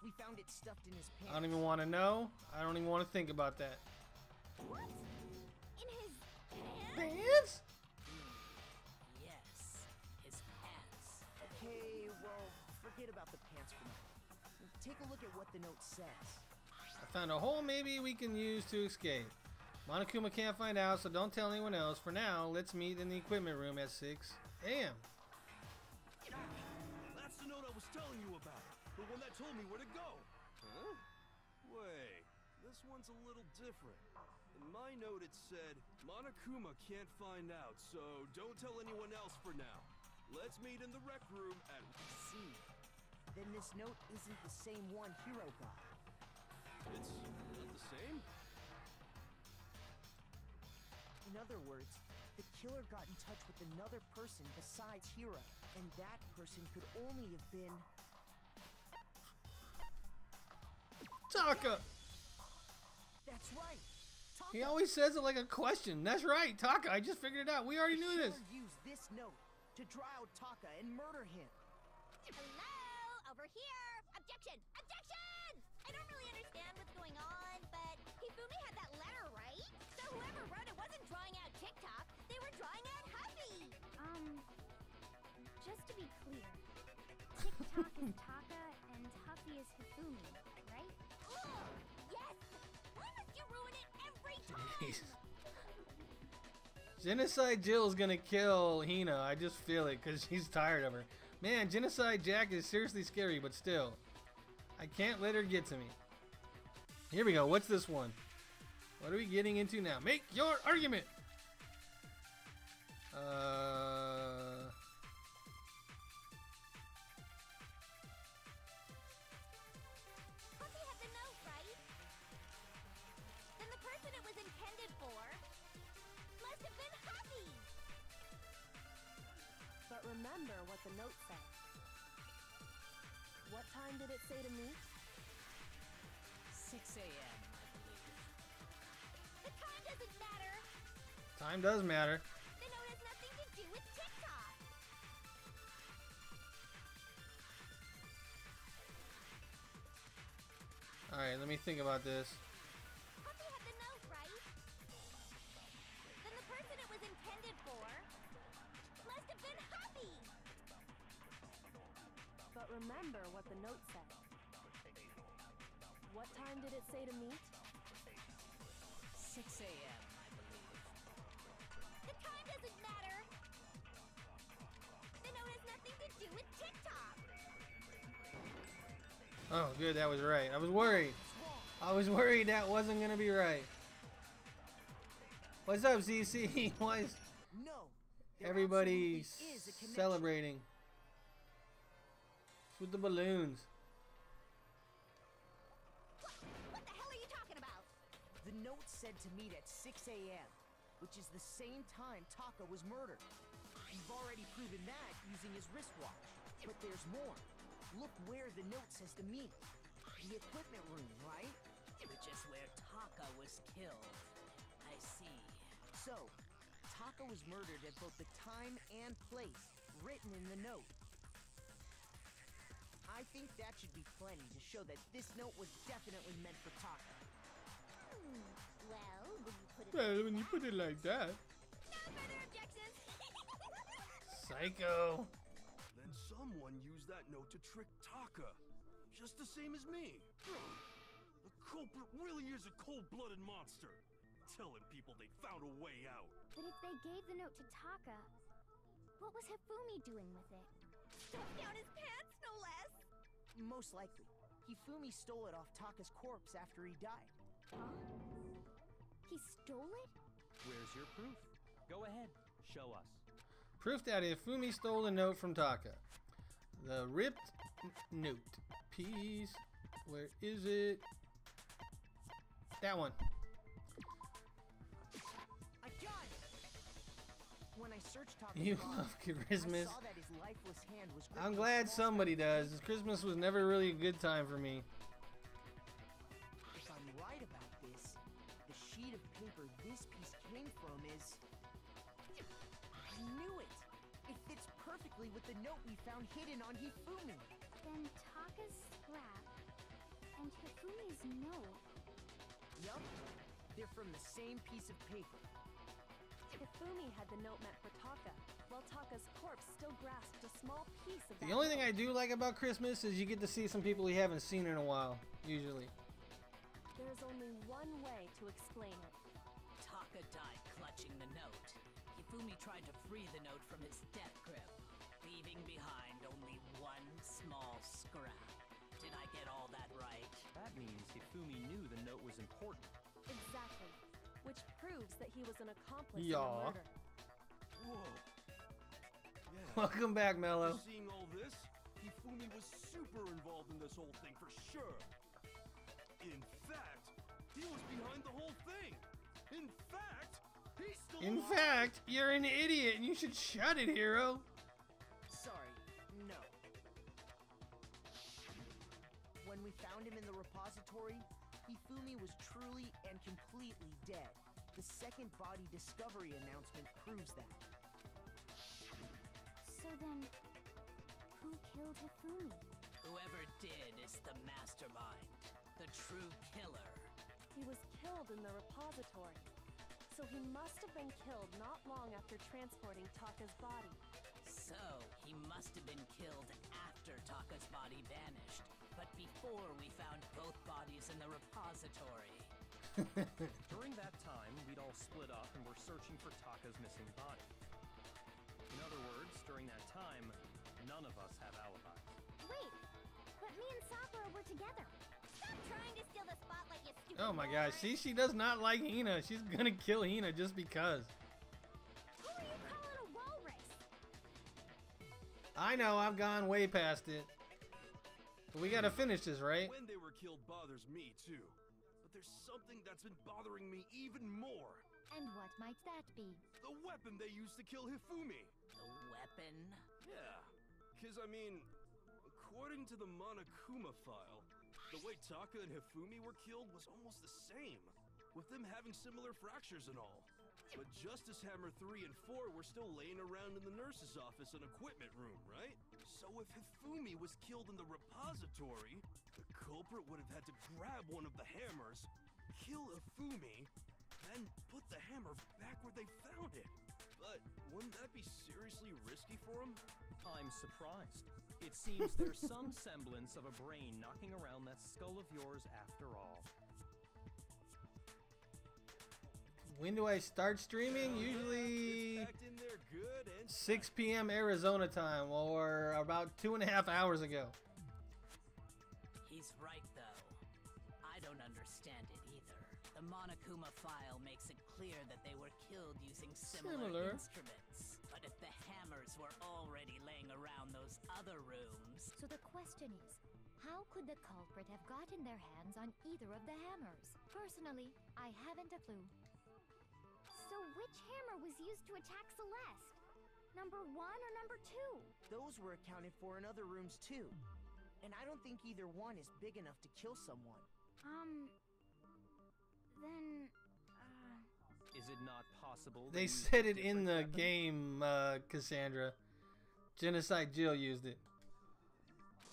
We found it stuffed in his pants. I don't even want to know. I don't even want to think about that. What? In his pants? Pants? Yes, his pants. Okay, well, forget about the pants for now. Take a look at what the note says. I found a hole maybe we can use to escape. Monokuma can't find out, so don't tell anyone else. For now, let's meet in the equipment room at 6 a.m. That's the note I was telling you about. The one that told me where to go. Huh? Wait, this one's a little different. In my note it said, Monokuma can't find out, so don't tell anyone else for now. Let's meet in the rec room at... See. Then this note isn't the same one Hiro got. It's not the same? In other words, the killer got in touch with another person besides Hiro, and that person could only have been... Taka! That's right! Taka! He always says it like a question. That's right, Taka. I just figured it out. We already knew this. The killer used this note to draw out Taka and murder him. Hello? Over here! Objection! Objection! I don't really understand what's going on, but Hifumi had that letter, right? So whoever wrote it wasn't drawing out TikTok, they were drawing out Huffy! Just to be clear, TikTok is Taka and Huffy is Hifumi, right? Ugh, yes! Why must you ruin it every time? Genocide Jill's gonna kill Hina. I just feel it because she's tired of her. Man, Genocide Jack is seriously scary, but still. I can't let her get to me. Here we go. What's this one? What are we getting into now? Make your argument! Huffy had the note, right? Then the person it was intended for must have been Huffy! But remember what the note said. What time did it say to meet? 6 a.m., I believe. The time doesn't matter. Time does matter. The note has nothing to do with TikTok. Alright, let me think about this. Puppy had the note, right? Then the person it was intended for must have been Happy. But remember what the note said. What time did it say to meet? 6 a.m., I believe. The time doesn't matter. The note has nothing to do with TikTok. Oh, good, that was right. I was worried. I was worried that wasn't gonna be right. What's up, CC? Why is everybody celebrating? With the balloons. What the hell are you talking about? The note said to meet at 6 a.m., which is the same time Taka was murdered. You've already proven that using his wristwatch. But there's more. Look where the note says to meet. The equipment room, right? Which is where Taka was killed. I see. So, Taka was murdered at both the time and place written in the note. I think that should be plenty to show that this note was definitely meant for Taka. Well, when you put it Well, when you put it like that. no further objections. Psycho. Then someone used that note to trick Taka, just the same as me. The culprit really is a cold-blooded monster, telling people they found a way out. But if they gave the note to Taka, what was Hifumi doing with it? Stuffed down his pants, no less. Most likely. Hifumi stole it off Taka's corpse after he died. Huh? He stole it? Where's your proof? Go ahead, show us. Proof that Ifumi stole the note from Taka. The ripped note. Piece. Where is it? That one. I got it! When I searched Taka's You body, love Christmas. I saw that his lifeless hand was I'm gripped glad in small somebody scratches. does. Christmas was never really a good time for me. If I'm right about this, the sheet of paper this piece came from is... I knew it! It fits perfectly with the note we found hidden on Hifumi. Then Taka's scrap and Hifumi's note. Yup, they're from the same piece of paper. Hifumi had the note meant for Taka, while Taka's corpse still grasped a small piece of The that only thing I note. do like about Christmas is you get to see some people you haven't seen in a while, usually. There's only one way to explain it. Taka died clutching the note. Hifumi tried to free the note from his death grip, leaving behind only one small scrap. Did I get all that right? That means Hifumi knew the note was important. Exactly. Which proves that he was an accomplice in Yeah. the murder. Whoa. Yeah. Welcome back, Mello. After seeing all this, Hifumi was super involved in this whole thing for sure. In fact, he was behind the whole thing. In fact, he's still In alive. fact, you're an idiot and you should shut it, hero. Sorry, no. When we found him in the repository, Hifumi was truly and completely dead. The second body discovery announcement proves that. So then, who killed Hifumi? Whoever did is the mastermind, the true killer. He was killed in the repository. So he must have been killed not long after transporting Taka's body. So, he must have been killed after Taka's body vanished, but before we found both bodies in the repository. During that time, we'd all split up and were searching for Taka's missing body. In other words, during that time, none of us have alibis. Wait, but me and Sakura were together. Stop trying to steal the spotlight, you stupid Oh my moron. gosh, see, she does not like Hina. She's gonna kill Hina just because. Who are you calling a walrus? I know, I've gone way past it. But we gotta finish this, right? When they were killed bothers me too. But there's something that's been bothering me even more. And what might that be? The weapon they used to kill Hifumi. The weapon? Yeah. 'Cause I mean, according to the Monokuma file, the way Taka and Hifumi were killed was almost the same, with them having similar fractures and all. But Justice Hammer 3 and 4 were still laying around in the nurse's office and equipment room, right? So if Hifumi was killed in the repository, the culprit would have had to grab one of the hammers, kill Hifumi, then put the hammer back where they found it. But wouldn't that be seriously risky for him? I'm surprised. It seems there's some semblance of a brain knocking around that skull of yours after all. When do I start streaming? Usually 6 p.m. Arizona time, or about 2.5 hours ago. He's right, though. I don't understand it either. The Monokuma file makes it clear that they were killed using similar instruments. But if the hammers were already laying around those other rooms... So the question is, how could the culprit have gotten their hands on either of the hammers? Personally, I haven't a clue. So which hammer was used to attack Celeste? Number 1 or number 2? Those were accounted for in other rooms too. And I don't think either one is big enough to kill someone. Then... Is it not possible? They said it in the game, Cassandra. Genocide Jill used it.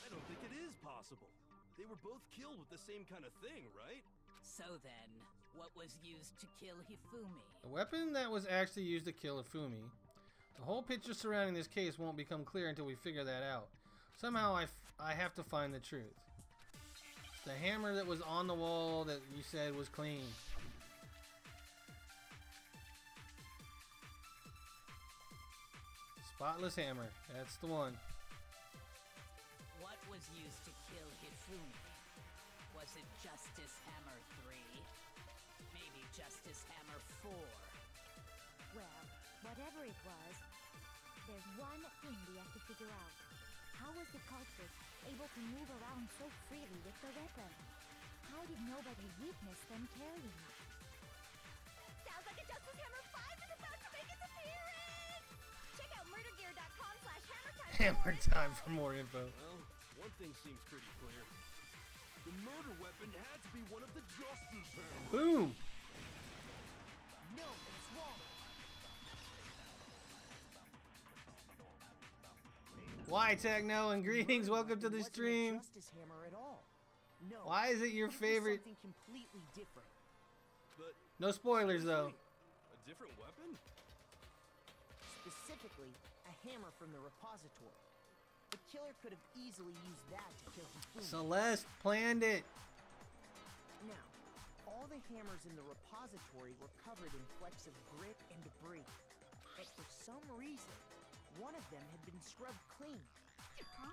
I don't think it is possible. They were both killed with the same kind of thing, right? So then, what was used to kill Hifumi? The weapon that was actually used to kill Hifumi. The whole picture surrounding this case won't become clear until we figure that out. Somehow I have to find the truth. The hammer that was on the wall that you said was clean. Spotless hammer. That's the one. What was used to kill Hifumi? Was it Justice Hammer 3? Maybe Justice Hammer 4? Well, whatever it was, there's one thing we have to figure out. How was the culprit able to move around so freely with the weapon? How did nobody witness them carrying it? Sounds like a Justice Hammer 5 is about to make its appearance! Check out murdergear.com/hammertime. Hammer time for more info. Well, one thing seems pretty clear. The murder weapon had to be one of the Justice Hammers. Boom! No, it's wrong. Why, Techno, and greetings. Welcome to the stream. Justice Hammer at all. No. Why is it your favorite? Something completely different. But no spoilers, though. A different weapon? Specifically, a hammer from the repository. The killer could have easily used that to kill Hifumi. Celeste planned it. Now, all the hammers in the repository were covered in flecks of grit and debris. But for some reason, one of them had been scrubbed clean. Huh?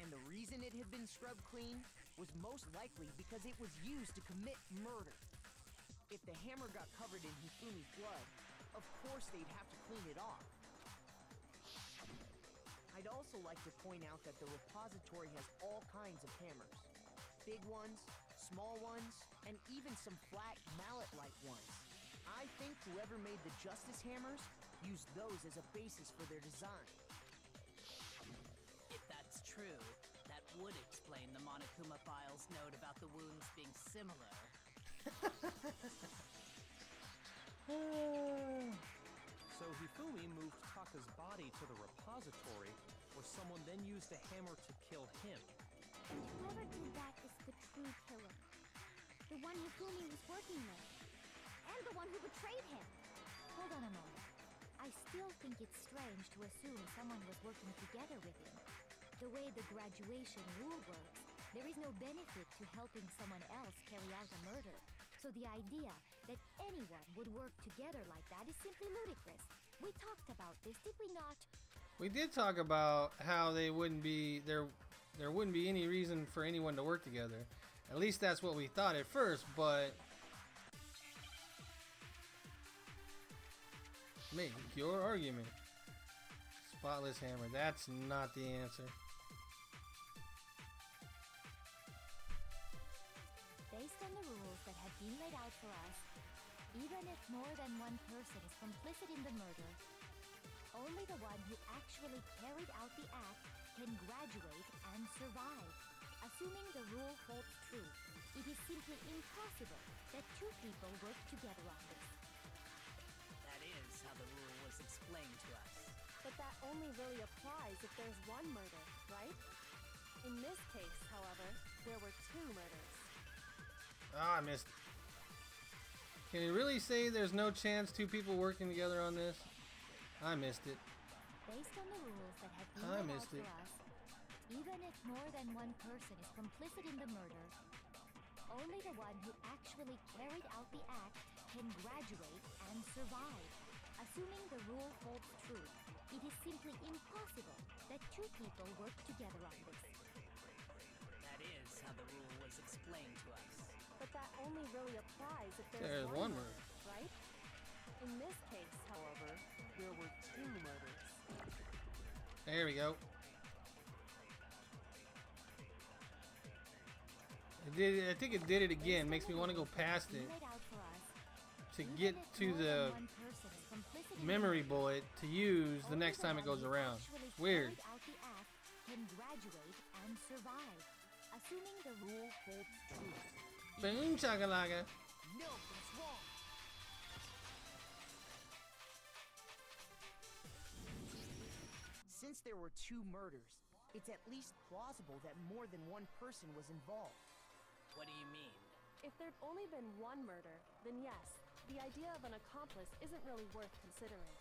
And the reason it had been scrubbed clean was most likely because it was used to commit murder. If the hammer got covered in Hifumi's blood, of course they'd have to clean it off. I'd also like to point out that the repository has all kinds of hammers. Big ones, small ones, and even some flat mallet-like ones. I think whoever made the Justice Hammers used those as a basis for their design. If that's true, that would explain the Monokuma file's note about the wounds being similar. So Hifumi moved Taka's body to the repository, where someone then used a hammer to kill him. And whoever did that is the true killer. The one Hifumi was working with. And the one who betrayed him. Hold on a moment. I still think it's strange to assume someone was working together with him. The way the graduation rule works, there is no benefit to helping someone else carry out a murder. So the idea that anyone would work together like that is simply ludicrous. We talked about this, did we not? We did talk about how they wouldn't be there wouldn't be any reason for anyone to work together. At least that's what we thought at first, but make your argument. Spotless hammer, that's not the answer. Based on the rules that have been laid out for us, even if more than one person is complicit in the murder, Only the one who actually carried out the act can graduate and survive. Assuming the rule holds true, it is simply impossible that two people work together on this. That is how the rule was explained to us. But that only really applies if there's one murder, right? In this case, however, there were two murders. Ah, I missed it. Can you really say there's no chance two people working together on this? I missed it. Based on the rules that have been laid out for us, even if more than one person is complicit in the murder, only the one who actually carried out the act can graduate and survive. Assuming the rule holds true, it is simply impossible that two people work together on this. That is how the rule was explained to us. But that only really applies if There's one murder, right? In this case, however, there were two murders. There we go. I think it did it again. Makes me want to go past it to get to the memory bullet to use the next time it goes around. Weird. Can graduate and survive, assuming the rule holds true. Boom chakalaka. No, that's wrong. Since there were two murders, it's at least plausible that more than one person was involved. What do you mean? If there'd only been one murder, then yes, the idea of an accomplice isn't really worth considering.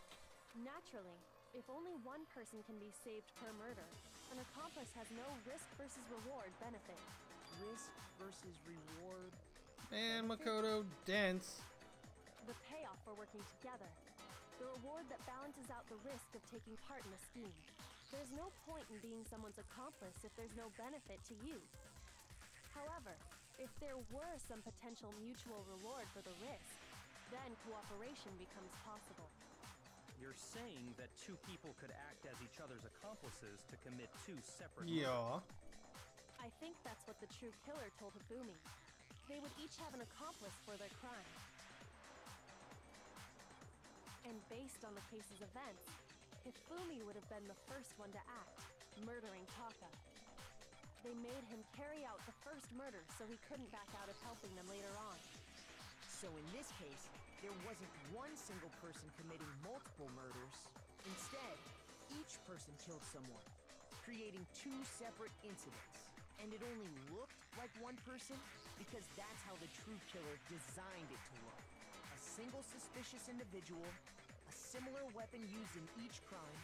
Naturally, if only one person can be saved per murder, an accomplice has no risk versus reward benefit. Risk versus reward. Man, Makoto, dense. The payoff for working together. The reward that balances out the risk of taking part in a scheme. There's no point in being someone's accomplice if there's no benefit to you. However, if there were some potential mutual reward for the risk, then cooperation becomes possible. You're saying that two people could act as each other's accomplices to commit two separate Yeah. I think that's what the true killer told Hifumi. They would each have an accomplice for their crime. And based on the case's events, Hifumi would have been the first one to act, murdering Taka. They made him carry out the first murder so he couldn't back out of helping them later on. So in this case, there wasn't one single person committing multiple murders. Instead, each person killed someone, creating two separate incidents. And it only looked like one person because that's how the true killer designed it to look. A single suspicious individual, a similar weapon used in each crime,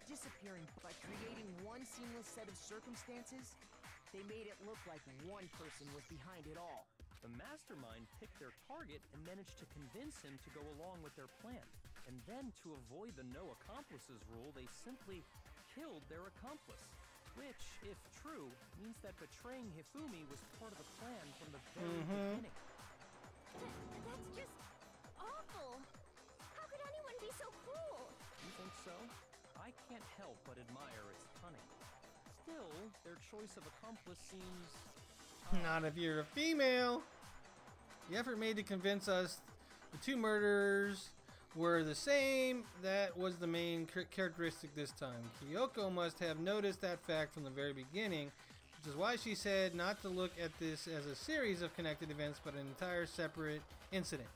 disappearing by creating one seamless set of circumstances. They made it look like one person was behind it all. The mastermind picked their target and managed to convince him to go along with their plan. And then, to avoid the no accomplices rule, they simply killed their accomplice. Which, if true, means that betraying Hifumi was part of the plan from the very beginning. That's just awful! How could anyone be so cruel? You think so? I can't help but admire its cunning. Still, their choice of accomplice seems... Not if you're a female. The effort made to convince us the two murderers were the same, that was the main characteristic this time. Kyoko must have noticed that fact from the very beginning, which is why she said not to look at this as a series of connected events, but an entire separate incident.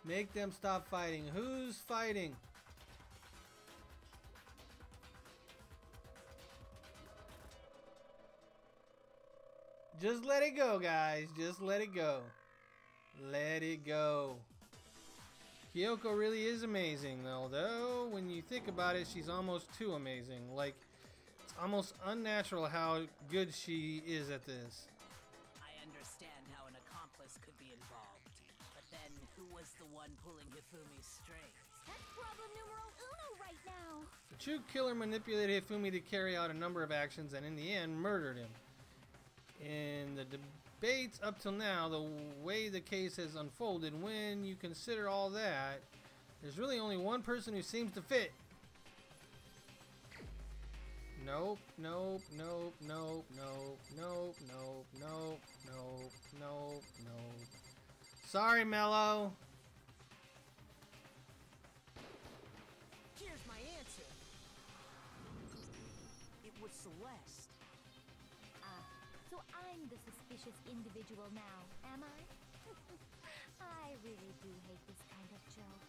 Make them stop fighting. Who's fighting? Just let it go, guys. Just let it go. Let it go. Kyoko really is amazing, although when you think about it, she's almost too amazing. Like, it's almost unnatural how good she is at this. I understand how an accomplice could be involved, but then who was the one pulling Hifumi's strings? That's problem numero uno right now. The true killer manipulated Hifumi to carry out a number of actions and in the end murdered him. In the debates up till now, the way the case has unfolded, when you consider all that, there's really only one person who seems to fit. Nope, nope, nope, nope, nope, nope, nope, nope, nope, nope, nope. Sorry, Mello. was Celeste. Ah, so I'm the suspicious individual now, am I? I really do hate this kind of joke.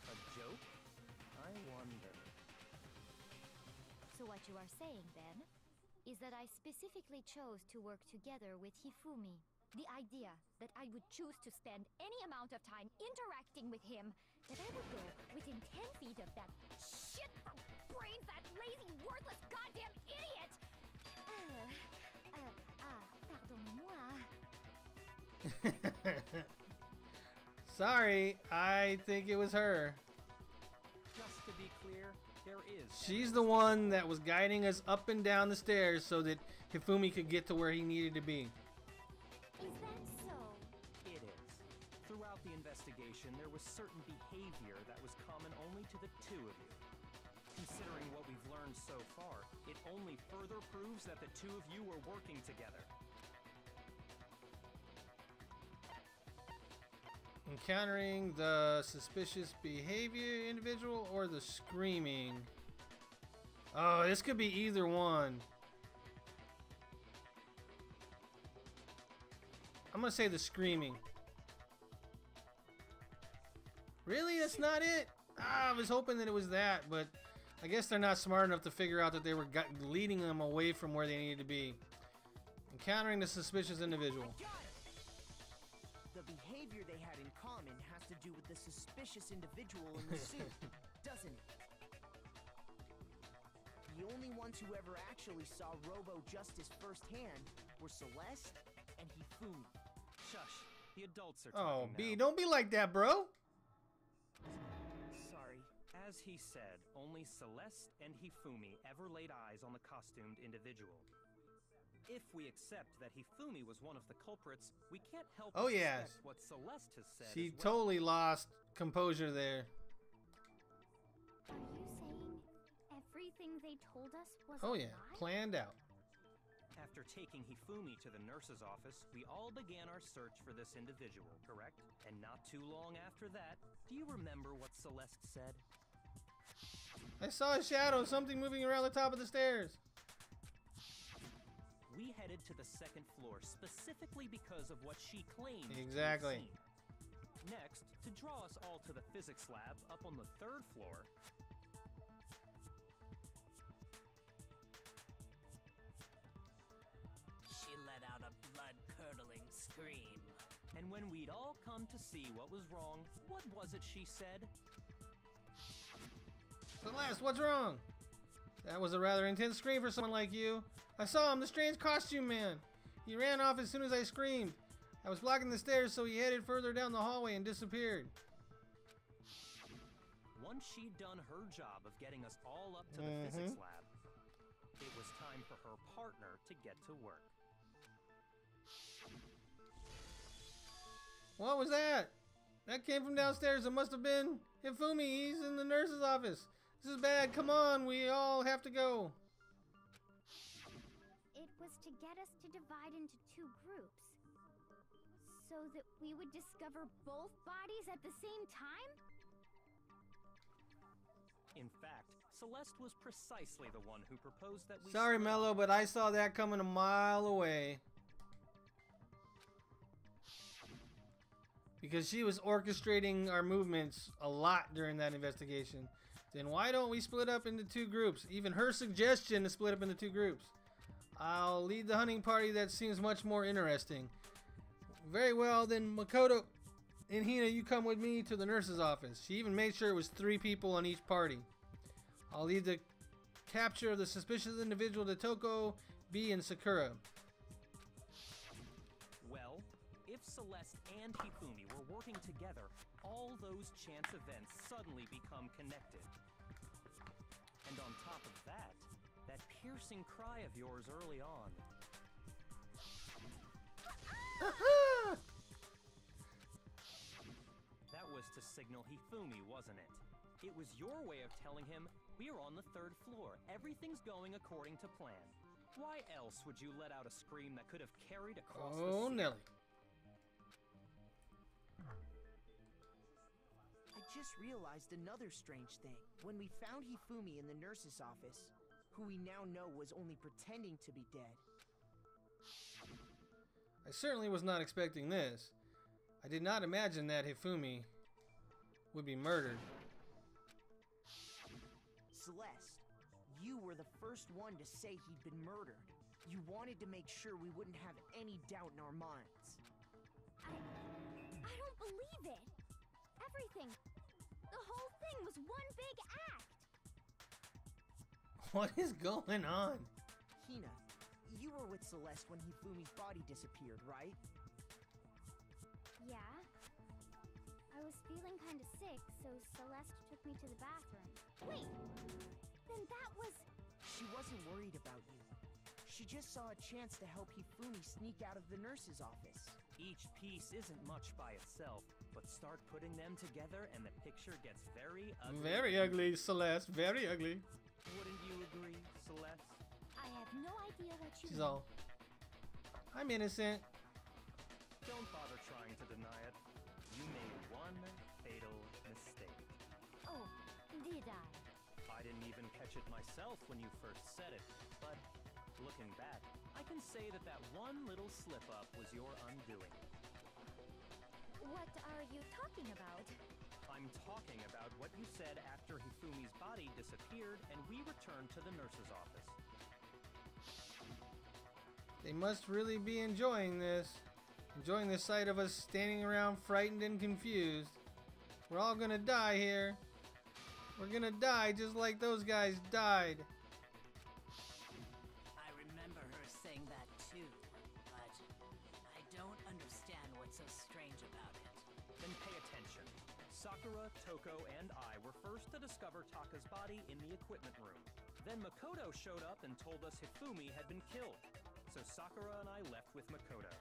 A joke? I wonder. So what you are saying, then, is that I specifically chose to work together with Hifumi. The idea that I would choose to spend any amount of time interacting with him, that I would go within 10 feet of that shit from brains, that lazy, worthless, goddamn idiot! Pardonnez-moi. Sorry, I think it was her. Just to be clear, there is... She's the one that was guiding us up and down the stairs so that Hifumi could get to where he needed to be. Is that so? It is. Throughout the investigation, there was certain behavior that was common only to the two of you. Considering what we've learned so far, it only further proves that the two of you were working together. Encountering the suspicious behavior individual or the screaming. Oh, this could be either one. I'm gonna say the screaming. Really? That's not it? Ah, I was hoping that it was that, but I guess they're not smart enough to figure out that they were leading them away from where they needed to be. Encountering the suspicious individual. The behavior they had in common has to do with the suspicious individual in the suit, doesn't it? The only ones who ever actually saw Robo Justice firsthand were Celeste and Hifumi. Shush, the adults are Oh, talking B, now. don't be like that, bro. Sorry. As he said, only Celeste and Hifumi ever laid eyes on the costumed individual. If we accept that Hifumi was one of the culprits, we can't help but yes. suspect what Celeste has said She as well. totally lost composure there. Are you saying everything they told us was Oh a yeah, lie? planned out. After taking Hifumi to the nurse's office, we all began our search for this individual, correct? And not too long after that, do you remember what Celeste said? I saw a shadow, something moving around the top of the stairs. We headed to the second floor specifically because of what she claimed Exactly. to have seen. Next, to draw us all to the physics lab up on the third floor, She let out a blood-curdling scream. and when we'd all come to see what was wrong, what was it she said? Celeste, what's wrong? That was a rather intense scream for someone like you. I saw him, the strange costume man. He ran off as soon as I screamed. I was blocking the stairs, so he headed further down the hallway and disappeared. Once she'd done her job of getting us all up to the physics lab, it was time for her partner to get to work. What was that? That came from downstairs. It must have been Hifumi. He's in the nurse's office. This is bad. Come on, we all have to go. It was to get us to divide into two groups. So that we would discover both bodies at the same time? In fact, Celeste was precisely the one who proposed that we... Sorry, split Mello, up. but I saw that coming a mile away. Because she was orchestrating our movements a lot during that investigation. Then why don't we split up into two groups? Even her suggestion to split up into two groups. I'll lead the hunting party. That seems much more interesting. Very well, then Makoto and Hina, you come with me to the nurse's office. She even made sure it was 3 people on each party. I'll lead the capture of the suspicious individual to Toko, B, and Sakura. Well, if Celeste and Hifumi were working together, all those chance events suddenly become connected. And on top of that, that piercing cry of yours early on. That was to signal Hifumi, wasn't it? It was your way of telling him, we're on the 3rd floor, everything's going according to plan. Why else would you let out a scream that could have carried across the Oh, ceiling? Nelly. I just realized another strange thing. When we found Hifumi in the nurse's office, who we now know was only pretending to be dead. I certainly was not expecting this. I did not imagine that Hifumi would be murdered. Celeste, you were the first one to say he'd been murdered. You wanted to make sure we wouldn't have any doubt in our minds. I don't believe it. Everything. The whole thing was one big act. What is going on? Hina, you were with Celeste when Hifumi's body disappeared, right? Yeah. I was feeling kind of sick, so Celeste took me to the bathroom. Wait! Then that was... She wasn't worried about you. She just saw a chance to help Hifumi sneak out of the nurse's office. Each piece isn't much by itself, but start putting them together and the picture gets very ugly. Very ugly, Celeste. Very ugly. Wouldn't you agree, Celeste? I have no idea what you She's mean. all, I'm innocent. Don't bother trying to deny it. You made one fatal mistake. Oh, did I? I didn't even catch it myself when you first said it, but looking back, I can say that that one little slip-up was your undoing. What are you talking about? I'm talking about what you said after Hifumi's body disappeared and we returned to the nurse's office. They must really be enjoying this. Enjoying the sight of us standing around frightened and confused. We're all gonna die here. We're gonna die just like those guys died. I remember her saying that too, but I don't understand what's so strange about it. Then pay attention. Sakura, Toko, and I were first to discover Taka's body in the equipment room. Then Makoto showed up and told us Hifumi had been killed. So Sakura and I left with Makoto.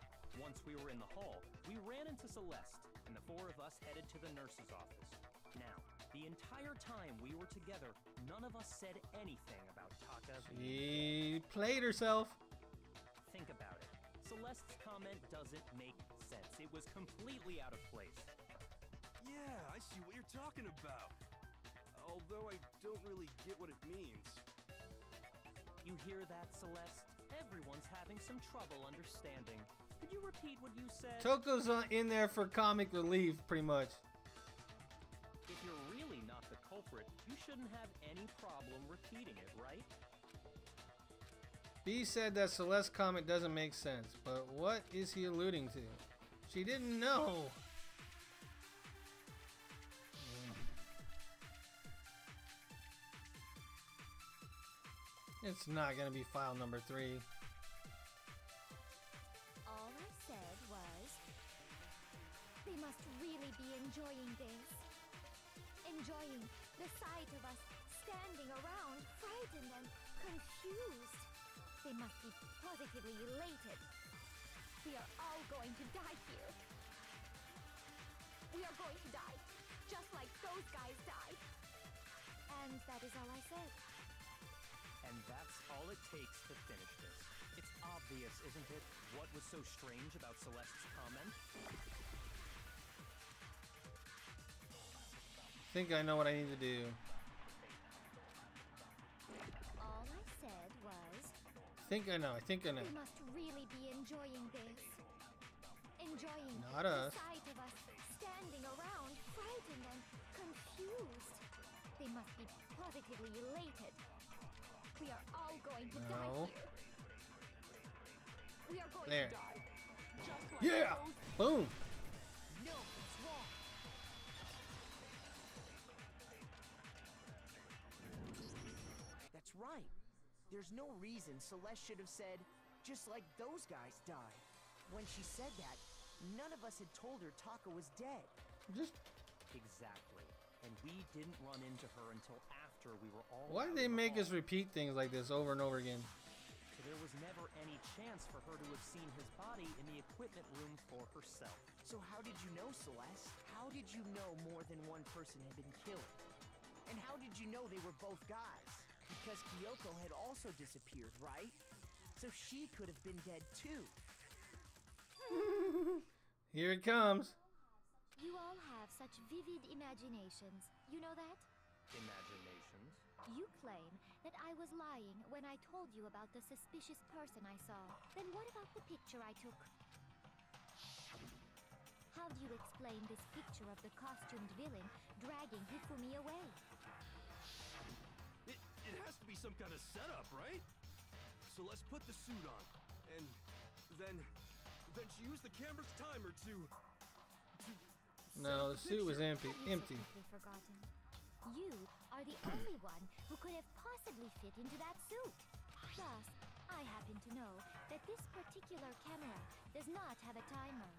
Once we were in the hall, we ran into Celeste, and the four of us headed to the nurse's office. Now, the entire time we were together, none of us said anything about Taka. She played herself. Think about it. Celeste's comment doesn't make sense. It was completely out of place. Yeah, I see what you're talking about. Although I don't really get what it means. You hear that, Celeste? Everyone's having some trouble understanding. Could you repeat what you said? Toko's in there for comic relief, pretty much. If you're really not the culprit, you shouldn't have any problem repeating it, right? B said that Celeste's comment doesn't make sense, but what is he alluding to? She didn't know. It's not gonna be file number 3. All I said was... They must really be enjoying this. Enjoying the sight of us standing around, frightened and confused. They must be positively elated. We are all going to die here. We are going to die, just like those guys died. And that is all I said. And that's all it takes to finish this. It's obvious, isn't it, what was so strange about Celeste's comment? I think I know what I need to do. All I said was... I think I know. They must really be enjoying this. Enjoying Not us. the sight of us standing around, frightened and confused. They must be positively elated. We are all going to die No. here. We are going There. to die. Just like Yeah! those... Boom! No, it's wrong. That's right. There's no reason Celeste should have said, just like those guys died. When she said that, none of us had told her Taka was dead. Just Exactly. And we didn't run into her until after we were all why do out they in the make us hall. repeat things like this over and over again? So there was never any chance for her to have seen his body in the equipment room for herself. So how did you know, Celeste? How did you know more than one person had been killed? And how did you know they were both guys? Because Kyoko had also disappeared, right? So she could have been dead too. Here it comes. You all have such vivid imaginations. You know that? imaginations. You claim that I was lying when I told you about the suspicious person I saw. Then what about the picture I took? How do you explain this picture of the costumed villain dragging Hifumi away? It has to be some kind of setup, right? So let's put the suit on, and then she used the camera's timer to No, the suit was empty. Simply forgotten. You are the only one who could have possibly fit into that suit. Plus, I happen to know that this particular camera does not have a timer.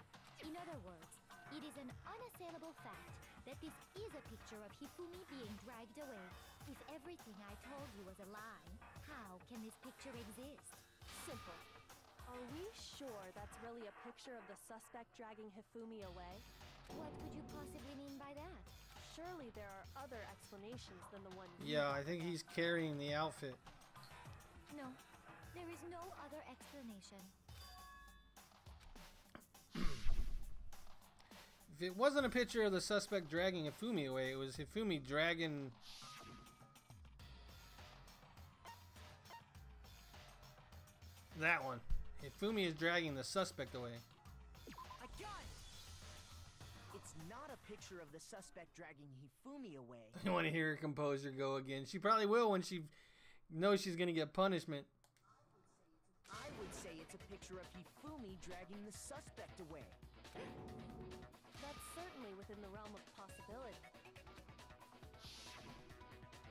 In other words, it is an unassailable fact that this is a picture of Hifumi being dragged away. If everything I told you was a lie, how can this picture exist? Simple. Are we sure that's really a picture of the suspect dragging Hifumi away? What could you possibly mean by that? Surely there are other explanations than the one you Yeah, I think he's carrying the outfit. No, there is no other explanation. If it wasn't a picture of the suspect dragging Hifumi away, it was Hifumi dragging... that one. Hifumi is dragging the suspect away. I got it! It's not a picture of the suspect dragging Hifumi away. You want to hear her composure go again. She probably will when she knows she's going to get punishment. I would say it's a picture of Hifumi dragging the suspect away. That's certainly within the realm of possibility.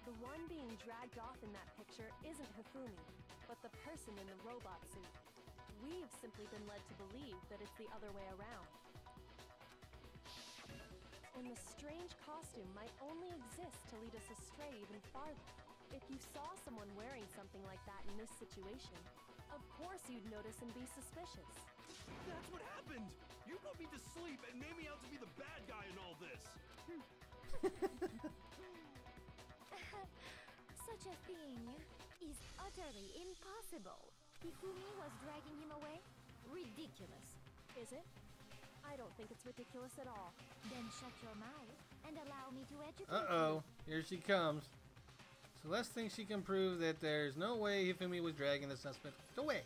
The one being dragged off in that picture isn't Hifumi, but the person in the robot suit. We've simply been led to believe that it's the other way around. And the strange costume might only exist to lead us astray even farther. If you saw someone wearing something like that in this situation, of course you'd notice and be suspicious. That's what happened! You put me to sleep and made me out to be the bad guy in all this! Such a thing is utterly impossible. Hifumi was dragging him away? Ridiculous. Is it? I don't think it's ridiculous at all. Then shut your mouth and allow me to educate Uh-oh, here she comes. Celeste thinks she can prove that there's no way Hifumi was dragging the suspect away.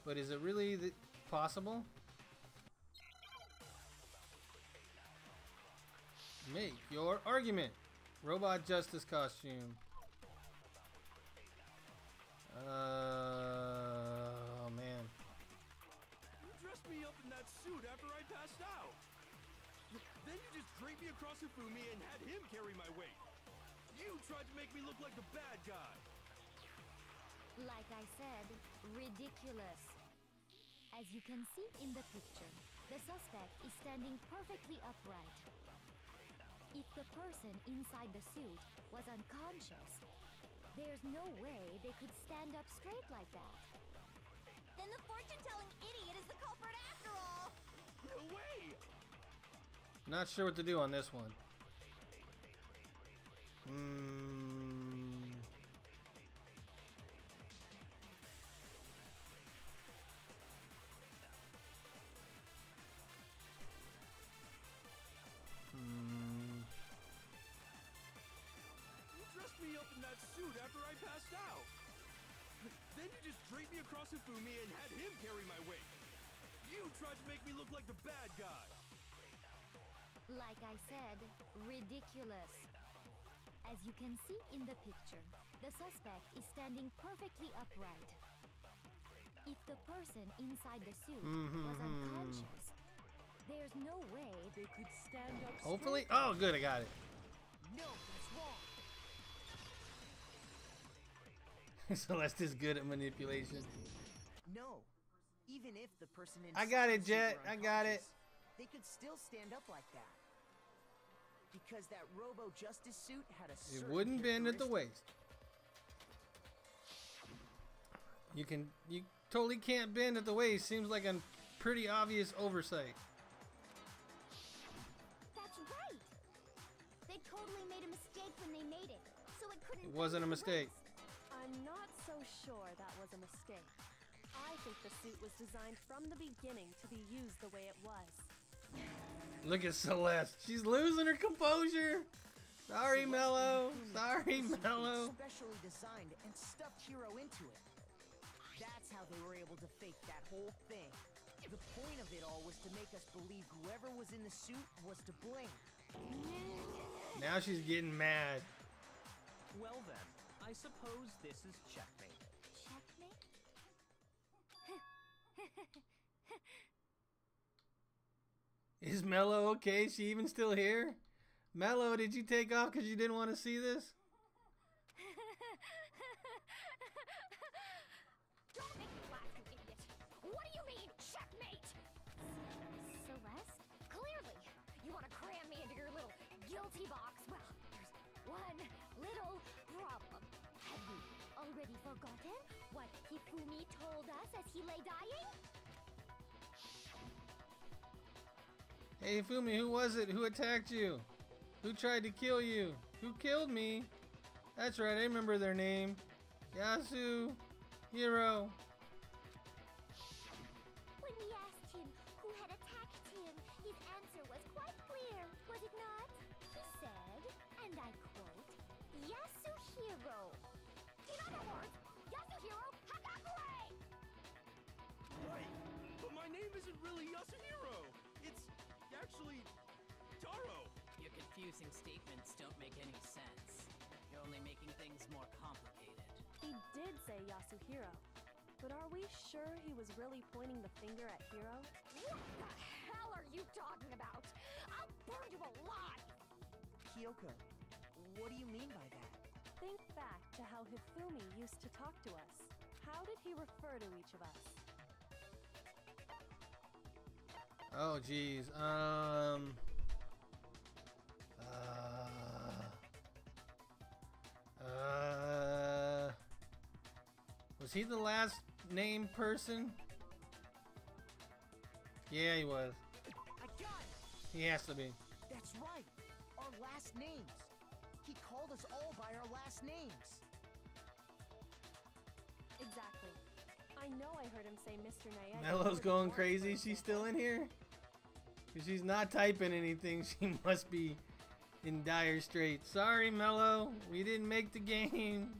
But is it really possible? Make your argument. Robot justice costume. Oh man. You dressed me up in that suit after I passed out. Then you just draped me across Hifumi and had him carry my weight. You tried to make me look like the bad guy. Like I said, ridiculous. As you can see in the picture, the suspect is standing perfectly upright. If the person inside the suit was unconscious, there's no way they could stand up straight like that. Then the fortune-telling idiot is the culprit after all! No way! Not sure what to do on this one. You dressed me up in that suit after I passed out. Then you just draped me across Hifumi and had him carry my weight. You tried to make me look like the bad guy. Like I said, ridiculous. As you can see in the picture, the suspect is standing perfectly upright. If the person inside the suit was unconscious, there's no way they could stand up straight. Hopefully. Oh, good, I got it. No, that's wrong. Celeste is good at manipulation. No. Even if the person inside I got it, the suit Jet. were I got it. unconscious, they could still stand up like that. Because that Robo Justice suit had a It certain wouldn't bend at the characteristic. waist. You totally can't bend at the waist. Seems like a pretty obvious oversight. That's right! They totally made a mistake when they made it, so it couldn't. It wasn't a mistake. I'm not so sure that was a mistake. I think the suit was designed from the beginning to be used the way it was. Look at Celeste. She's losing her composure. Sorry, Mello. Sorry, Mello. Specially designed and stuffed Hero into it. That's how they were able to fake that whole thing. The point of it all was to make us believe whoever was in the suit was to blame. Now she's getting mad. Well then, I suppose this is checkmate. Checkmate? Is Mello okay? Is she even still here? Mello, did you take off because you didn't want to see this? Don't make me laugh, you idiot. What do you mean, checkmate? Celeste? Clearly, you want to cram me into your little guilty box. Well, there's one little problem. Have you already forgotten what Hifumi told us as he lay dying? Hey, Fumi, who was it? Who attacked you? Who tried to kill you? Who killed me? That's right, I remember their name. Yasu, Hiro. When we asked him who had attacked him, his answer was quite clear, was it not? He said, and I quote, Yasuhiro. In other words, Yasuhiro Hakakure! Right, but my name isn't really Yasuhiro. It's actually Taro. Your confusing statements don't make any sense. You're only making things more complicated. He did say Yasuhiro, but are we sure he was really pointing the finger at Hiro? What the hell are you talking about? I'll burn you alive! Kyoko, what do you mean by that? Think back to how Hifumi used to talk to us. How did he refer to each of us? Oh, geez. Was he the last named person? Yeah, he was. I got it! He has to be. That's right! Our last names! He called us all by our last names! Exactly. I know I heard him say Mr. Nayeg. Mello's going crazy. She's still in here? If she's not typing anything, she must be in dire straits. Sorry, Mello. We didn't make the game.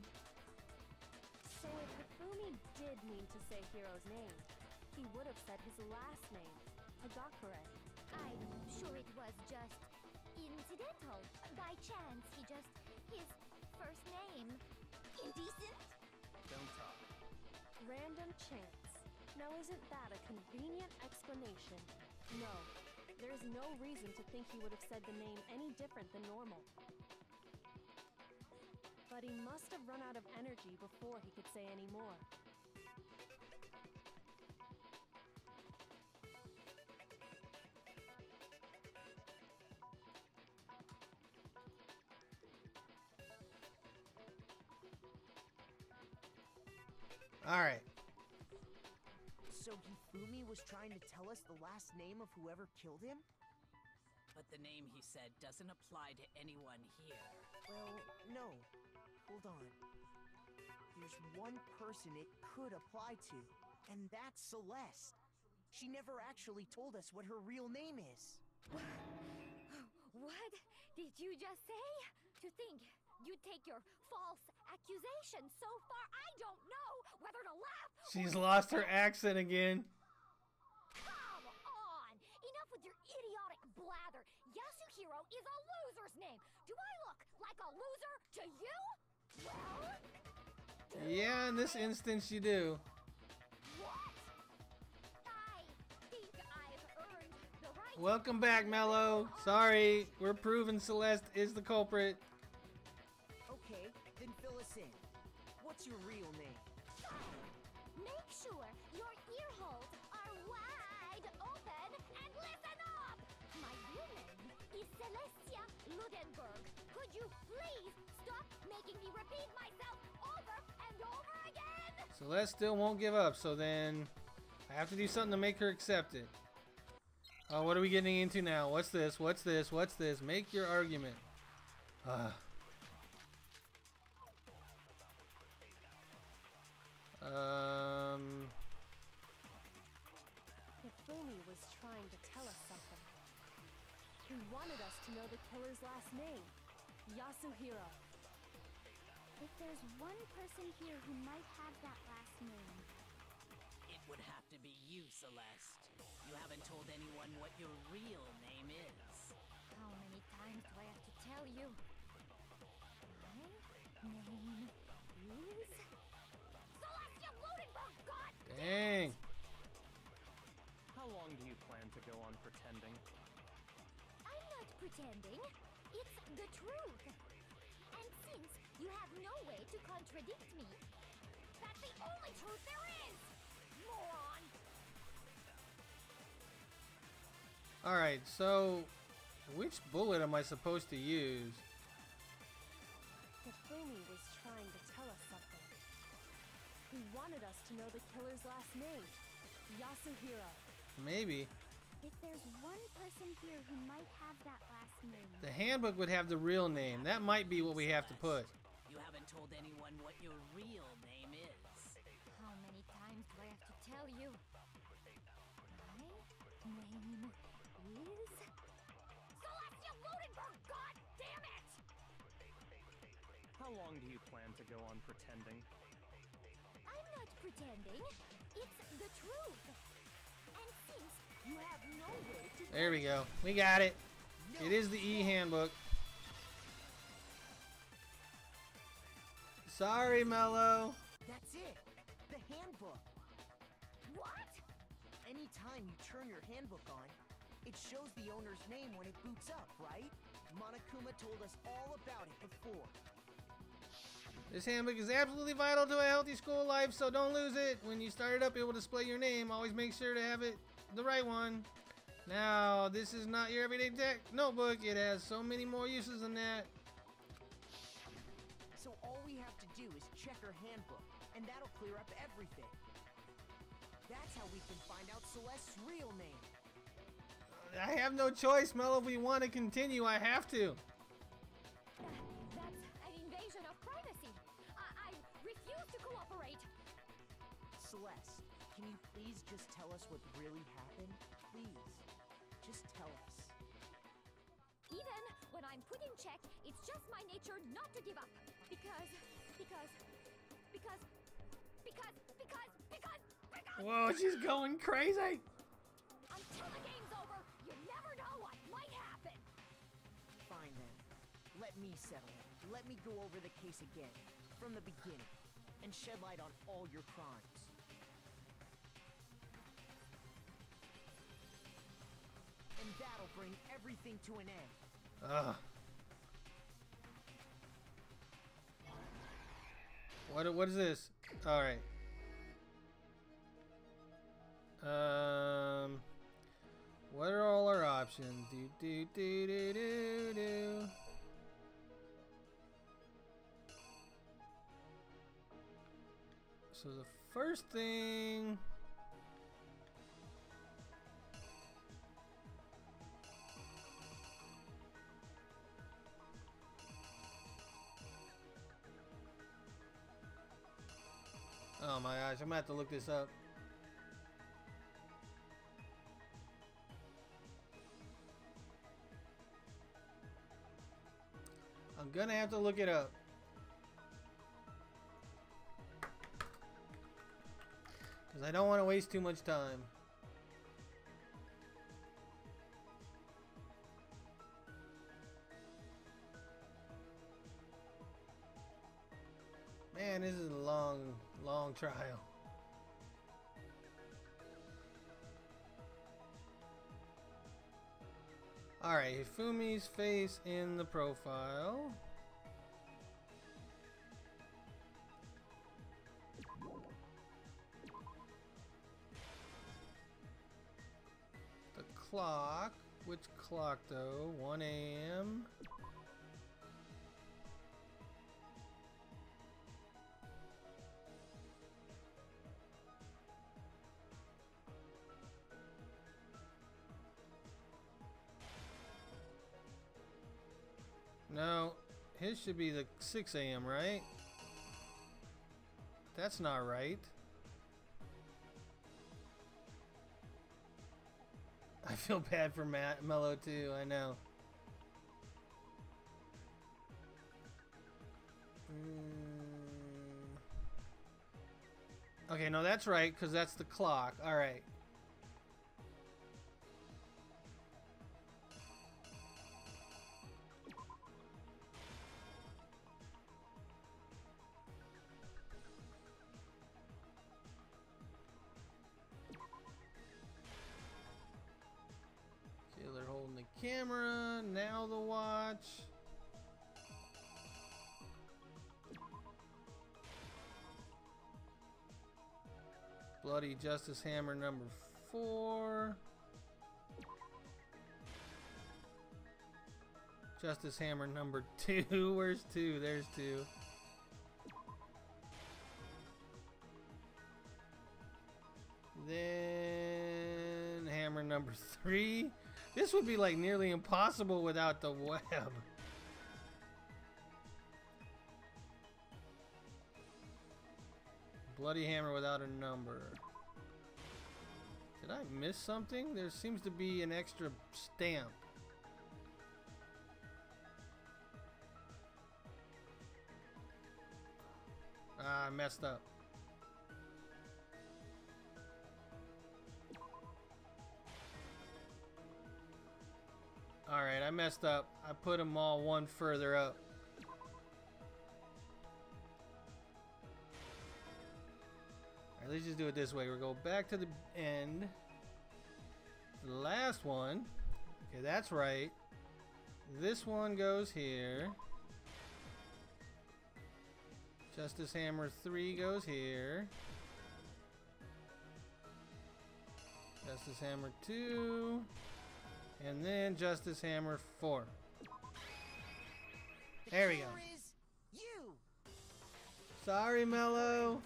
So if Hifumi did mean to say Hiro's name, he would have said his last name, Hagakure. I'm sure it was just incidental. By chance, his first name. Indecent? Don't talk. Random chance. Now isn't that a convenient explanation? No. There's no reason to think he would have said the name any different than normal. But he must have run out of energy before he could say any more. All right. So Hifumi was trying to tell us the last name of whoever killed him? But the name he said doesn't apply to anyone here. Well, no. Hold on. There's one person it could apply to, and that's Celeste. She never actually told us what her real name is. What did you just say? To think you take your false accusation so far, I don't know whether to laugh. She's lost her accent again. Come on! Enough with your idiotic blather. Yasuhiro is a loser's name. Do I look like a loser to you? Well? Yeah, in this instance you do. What? I think I've earned the right. Welcome back, Mello. Sorry, we're proving Celeste is the culprit. Okay, then fill us in. What's your real name? Make sure your ear holes are wide open and listen up! My real name is Celestia Ludenberg. Could you please stop making me repeat myself over and over again? Celeste still won't give up, so then I have to do something to make her accept it. Oh, what are we getting into now? What's this? What's this? What's this? Make your argument. Hifumi was trying to tell us something. He wanted us to know the killer's last name. Yasuhiro. If there's one person here who might have that last name. It would have to be you, Celeste. You haven't told anyone what your real name is. How many times do I have to tell you? My name is... Celestia Bludenberg, God! Dang. How long do you plan to go on pretending? I'm not pretending. It's the truth. And since you have no way to contradict me, that's the only truth there is! Moron! Alright, so which bullet am I supposed to use? Hifumi was trying to tell us something. He wanted us to know the killer's last name, Yasuhiro. Maybe. If there's one person here who might have that last name. The handbook would have the real name. That might be what we have to put. You haven't told anyone what your real name is. How many times do I have to tell you? My name is... Celestia Bludenberg, God damn it! How long do you plan to go on pretending? I'm not pretending. It's the truth. And since you have no way to... There we go. We got it. It is the e-handbook. Sorry, Mello. That's it. The handbook. What? Anytime you turn your handbook on, it shows the owner's name when it boots up, right? Monokuma told us all about it before. This handbook is absolutely vital to a healthy school life, so don't lose it. When you start it up, it will display your name. Always make sure to have it the right one. Now, this is not your everyday tech notebook. It has so many more uses than that. So all we have to do is check our handbook, and that'll clear up everything. That's how we can find out Celeste's real name. I have no choice, Mello. If we want to continue, I have to. That's an invasion of privacy. I refuse to cooperate. Celeste, can you please just tell us what really happened? Please, just tell us. Even when I'm put in check, it's just my nature not to give up. Because... Whoa, she's going crazy. Until the game's over, you never know what might happen. Fine then. Let me settle it. Let me go over the case again, from the beginning, and shed light on all your crimes. And that'll bring everything to an end. Ugh. What is this? All right. What are all our options? Do. So the first thing. Oh my gosh, I'm gonna have to look this up. I'm gonna have to look it up. Because I don't want to waste too much time. Man, this is a long trial. Alright, Hifumi's face in the profile. The clock. Which clock though? 1 a.m. No, his should be the 6 a.m., right? That's not right. I feel bad for Mello too, I know. Okay, no, that's right, because that's the clock. All right. Killer holding the camera. Now the watch. Bloody Justice Hammer number 4. Justice Hammer number 2. Where's 2? There's 2. Then hammer number 3. This would be like nearly impossible without the web. Bloody hammer without a number. Did I miss something? There seems to be an extra stamp. Ah, I messed up. Alright, I messed up. I put them all one further up. Alright, let's just do it this way. We'll go back to the end. The last one. Okay, that's right. This one goes here. Justice Hammer 3 goes here. Justice Hammer 2. And then Justice Hammer 4. There we go. Sorry, Mello.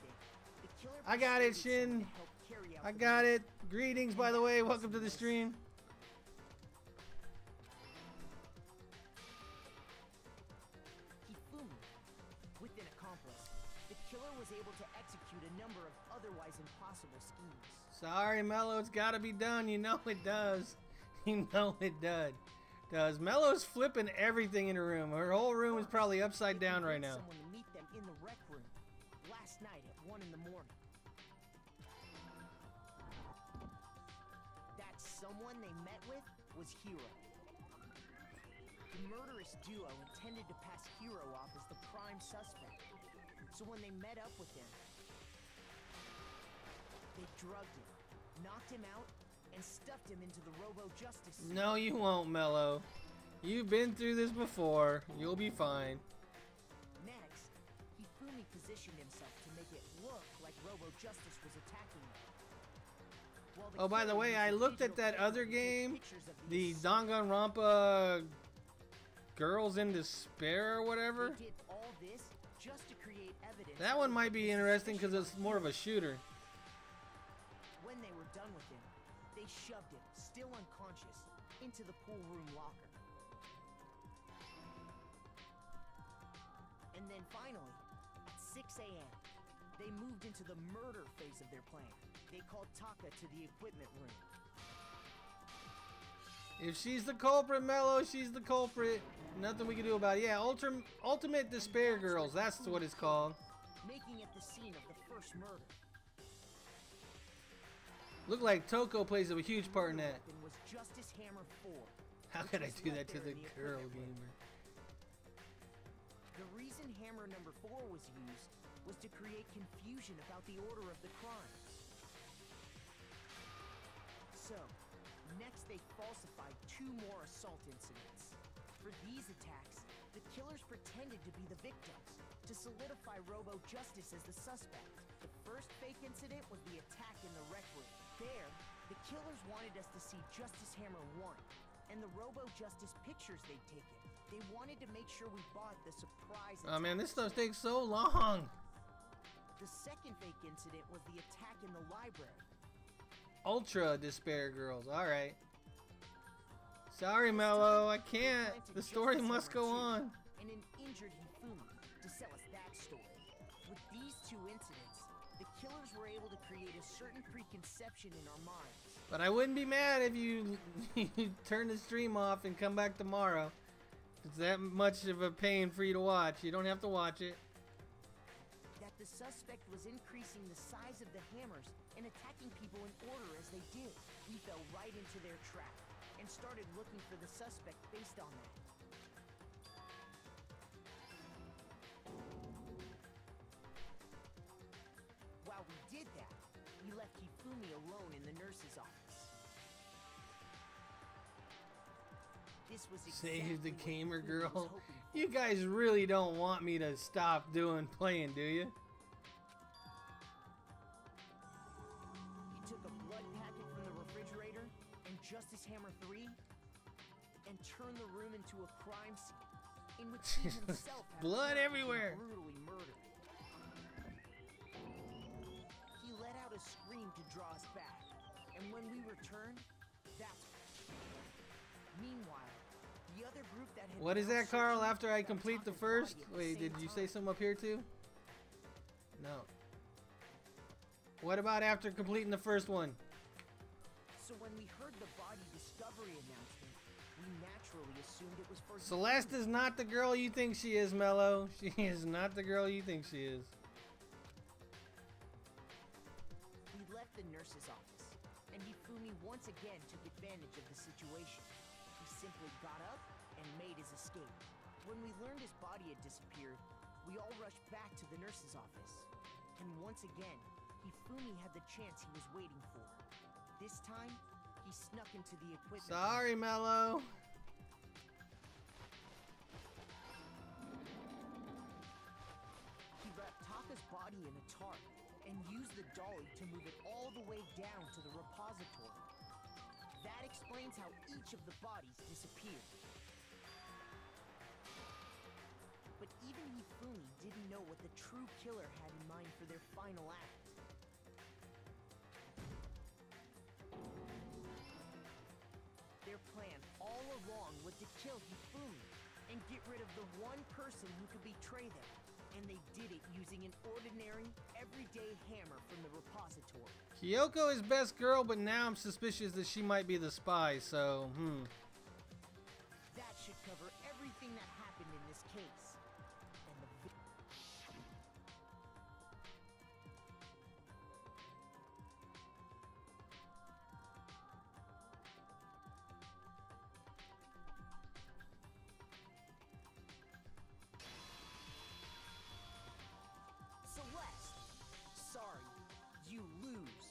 I got it, Shin. I got it. Greetings, by the way. Welcome to the stream. With an accomplice, the killer was able to execute a number of otherwise impossible schemes. Sorry, Mello. It's got to be done. You know it does. You know it does. Mello's flipping everything in her room. Her whole room is probably upside down right now. Someone to meet them in the rec room last night at 1 in the morning. That someone they met with was Hero. The murderous duo intended to pass Hero off as the prime suspect. So when they met up with him, they drugged him, knocked him out, and stuffed him into the Robo-Justice suit. No, you won't, Mello. You've been through this before. You'll be fine. Next, Hifumi positioned himself to make it look like Robo-Justice was attacking them. Oh, by the way, I looked at that other game, the Danganronpa Girls in Despair or whatever. They did all this just to create evidence. That one might be interesting because it's more of a shooter. When they were done with him, they shoved him, still unconscious, into the pool room locker. And then finally, at 6 a.m., they moved into the murder phase of their plan. They called Taka to the equipment room. If she's the culprit, Mello, she's the culprit. Nothing we can do about it. Yeah, Ultimate Despair Girls, that's what it's called. Making it the scene of the first murder. Look like Toko plays a huge part in that. Was Justice Hammer 4. How could I do that to the girl gamer? The reason Hammer number 4 was used was to create confusion about the order of the crimes. So, next they falsified 2 more assault incidents. For these attacks, the killers pretended to be the victims, to solidify Robo-Justice as the suspect. The first fake incident was the attack in the rec room. There, the killers wanted us to see Justice Hammer 1, and the Robo-Justice pictures they'd taken. They wanted to make sure we bought the surprise attack. Oh man, this stuff takes so long. The second fake incident was the attack in the library. Ultra Despair Girls, alright. Sorry, Mello, I can't. The story must go on. And an injured Hifumi to sell us that story. With these 2 incidents, the killers were able to create a certain preconception in our minds. But I wouldn't be mad if you turn the stream off and come back tomorrow. It's that much of a pain for you to watch. You don't have to watch it. That the the suspect was increasing the size of the hammers and attacking people in order as they did. We fell right into their trap and started looking for the suspect based on that. While we did that, we left Hifumi alone in the nurse's office. This was exactly Save the what gamer Hifumi was girl. hoping for. You guys really don't want me to stop playing, do you? He took a blood packet from the refrigerator and Justice Hammer 3 and turned the room into a crime scene in which he himself had Blood apparently been everywhere. brutally murdered. He let out a scream to draw us back, and when we returned, that's meanwhile, the other group that had What is been that, Carl? searching After I for complete the Taka's first? body at the Wait, same did you say time. something up here too? No. What about after completing the first one? So when we heard the body discovery announcement, we naturally assumed it was for Celeste is not the girl you think she is, Mello. She is not the girl you think she is. We left the nurse's office, and Hifumi once again took advantage of the situation. He simply got up and made his escape. When we learned his body had disappeared, we all rushed back to the nurse's office. And once again, Hifumi had the chance he was waiting for. This time, he snuck into the equipment. Sorry, Mello. He wrapped Taka's body in a tarp and used the dolly to move it all the way down to the repository. That explains how each of the bodies disappeared. But even Hifumi didn't know what the true killer had in mind for their final act. Their plan all along was to kill Hifumi and get rid of the one person who could betray them. And they did it using an ordinary, everyday hammer from the repository. Kyoko is best girl, but now I'm suspicious that she might be the spy, so, That should cover everything that happened in this case. And the Celeste, sorry, you lose.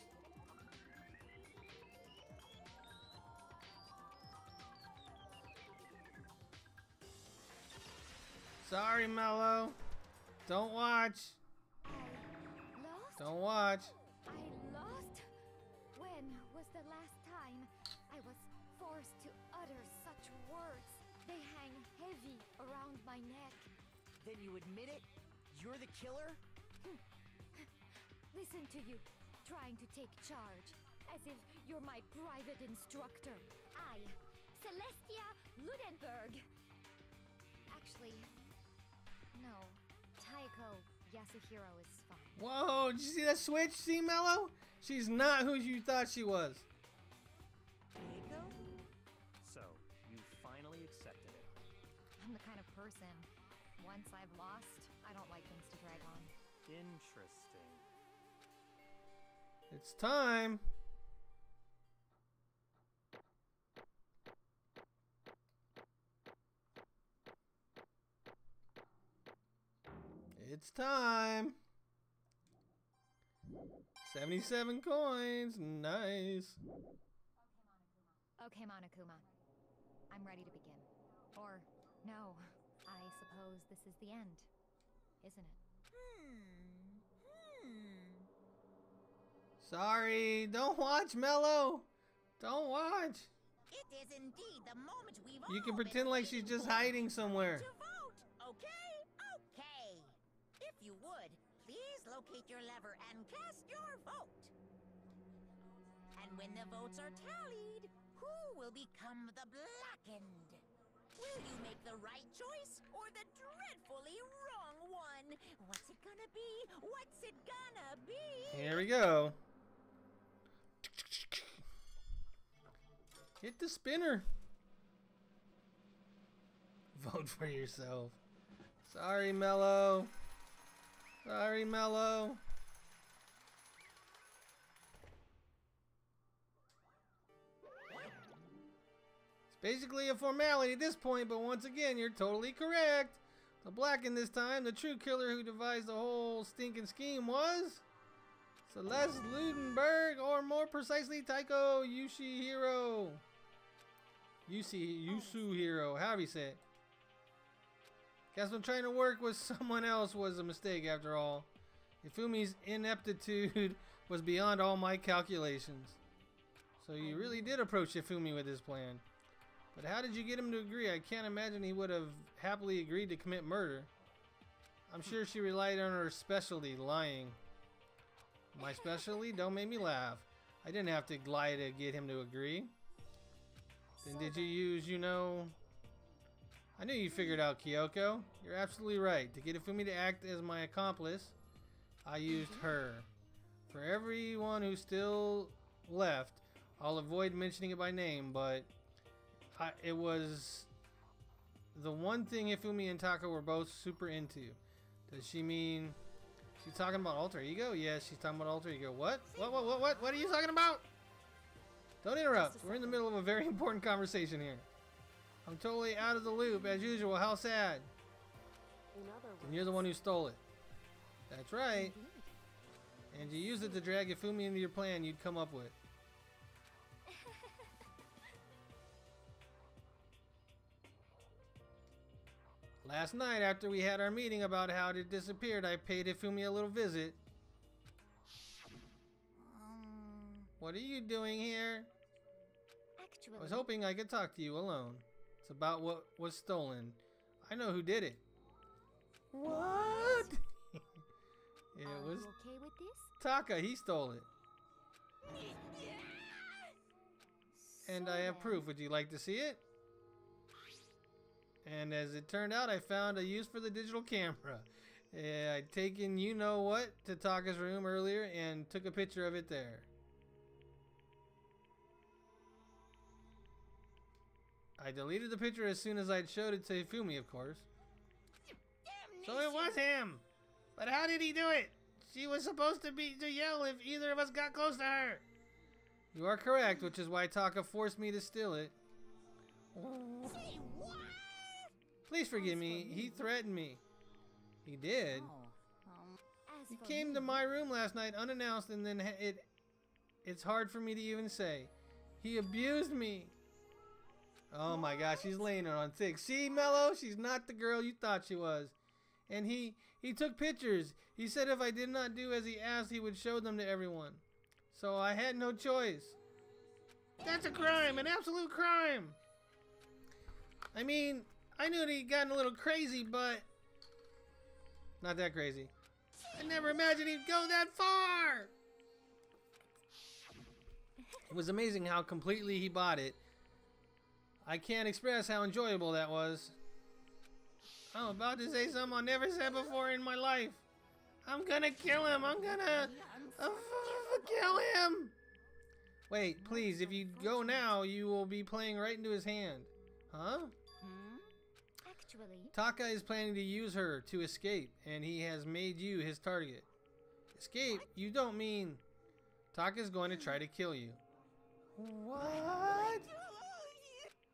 Sorry, Mello. Don't watch. Lost? Don't watch. I lost? When was the last time I was forced to utter such words? They hang heavy around my neck. Then you admit it? You're the killer? Listen to you, trying to take charge, as if you're my private instructor. I, Celestia Ludenberg. Actually, no. Taiko Yasuhiro is fine. Whoa, did you see that switch? See, Mello? She's not who you thought she was. Taiko? So, you finally accepted it. I'm the kind of person, once I've lost, I don't like things to drag on. Interesting. It's time. It's time. 77 coins. Nice. Okay, Monokuma. I'm ready to begin. Or, no, I suppose this is the end, isn't it? Sorry. Don't watch, Mello. Don't watch. It is indeed the moment we've You can all pretend been like she's waiting just for. hiding somewhere. To vote, okay? Okay. If you would, please locate your lever and cast your vote. And when the votes are tallied, who will become the blackened? Will you make the right choice or the dreadfully wrong one? What's it gonna be? What's it gonna be? Here we go. Hit the spinner. Vote for yourself. Sorry, Mello. Sorry, Mello. It's basically a formality at this point, but once again, you're totally correct. The Blacken this time, the true killer who devised the whole stinking scheme was Celeste Ludenberg, or more precisely, Taiko Yusuhiro. Yusuhiro, however you say it. Guess when trying to work with someone else was a mistake after all. Ifumi's ineptitude was beyond all my calculations. So you really did approach Ifumi with this plan. But how did you get him to agree? I can't imagine he would have happily agreed to commit murder. I'm sure she relied on her specialty, lying. My specialty? Don't make me laugh. I didn't have to lie to get him to agree. Then did you use, you know... I knew you figured out, Kyoko. You're absolutely right. To get Ifumi to act as my accomplice, I used her. For everyone who's still left, I'll avoid mentioning it by name, but it was the one thing Ifumi and Taka were both super into. Does she mean she's talking about alter ego? Yes, she's talking about alter ego. What? What are you talking about? Don't interrupt. We're in the middle of a very important conversation here. I'm totally out of the loop, as usual. How sad. And you're the one who stole it. That's right. And you used it to drag Ifumi into your plan you'd come up with. Last night, after we had our meeting about how it disappeared, I paid Ifumi a little visit. What are you doing here? I was hoping I could talk to you alone. It's about what was stolen. I know who did it. What? It was okay with this? Taka. He stole it. And I have proof. Would you like to see it? And as it turned out, I found a use for the digital camera. I'd taken you-know-what to Taka's room earlier and took a picture of it there. I deleted the picture as soon as I'd showed it to Ifumi, of course. So it was him! But how did he do it? She was supposed to yell if either of us got close to her. You are correct, which is why Taka forced me to steal it. Please forgive me. He threatened me. He did. He came to my room last night unannounced, and then it's hard for me to even say. He abused me. Oh my gosh, she's laying it on thick. See, Mello, she's not the girl you thought she was. And he took pictures. He said if I did not do as he asked, he would show them to everyone. So I had no choice. That's a crime, an absolute crime. I mean, I knew that he'd gotten a little crazy, but not that crazy. I never imagined he'd go that far. It was amazing how completely he bought it. I can't express how enjoyable that was. I'm about to say something I never said before in my life. I'm gonna kill him. I'm gonna kill him. Wait, please, if you go now, you will be playing right into his hand. Huh? Actually, Taka is planning to use her to escape, and he has made you his target. Escape? You don't mean... Taka's going to try to kill you. What?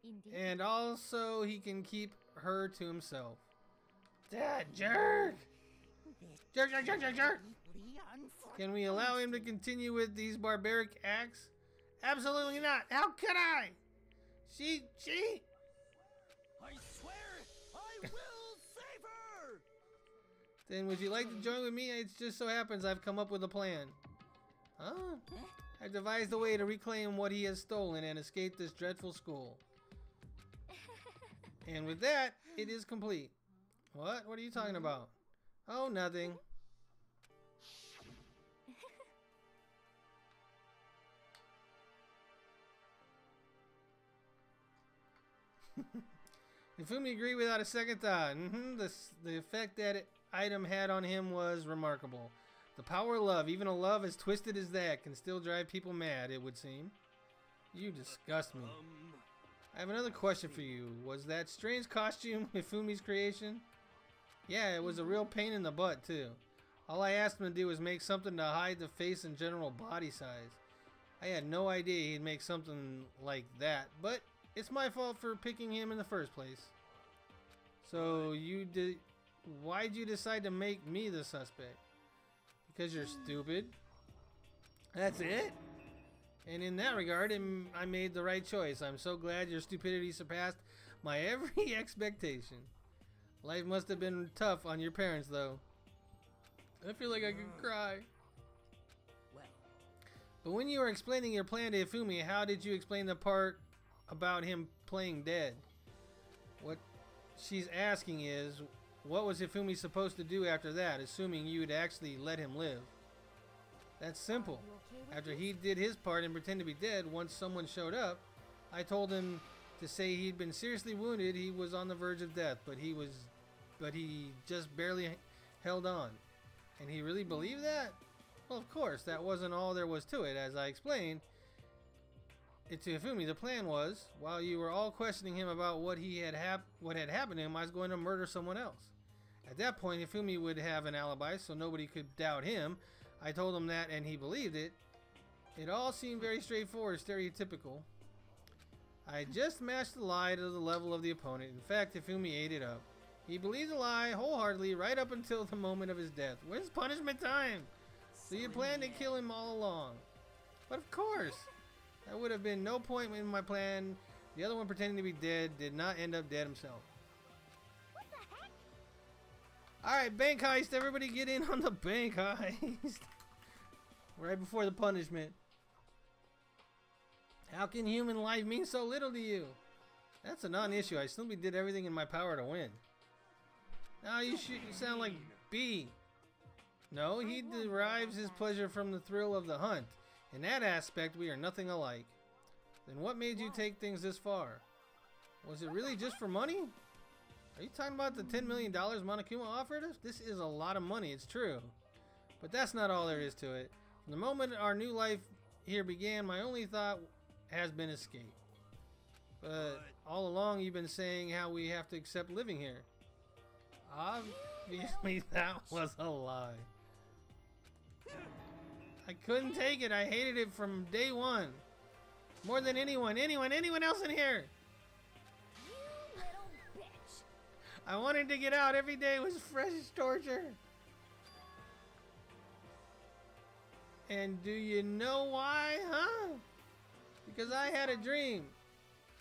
indeed. And also, he can keep her to himself. That jerk! Jerk, jerk, jerk, jerk, jerk! Can we allow him to continue with these barbaric acts? Absolutely not! How could I? She... I swear I will save her! Then would you like to join with me? It just so happens I've come up with a plan. Huh? I've devised a way to reclaim what he has stolen and escape this dreadful school. And with that, it is complete. What? What are you talking about? Oh, nothing. Ifumi agreed without a second thought. The effect that item had on him was remarkable. The power of love, even a love as twisted as that, can still drive people mad, it would seem. You disgust me. I have another question for you. Was that strange costume Ifumi's creation? Yeah, it was a real pain in the butt, too. All I asked him to do was make something to hide the face and general body size. I had no idea he'd make something like that, but it's my fault for picking him in the first place. So why'd you decide to make me the suspect? Because you're stupid? That's it? And in that regard, I made the right choice. I'm so glad your stupidity surpassed my every expectation. Life must have been tough on your parents, though. I feel like I could cry. Well. But when you were explaining your plan to Ifumi, how did you explain the part about him playing dead? What she's asking is, what was Ifumi supposed to do after that, assuming you'd actually let him live? That's simple. After he did his part and pretended to be dead, once someone showed up, I told him to say he'd been seriously wounded, he was on the verge of death, but he just barely held on. And he really believed that? Well, of course, that wasn't all there was to it. As I explained it to Ifumi, the plan was, while you were all questioning him about what had happened to him, I was going to murder someone else. At that point, Ifumi would have an alibi, so nobody could doubt him. I told him that, and he believed it. It all seemed very straightforward, stereotypical. I just matched the lie to the level of the opponent. In fact, Ifumi ate it up. He believed the lie wholeheartedly right up until the moment of his death. When's punishment time? So you planned to kill him all along. But of course, that would have been no point in my plan. The other one pretending to be dead did not end up dead himself. What the heck? Alright, bank heist. Everybody get in on the bank heist. Right before the punishment. How can human life mean so little to you? That's a non-issue. I simply did everything in my power to win. Now you sound like B. No, he derives his pleasure from the thrill of the hunt. In that aspect, we are nothing alike. Then what made you take things this far? Was it really just for money? Are you talking about the $10 million Monokuma offered us? This is a lot of money, it's true. But that's not all there is to it. From the moment our new life here began, my only thought has been escape. But all along you've been saying how we have to accept living here. Obviously that was a lie. I couldn't take it. I hated it from day one. More than anyone else in here. You little bitch. I wanted to get out. Every day was fresh torture. And do you know why, huh? Because I had a dream.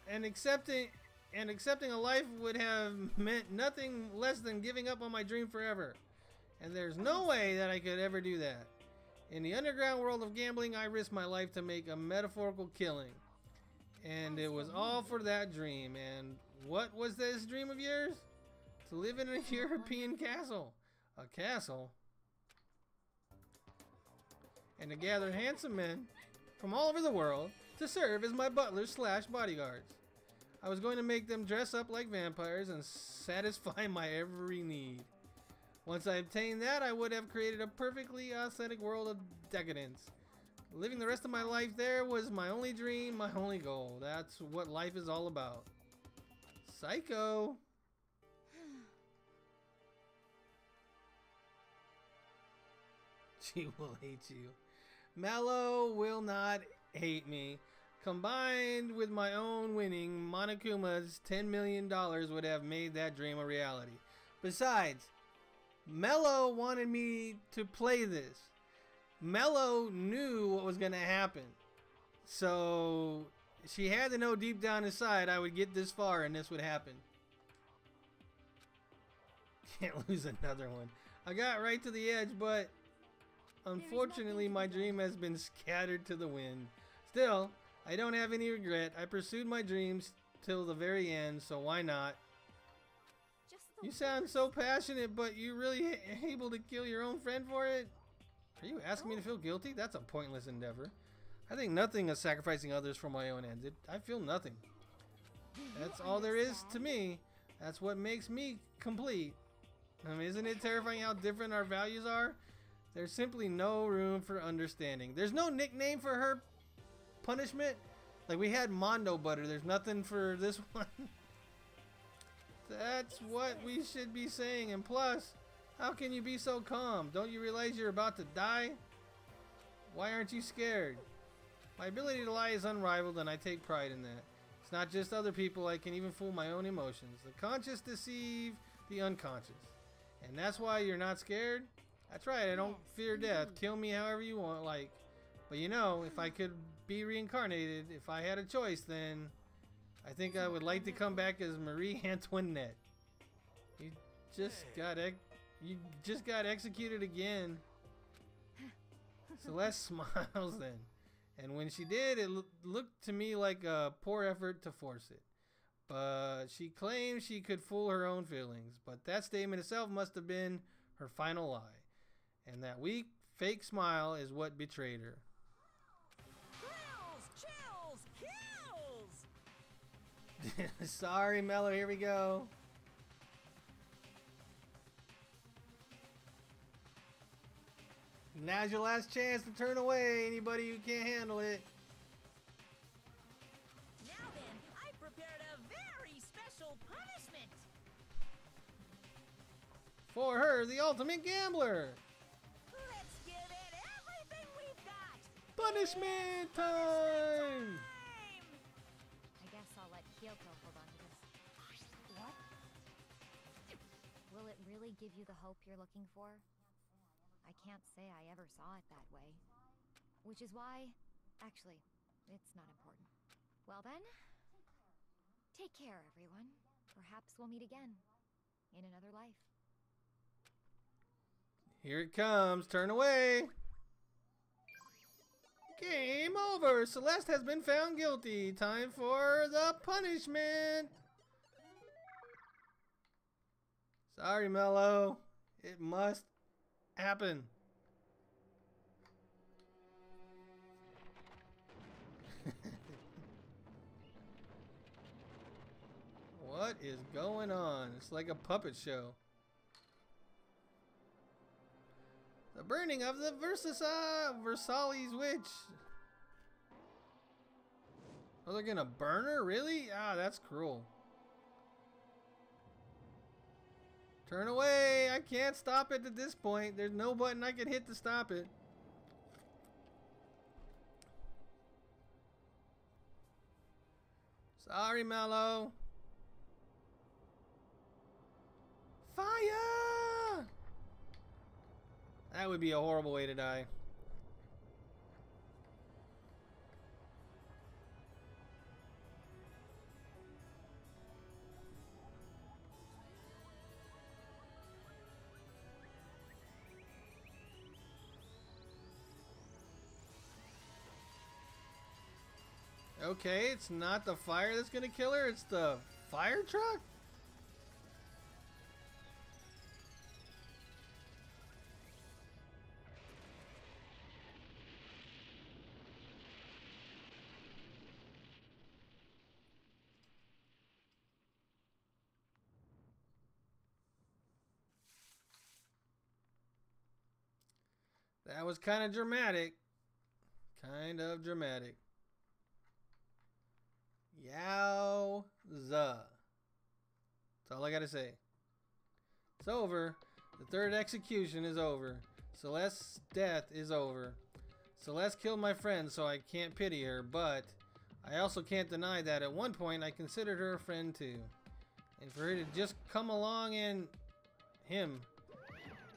And accepting a life would have meant nothing less than giving up on my dream forever. And there's no way that I could ever do that. In the underground world of gambling, I risked my life to make a metaphorical killing. And it was all for that dream. And what was this dream of yours? To live in a European castle. A castle? And to gather handsome men from all over the world to serve as my butlers / bodyguards. I was going to make them dress up like vampires and satisfy my every need. Once I obtained that, I would have created a perfectly aesthetic world of decadence. Living the rest of my life there was my only dream, my only goal. That's what life is all about. Psycho. She will hate you. Mallow will not hate me. Combined with my own winning, Monokuma's $10 million would have made that dream a reality. Besides, Mello wanted me to play this. Mello knew what was going to happen. So she had to know deep down inside I would get this far and this would happen. Can't lose another one. I got right to the edge, but unfortunately my dream has been scattered to the wind. Still, I don't have any regret. I pursued my dreams till the very end, so why not? You sound so passionate, but you really able to kill your own friend for it? Are you asking me to feel guilty? That's a pointless endeavor. I think nothing of sacrificing others for my own ends. I feel nothing. That's all there is to me. That's what makes me complete. I mean, isn't it terrifying how different our values are? There's simply no room for understanding. There's no nickname for her punishment. Like we had Mondo Butter. There's nothing for this one. That's what we should be saying. And plus, How can you be so calm? Don't you realize you're about to die? Why aren't you scared? My ability to lie is unrivaled and I take pride in that. It's not just other people, I can even fool my own emotions. The conscious deceive the unconscious. And that's why you're not scared? That's right, I don't fear death. Kill me however you want, like. But you know, if I could be reincarnated, if I had a choice, then I think I would like to come back as Marie Antoinette. You just got executed again. Celeste smiles then. And when she did, it looked to me like a poor effort to force it. But she claimed she could fool her own feelings. But that statement itself must have been her final lie. And that weak, fake smile is what betrayed her. Chills! Kills! Sorry, Mello, here we go. Now's your last chance to turn away anybody who can't handle it. Now then, I prepared a very special punishment. For her, the ultimate gambler. Let's give it everything we've got. Punishment time! I guess I'll let Kyoto hold on to this. What? Will it really give you the hope you're looking for? I can't say I ever saw it that way. Which is why... Actually, it's not important. Well then, take care, everyone. Perhaps we'll meet again. In another life. Here it comes. Turn away. Game over. Celeste has been found guilty. Time for the punishment. Sorry, Mello. It must happen. What is going on? It's like a puppet show. The burning of the Versailles witch. Oh, they're gonna burn her? Really? Ah, that's cruel. Turn away! I can't stop it at this point. There's no button I can hit to stop it. Sorry, Mello. Fire! That would be a horrible way to die. Okay, it's not the fire that's gonna kill her, it's the fire truck? That was kind of dramatic. Kind of dramatic. Yowza. That's all I gotta say. It's over. The third execution is over. Celeste's death is over. Celeste killed my friend, so I can't pity her, but I also can't deny that at one point I considered her a friend too. And for her to just come along and... him.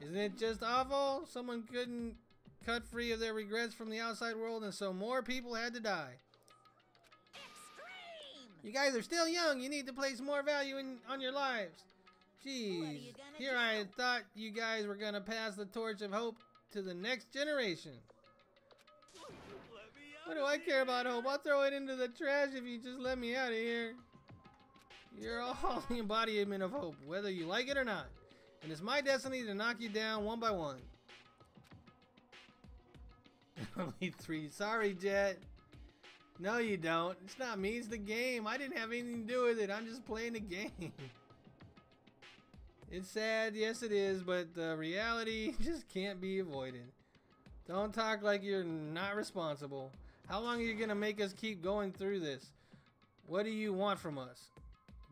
Isn't it just awful? Someone couldn't cut free of their regrets from the outside world, and so more people had to die. Extreme! You guys are still young. You need to place more value on your lives. Jeez. Here I thought you guys were going to pass the torch of hope to the next generation. What do I care about hope? I'll throw it into the trash if you just let me out of here. You're all the embodiment of hope, whether you like it or not. And it's my destiny to knock you down one by one. Only 3. Sorry, Jet. No, you don't. It's not me. It's the game. I didn't have anything to do with it. I'm just playing the game. It's sad. Yes, it is. But the reality just can't be avoided. Don't talk like you're not responsible. How long are you going to make us keep going through this? What do you want from us?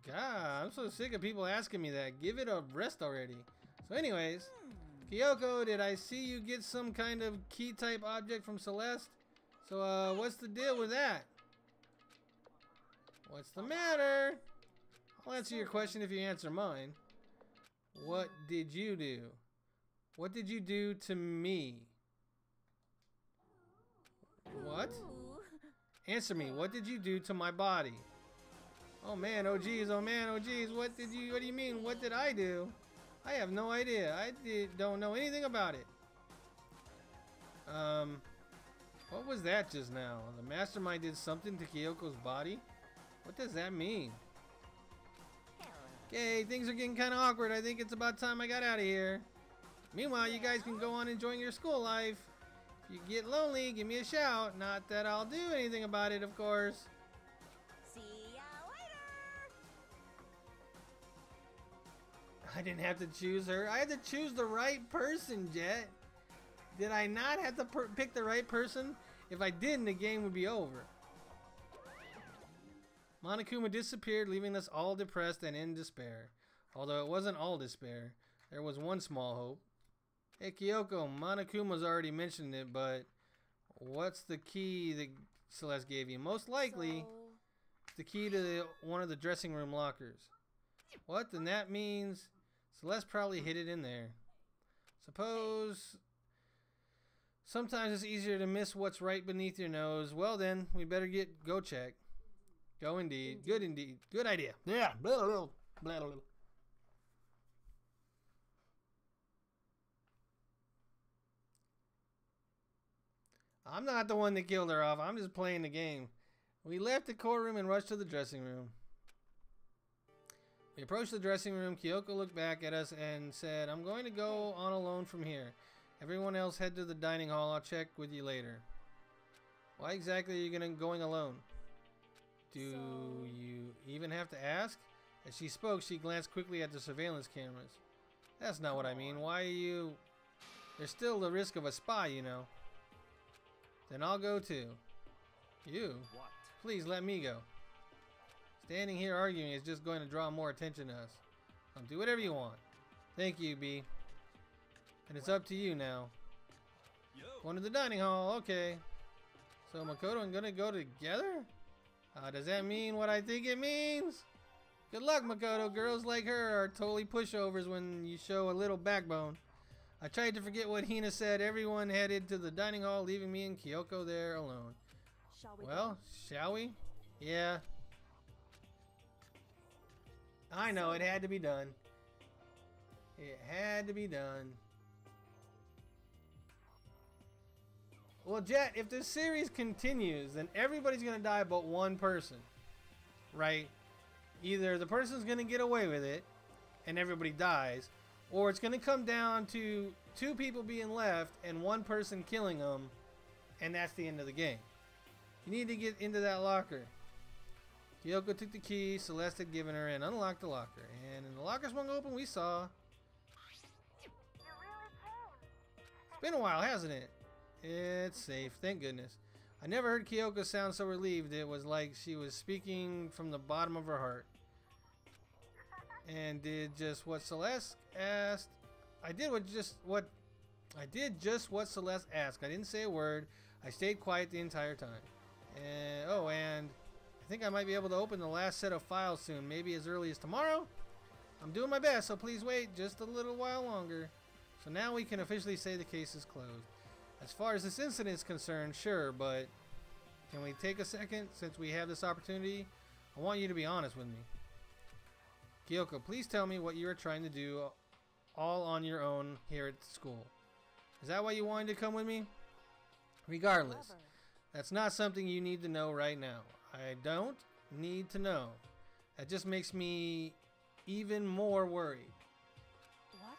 God, I'm so sick of people asking me that. Give it a rest already. So anyways, Kyoko, did I see you get some kind of key type object from Celeste? So what's the deal with that? What's the matter? I'll answer your question if you answer mine. What did you do? What did you do to me? What? Answer me. What did you do to my body? Oh man, oh geez, oh man, oh geez. What do you mean? What did I do? I have no idea. Don't know anything about it. What was that just now? The mastermind did something to Kyoko's body? What does that mean? Okay, things are getting kind of awkward. I think it's about time I got out of here. Meanwhile, you guys can go on enjoying your school life. If you get lonely, give me a shout. Not that I'll do anything about it, of course. See ya later. I didn't have to choose her. I had to choose the right person, Jet. Did I not have to pick the right person? If I didn't, the game would be over. Monokuma disappeared, leaving us all depressed and in despair. Although it wasn't all despair, there was one small hope. Hey Kyoko, Monokuma's already mentioned it, but what's the key that Celeste gave you? Most likely, it's the key to one of the dressing room lockers. What? Then that means Celeste probably hid it in there. Suppose sometimes it's easier to miss what's right beneath your nose. Well then, we better go check. Go indeed. Good indeed. Good idea. Yeah. Blah, blah, blah, blah, blah. I'm not the one that killed her off. I'm just playing the game. We left the courtroom and rushed to the dressing room. We approached the dressing room. Kyoko looked back at us and said, I'm going to go on alone from here. Everyone else head to the dining hall. I'll check with you later. Why exactly are you going alone? Do you even have to ask? As she spoke, she glanced quickly at the surveillance cameras. That's not what I mean. Why are you... There's still the risk of a spy, you know. Then I'll go too. You? What? Please let me go. Standing here arguing is just going to draw more attention to us. Do whatever you want. Thank you, B. And it's up to you now. Going to the dining hall, okay. So Makoto and gonna go together? Does that mean what I think it means? Good luck, Makoto. Girls like her are totally pushovers when you show a little backbone. I tried to forget what Hina said. Everyone headed to the dining hall, leaving me and Kyoko there alone. Shall we? Yeah. I know, it had to be done. It had to be done. Well, Jet, if this series continues, then everybody's going to die but one person. Right? Either the person's going to get away with it and everybody dies, or it's going to come down to two people being left and one person killing them, and that's the end of the game. You need to get into that locker. Kyoko took the key Celeste had given her and unlocked the locker. And when the locker swung open, we saw... It's been a while, hasn't it? It's safe, thank goodness. I never heard Kyoko sound so relieved. It was like she was speaking from the bottom of her heart. And did just what Celeste asked. I did just what Celeste asked. I didn't say a word. I stayed quiet the entire time. And I think I might be able to open the last set of files soon, maybe as early as tomorrow. I'm doing my best, so please wait just a little while longer. So now we can officially say the case is closed. As far as this incident is concerned, sure, but can we take a second since we have this opportunity? I want you to be honest with me. Kyoko, please tell me what you are trying to do all on your own here at school. Is that why you wanted to come with me? Regardless, that's not something you need to know right now. I don't need to know. That just makes me even more worried. What?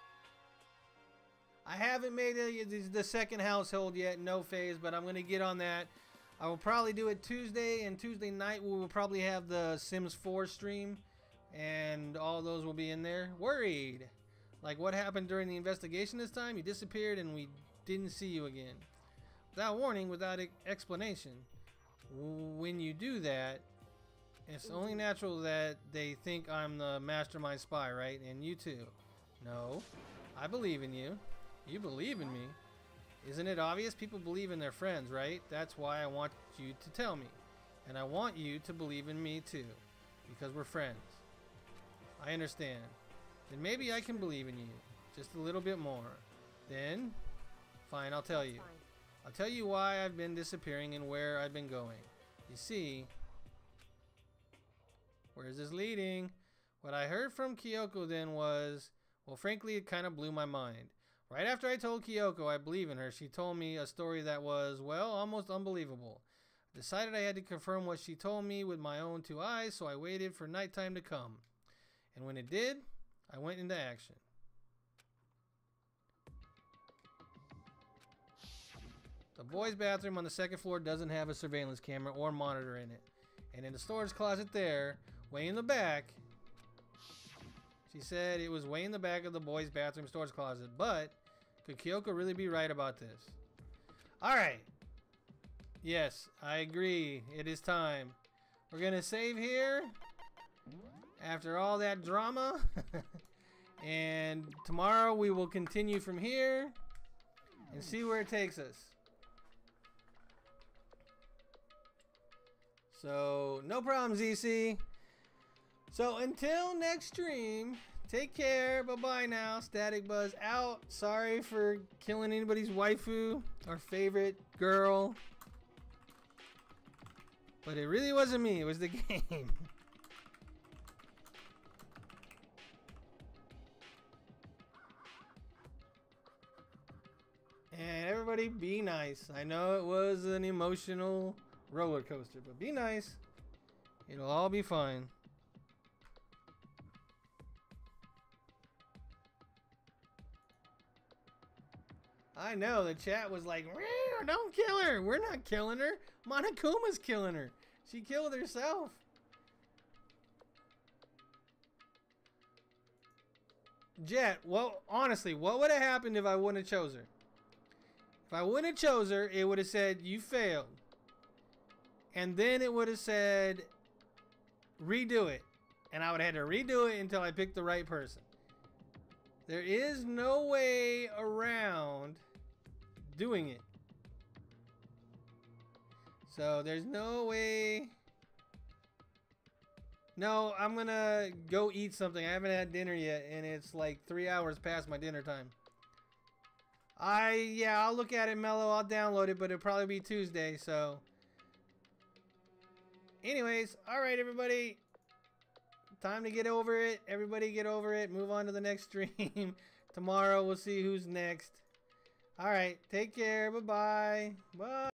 I haven't made the second household yet, no phase, but I'm going to get on that. I will probably do it Tuesday, and Tuesday night we will probably have the Sims 4 stream, and all those will be in there. Worried. Like what happened during the investigation this time? You disappeared and we didn't see you again. Without warning, without explanation. When you do that, it's only natural that they think I'm the mastermind spy, right? And you too. No. I believe in you. You believe in me. Isn't it obvious people believe in their friends, right? That's why I want you to tell me. And I want you to believe in me too. Because we're friends. I understand. Then maybe I can believe in you. Just a little bit more. Then, fine, I'll tell you. I'll tell you why I've been disappearing and where I've been going. You see, where is this leading? What I heard from Kyoko then was, well, frankly, it kind of blew my mind. Right after I told Kyoko I believe in her, she told me a story that was, well, almost unbelievable. I decided I had to confirm what she told me with my own 2 eyes, so I waited for nighttime to come. And when it did, I went into action. The boys' bathroom on the 2nd floor doesn't have a surveillance camera or monitor in it. And in the storage closet there, way in the back, she said it was way in the back of the boys' bathroom storage closet. But could Kyoko really be right about this? Alright. Yes, I agree. It is time. We're going to save here after all that drama. And tomorrow we will continue from here and see where it takes us. So, no problem, ZC. So, until next stream, take care. Bye-bye now. Static Buzz out. Sorry for killing anybody's waifu or favorite girl. But it really wasn't me. It was the game. And everybody be nice. I know it was an emotional roller coaster, but be nice. It'll all be fine. I know the chat was like, don't kill her. We're not killing her. Monokuma's killing her. She killed herself. Jet, well, honestly, what would have happened if I wouldn't have chose her? If I wouldn't have chose her, it would have said, you failed. And then it would have said, redo it. And I would have had to redo it until I picked the right person. There is no way around doing it. So there's no way. No, I'm going to go eat something. I haven't had dinner yet, and it's like 3 hours past my dinner time. Yeah, I'll look at it, Mello. I'll download it, but it'll probably be Tuesday, so. Anyways, alright, everybody. Time to get over it. Everybody get over it. Move on to the next stream. Tomorrow, we'll see who's next. Alright, take care. Bye-bye. Bye.